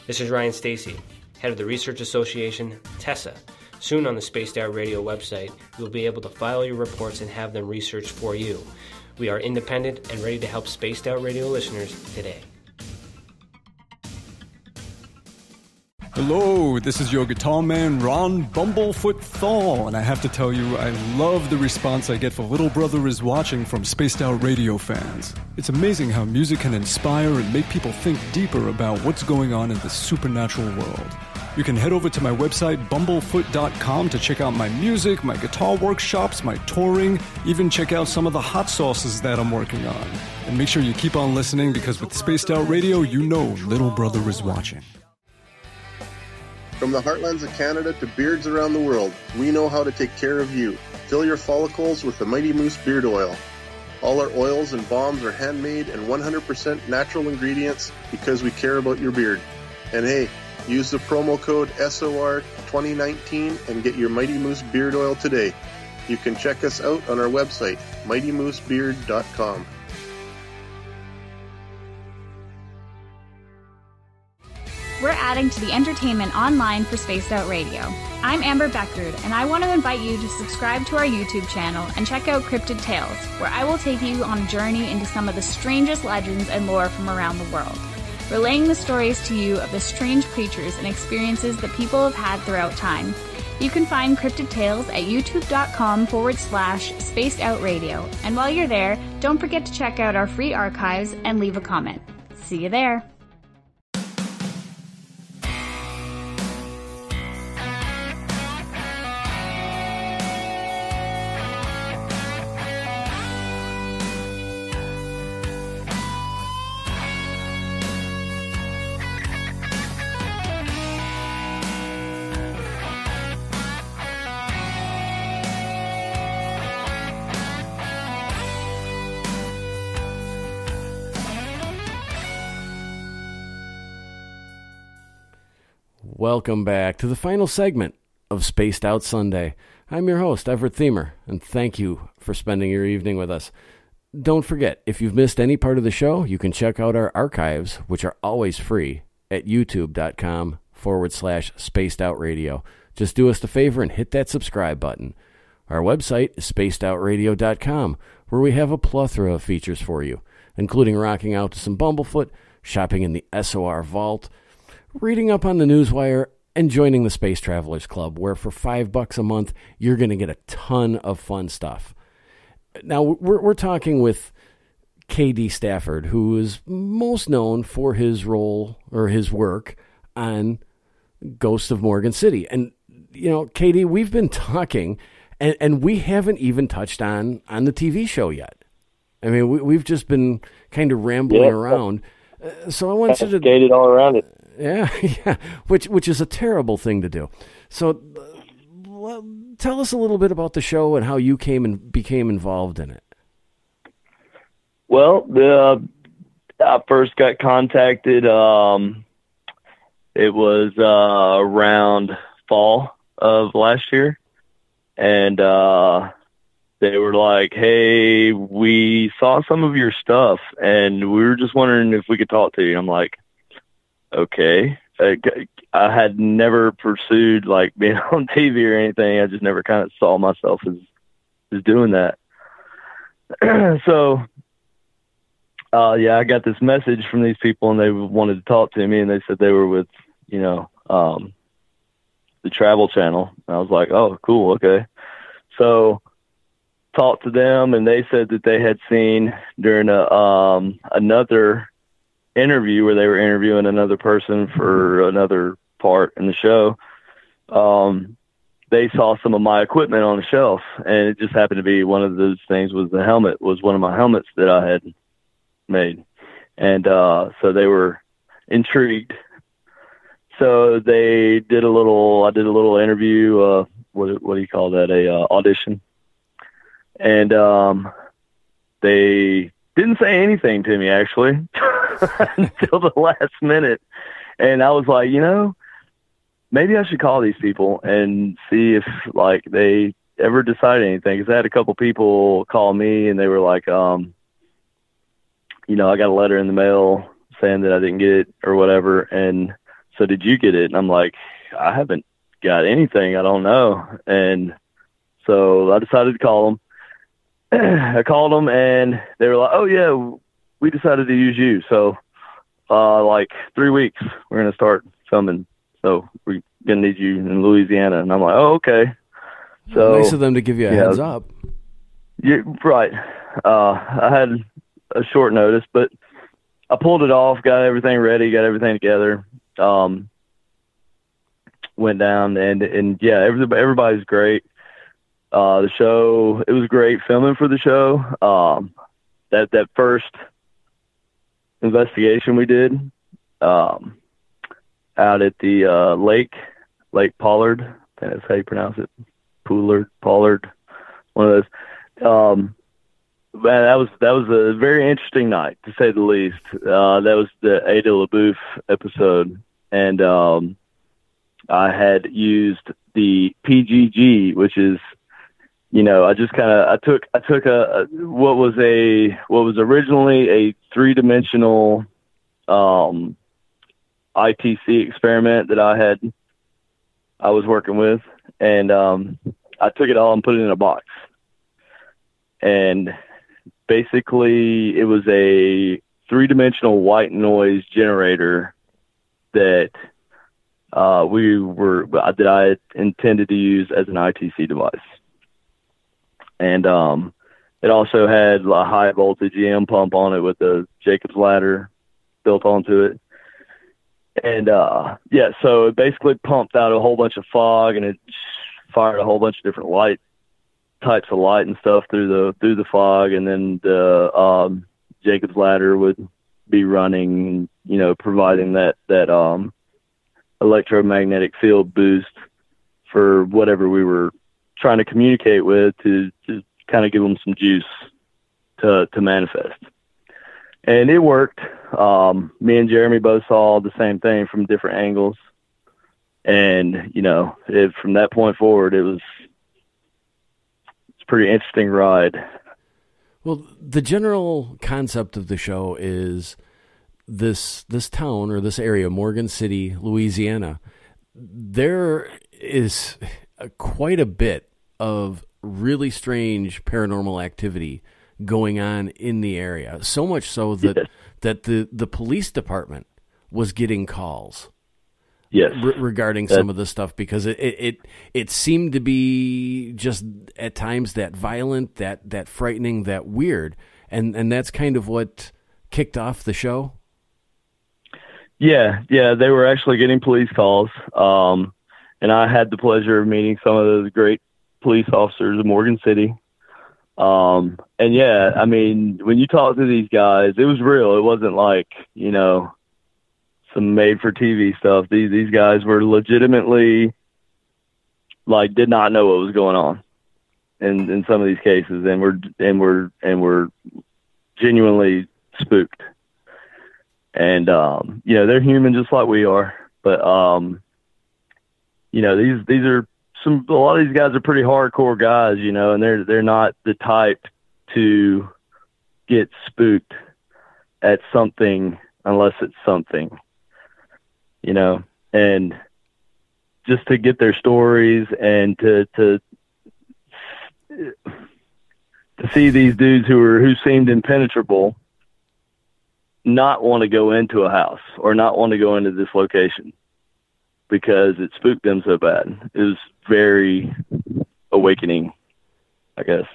This is Ryan Stacy, head of the Research Association, TESA. Soon on the Spaced Out Radio website, you'll be able to file your reports and have them researched for you. We are independent and ready to help Spaced Out Radio listeners today. Hello, this is your guitar man, Ron Bumblefoot Thaw, and I have to tell you, I love the response I get for Little Brother is Watching from Spaced Out Radio fans. It's amazing how music can inspire and make people think deeper about what's going on in the supernatural world. You can head over to my website, bumblefoot.com, to check out my music, my guitar workshops, my touring, even check out some of the hot sauces that I'm working on. And make sure you keep on listening, because with Spaced Out Radio, you know Little Brother is watching. From the heartlands of Canada to beards around the world, we know how to take care of you. Fill your follicles with the Mighty Moose Beard Oil. All our oils and balms are handmade and 100% natural ingredients because we care about your beard. And hey, use the promo code SOR2019 and get your Mighty Moose Beard Oil today. You can check us out on our website, mightymoosebeard.com. We're adding to the entertainment online for Spaced Out Radio. I'm Amber Beckrud, and I want to invite you to subscribe to our YouTube channel and check out Cryptid Tales, where I will take you on a journey into some of the strangest legends and lore from around the world, relaying the stories to you of the strange creatures and experiences that people have had throughout time. You can find Cryptid Tales at youtube.com/Spaced Out Radio. And while you're there, don't forget to check out our free archives and leave a comment. See you there. Welcome back to the final segment of Spaced Out Sunday. I'm your host, Everett Thiemer, and thank you for spending your evening with us. Don't forget, if you've missed any part of the show, you can check out our archives, which are always free, at youtube.com/spacedoutradio. Just do us the favor and hit that subscribe button. Our website is spacedoutradio.com, where we have a plethora of features for you, including rocking out to some Bumblefoot, shopping in the SOR Vault, reading up on the Newswire, and joining the Space Travelers Club, where for $5 a month, you're going to get a ton of fun stuff. Now, we're talking with K.D. Stafford, who is most known for his role or his work on Ghosts of Morgan City. And, you know, K.D., we've been talking, and we haven't even touched on the TV show yet. I mean, we've just been kind of rambling around. So I want you to skated all around it. Yeah, which is a terrible thing to do. So tell us a little bit about the show and how you came and became involved in it. Well, I first got contacted. It was around fall of last year, and they were like, "Hey, we saw some of your stuff, and we were just wondering if we could talk to you." I'm like, "Okay." I had never pursued like being on TV or anything. I just never kind of saw myself as doing that. So, I got this message from these people, and they wanted to talk to me, and they said they were with, the Travel Channel. And I was like, "Oh, cool. Okay." So talked to them, and they said that they had seen during another interview where they were interviewing another person for another part in the show. They saw some of my equipment on the shelf, and it just happened to be one of those things was the helmet, was one of my helmets that I had made. And so they were intrigued. So they did I did a little interview, what do you call that? Audition. And they didn't say anything to me, actually, until the last minute. And I was like, maybe I should call these people and see if, like, they ever decide anything. Because I had a couple people call me, and they were like, I got a letter in the mail saying that I didn't get it or whatever. And so did you get it? And I'm like, I haven't got anything. I don't know. And so I decided to call them. I called them, and they were like, "Oh yeah, we decided to use you. So, like 3 weeks, we're going to start filming. So we're going to need you in Louisiana." And I'm like, "Oh, okay." So nice of them to give you a heads up. Yeah, right. I had a short notice, but I pulled it off, got everything ready, got everything together. Went down, and yeah, everybody's great. The show, it was great filming for the show. That first investigation we did out at the Lake Pollard, I think that's how you pronounce it, Pollard, one of those. Man, that was a very interesting night, to say the least. That was the Ada LaBouffe episode, and I had used the PGG, which is, I just I took what was originally a 3-dimensional ITC experiment that I was working with, and I took it all and put it in a box. And basically it was a 3-dimensional white noise generator that I intended to use as an ITC device. And it also had a high voltage EM pump on it with a Jacob's ladder built onto it. And so it basically pumped out a whole bunch of fog, and it fired a whole bunch of different types of light and stuff through the fog, and then the Jacob's ladder would be running, providing that electromagnetic field boost for whatever we were trying to communicate with, to kind of give them some juice to manifest. And it worked. Me and Jeremy both saw the same thing from different angles. And, from that point forward, it's a pretty interesting ride. Well, the general concept of the show is this town or this area, Morgan City, Louisiana, there is quite a bit of really strange paranormal activity going on in the area. So much so that the police department was getting calls. Yes. Regarding some of the stuff, because it seemed to be just at times that violent, that frightening, that weird, and that's kind of what kicked off the show. Yeah, they were actually getting police calls, and I had the pleasure of meeting some of those great police officers in Morgan City. And yeah, I mean, when you talk to these guys, it was real. It wasn't like, some made-for-TV stuff. These guys were legitimately, did not know what was going on in some of these cases, and were genuinely spooked. And they're human just like we are, but these are a lot of these guys are pretty hardcore guys, and they're not the type to get spooked at something unless it's something. And just to get their stories and to see these dudes who seemed impenetrable not want to go into a house or not want to go into this location because it spooked them so bad. It was very awakening, I guess.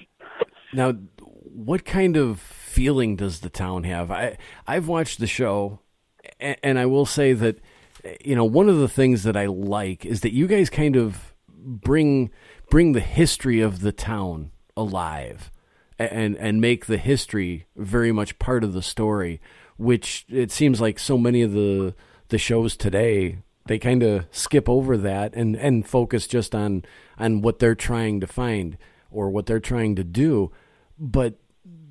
Now, what kind of feeling does the town have? I've watched the show, and I will say that one of the things that I like is that you guys kind of bring the history of the town alive and make the history very much part of the story, which it seems like so many of the shows today, they kind of skip over that and focus just on what they're trying to find or what they're trying to do. But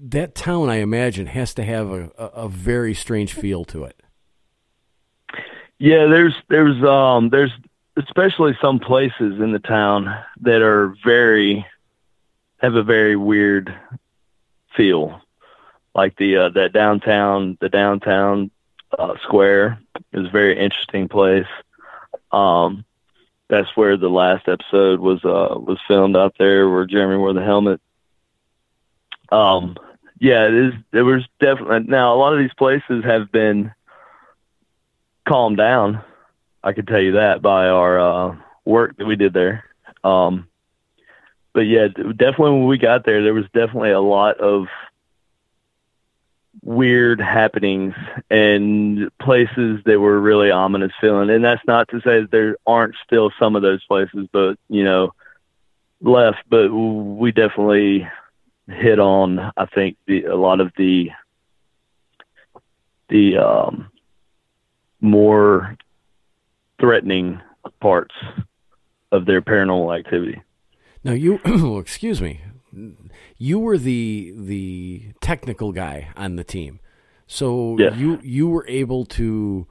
that town, I imagine, has to have a very strange feel to it. Yeah, there's especially some places in the town that have a very weird feel, like the downtown square is a very interesting place. That's where the last episode was filmed out there, where Jeremy wore the helmet. Yeah, there was definitely, now a lot of these places have been calmed down, I could tell you that, by our work that we did there. But yeah, definitely when we got there, there was definitely a lot of weird happenings and places that were really ominous feeling. And that's not to say that there aren't still some of those places, but left. But we definitely hit on, I think, a lot of the more threatening parts of their paranormal activity. Now excuse me, you were the technical guy on the team, so yes. you were able to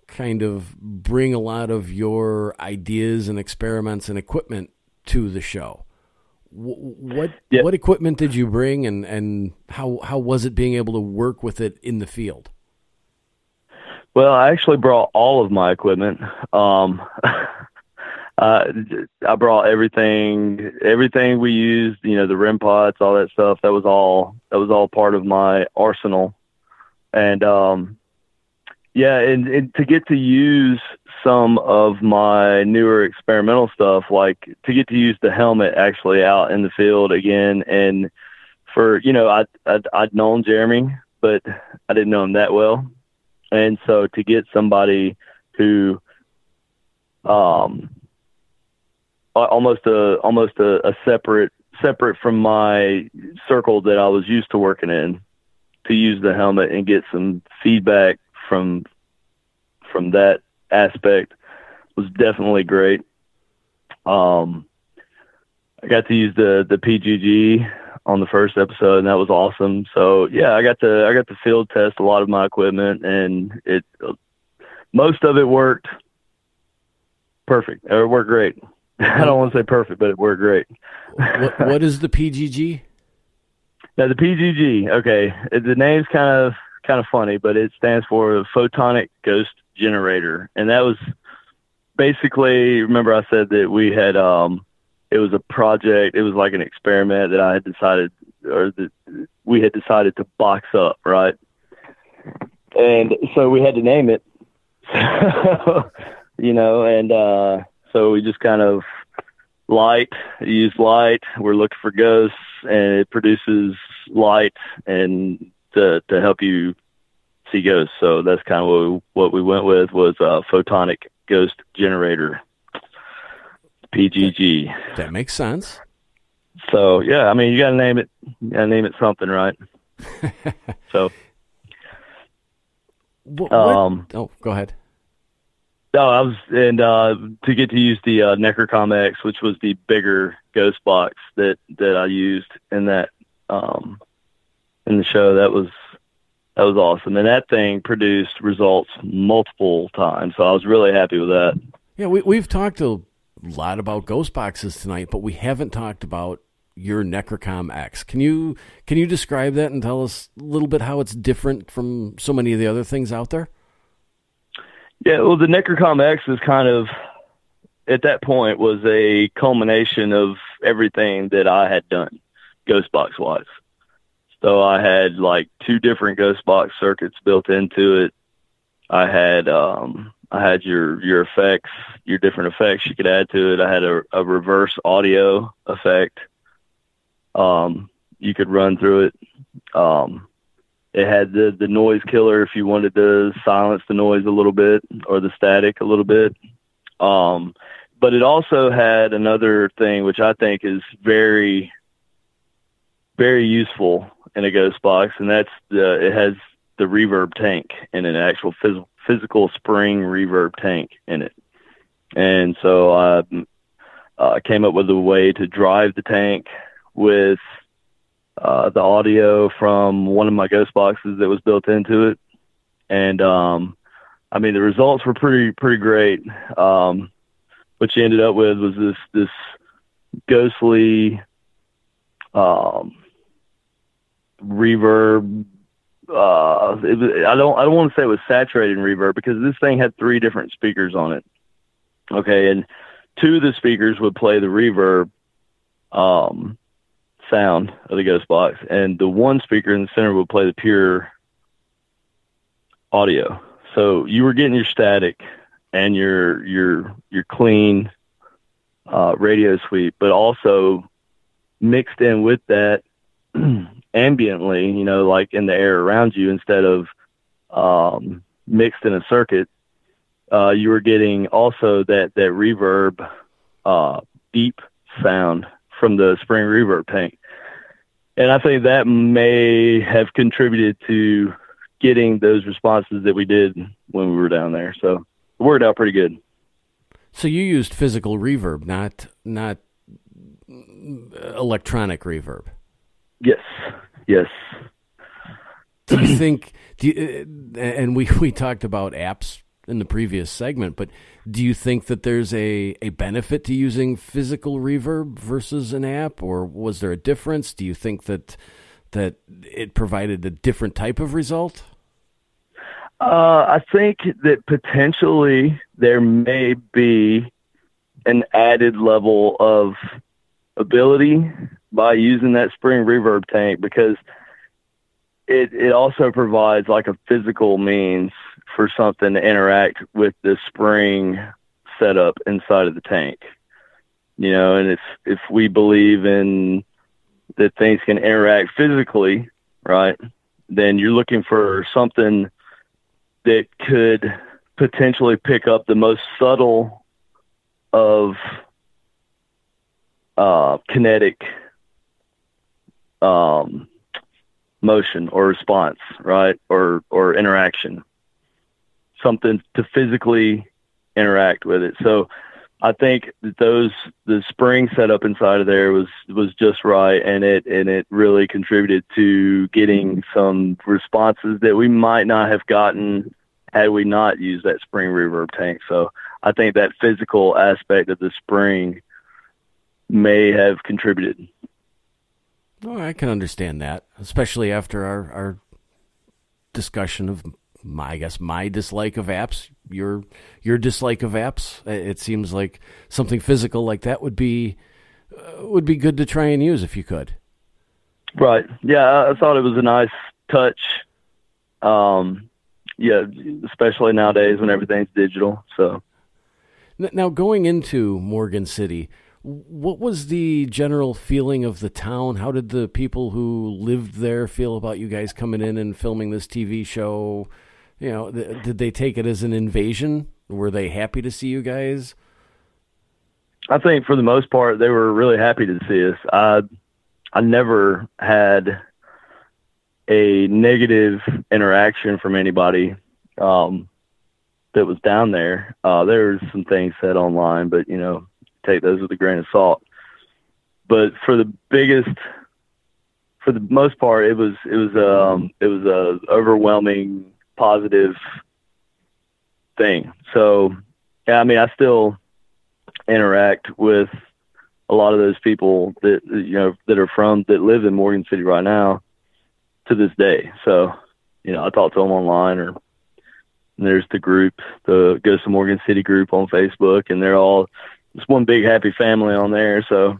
kind of bring a lot of your ideas and experiments and equipment to the show. What equipment did you bring, and how was it being able to work with it in the field? Well, I actually brought all of my equipment. I brought everything we used, the REM pods, all that stuff. That was all part of my arsenal. And, and to get to use some of my newer experimental stuff, like to get to use the helmet actually out in the field again. And for, I'd known Jeremy, but I didn't know him that well. And so to get somebody who, almost a separate from my circle that I was used to working in, to use the helmet and get some feedback from that aspect was definitely great. I got to use the PGG on the first episode, and that was awesome. So yeah, I got to field test a lot of my equipment, and most of it worked perfect. It worked great. I don't want to say perfect, but it worked great. What is the PGG? Now the PGG, okay, the name's kind kind of funny, but it stands for Photonic Ghost Generator. And that was basically, remember I said that we had, it was a project, it was like an experiment that I had decided, or that we had decided to box up, right? And so we had to name it, you know, and so we just kind of use light, we're looking for ghosts, and it produces light and to help you see ghosts. So that's kind of what we went with, was Photonic Ghost Generator, PGG. That makes sense. So yeah, I mean, you gotta name it something, right? So oh, go ahead. No, I was, and to get to use the Necrocom X, which was the bigger ghost box that I used in that in the show, that was awesome, and that thing produced results multiple times. So I was really happy with that. Yeah, we've talked a lot about ghost boxes tonight, but we haven't talked about your Necrocom X. Can you describe that and tell us a little bit how it's different from so many of the other things out there? Yeah, well, the Necrocom X is kind of, at that point, was a culmination of everything that I had done, ghost box wise. So I had like 2 different ghost box circuits built into it. I had your effects, your different effects you could add to it. I had a reverse audio effect. You could run through it. It had the noise killer if you wanted to silence the noise a little bit, or the static a little bit. But it also had another thing which I think is very, very useful in a ghost box, and that's it has the reverb tank in an actual physical spring reverb tank in it. And so I came up with a way to drive the tank with the audio from one of my ghost boxes that was built into it. And I mean, the results were pretty great. What you ended up with was this ghostly reverb. I don't want to say it was saturated in reverb, because this thing had 3 different speakers on it. Okay, and 2 of the speakers would play the reverb sound of the ghost box, and the one speaker in the center would play the pure audio. So you were getting your static and your clean radio sweep, but also mixed in with that ambiently, you know, like in the air around you, instead of mixed in a circuit, you were getting also that reverb deep sound from the spring reverb tank. And I think that may have contributed to getting those responses that we did when we were down there. So it worked out pretty good. So you used physical reverb, not electronic reverb. Yes. Do you think, and we talked about apps in the previous segment, but do you think that there's a benefit to using physical reverb versus an app, or was there a difference? Do you think that it provided a different type of result? I think that potentially there may be an added level of ability by using that spring reverb tank, because it also provides like a physical means for something to interact with the spring setup inside of the tank, you know. And if we believe in that things can interact physically, right, then you're looking for something that could potentially pick up the most subtle of kinetic motion or response, right, or interaction, something to physically interact with it. So I think that the spring setup inside of there was just right, and it really contributed to getting some responses that we might not have gotten had we not used that spring reverb tank. So I think that physical aspect of the spring may have contributed. Oh, I can understand that, especially after our discussion of my dislike of apps, your dislike of apps. It seems like something physical like that would be good to try and use if you could. Right. Yeah, I thought it was a nice touch. Yeah, especially nowadays when everything's digital. So now going into Morgan City, what was the general feeling of the town? How did the people who lived there feel about you guys coming in and filming this TV show? You know, did they take it as an invasion? Were they happy to see you guys? I think for the most part, they were really happy to see us. I never had a negative interaction from anybody that was down there. There's some things said online, but, take those with a grain of salt. But for the most part, it was a overwhelming positive thing. So, yeah, I mean, I still interact with a lot of those people that that live in Morgan City right now to this day. So, I talk to them online, and there's the group, the Ghost of Morgan City group on Facebook, and they're all just one big happy family on there. So,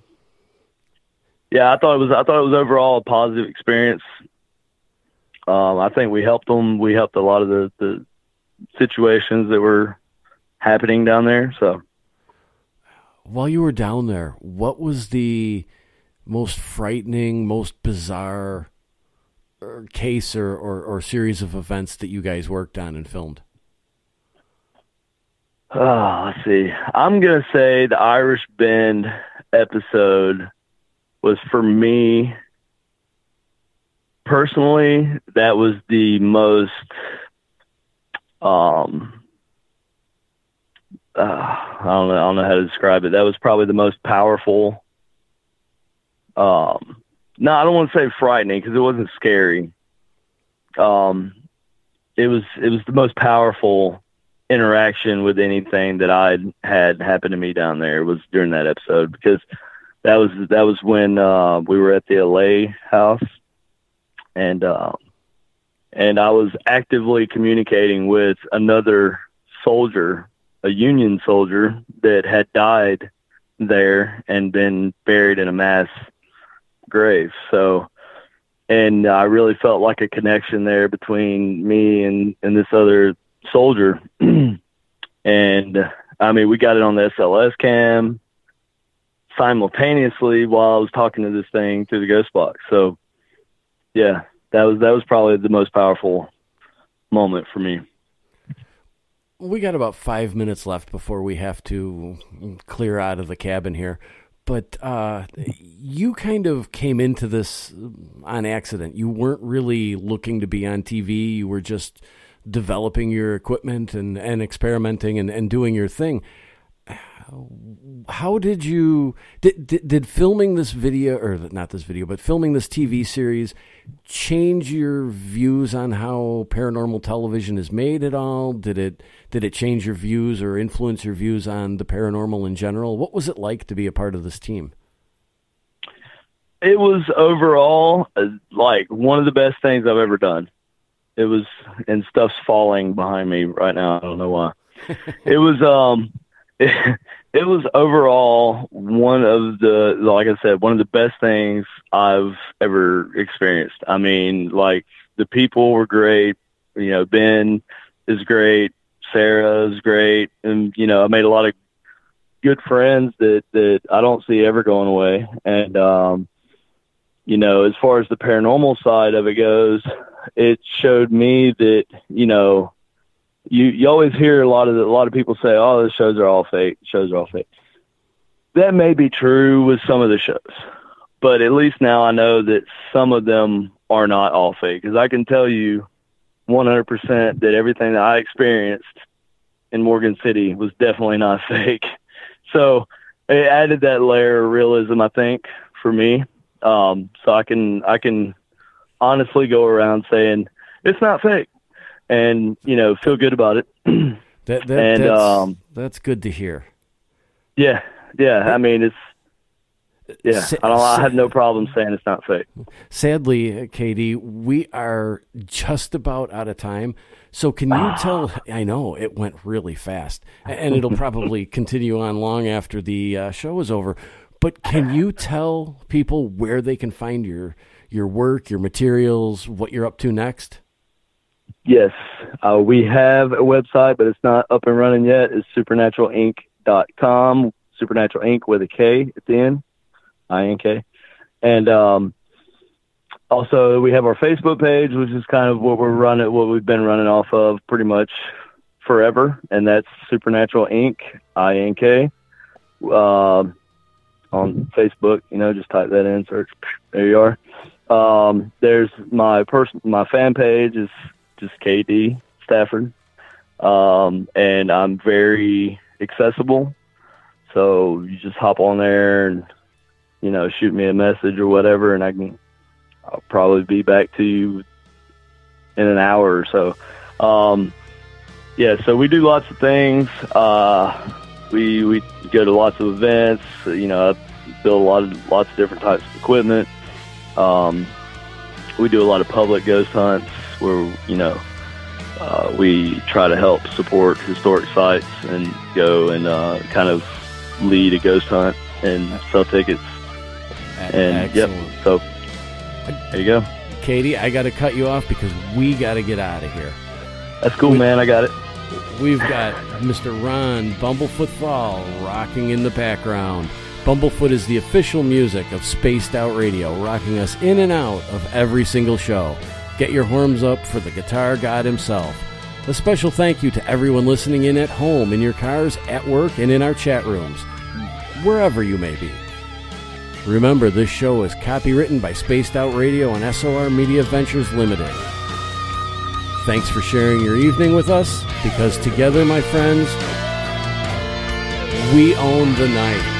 yeah, I thought it was overall a positive experience. I think we helped them. We helped a lot of the situations that were happening down there. So, while you were down there, what was the most frightening, most bizarre case or series of events that you guys worked on and filmed? Let's see. I'm going to say the Irish Bend episode was, for me personally, that was the most, I don't know how to describe it. That was probably the most powerful. No, I don't want to say frightening because it wasn't scary. It was the most powerful interaction with anything that I had happened to me down there was during that episode, because that was when we were at the LA house, and I was actively communicating with another soldier, a Union soldier that had died there and been buried in a mass grave. So, and I really felt like a connection there between me and this other soldier. And I mean, we got it on the SLS cam simultaneously while I was talking to this thing through the ghost box. So yeah, that was probably the most powerful moment for me. We got about 5 minutes left before we have to clear out of the cabin here. But you kind of came into this on accident. You weren't really looking to be on TV. You were just developing your equipment and experimenting and doing your thing. How did you did filming this video, or not this video, but filming this TV series change your views on how paranormal television is made at all? Did it change your views or influence your views on the paranormal in general? What was it like to be a part of this team? It was overall like one of the best things I've ever done. It was, and stuff's falling behind me right now. I don't know why. It was it was overall one of the, like I said, one of the best things I've ever experienced. I mean, like, the people were great. Ben is great. Sarah is great. And, I made a lot of good friends that I don't see ever going away. And, as far as the paranormal side of it goes, it showed me that, you always hear a lot of people say, "Oh, the shows are all fake. Shows are all fake." That may be true with some of the shows, but at least now I know that some of them are not all fake, because I can tell you 100% that everything that I experienced in Morgan City was definitely not fake. So it added that layer of realism, I think, for me. So I can honestly go around saying it's not fake, and feel good about it. That's good to hear. Yeah. I mean, Yeah, I have no problem saying it's not fake. Sadly, Katie, we are just about out of time. So can you tell, I know it went really fast, and it'll probably continue on long after the show is over, but can you tell people where they can find your work, your materials, what you're up to next? Yes, we have a website, but it's not up and running yet. It's supernaturalinc.com, Supernatural Inc. with a K at the end, I-N-K. And also we have our Facebook page, which is kind of what we've been running off of pretty much forever, and that's Supernatural Inc., I-N-K. On Facebook, just type that in, search, there you are. There's my fan page is just KD Stafford. And I'm very accessible. So you just hop on there and, shoot me a message or whatever, and I'll probably be back to you in an hour or so. So we do lots of things. We go to lots of events, I build lots of different types of equipment. We do a lot of public ghost hunts where, we try to help support historic sites and go and kind of lead a ghost hunt and sell tickets. And excellent. So there you go. Katie, I got to cut you off because we got to get out of here. That's cool, man. I got it. We've got Mr. Ron Bumblefoot THAL rocking in the background. Bumblefoot is the official music of Spaced Out Radio, rocking us in and out of every single show. Get your horns up for the guitar god himself. A special thank you to everyone listening in at home, in your cars, at work, and in our chat rooms, wherever you may be. Remember, this show is copywritten by Spaced Out Radio and SOR Media Ventures Limited. Thanks for sharing your evening with us, because together, my friends, we own the night.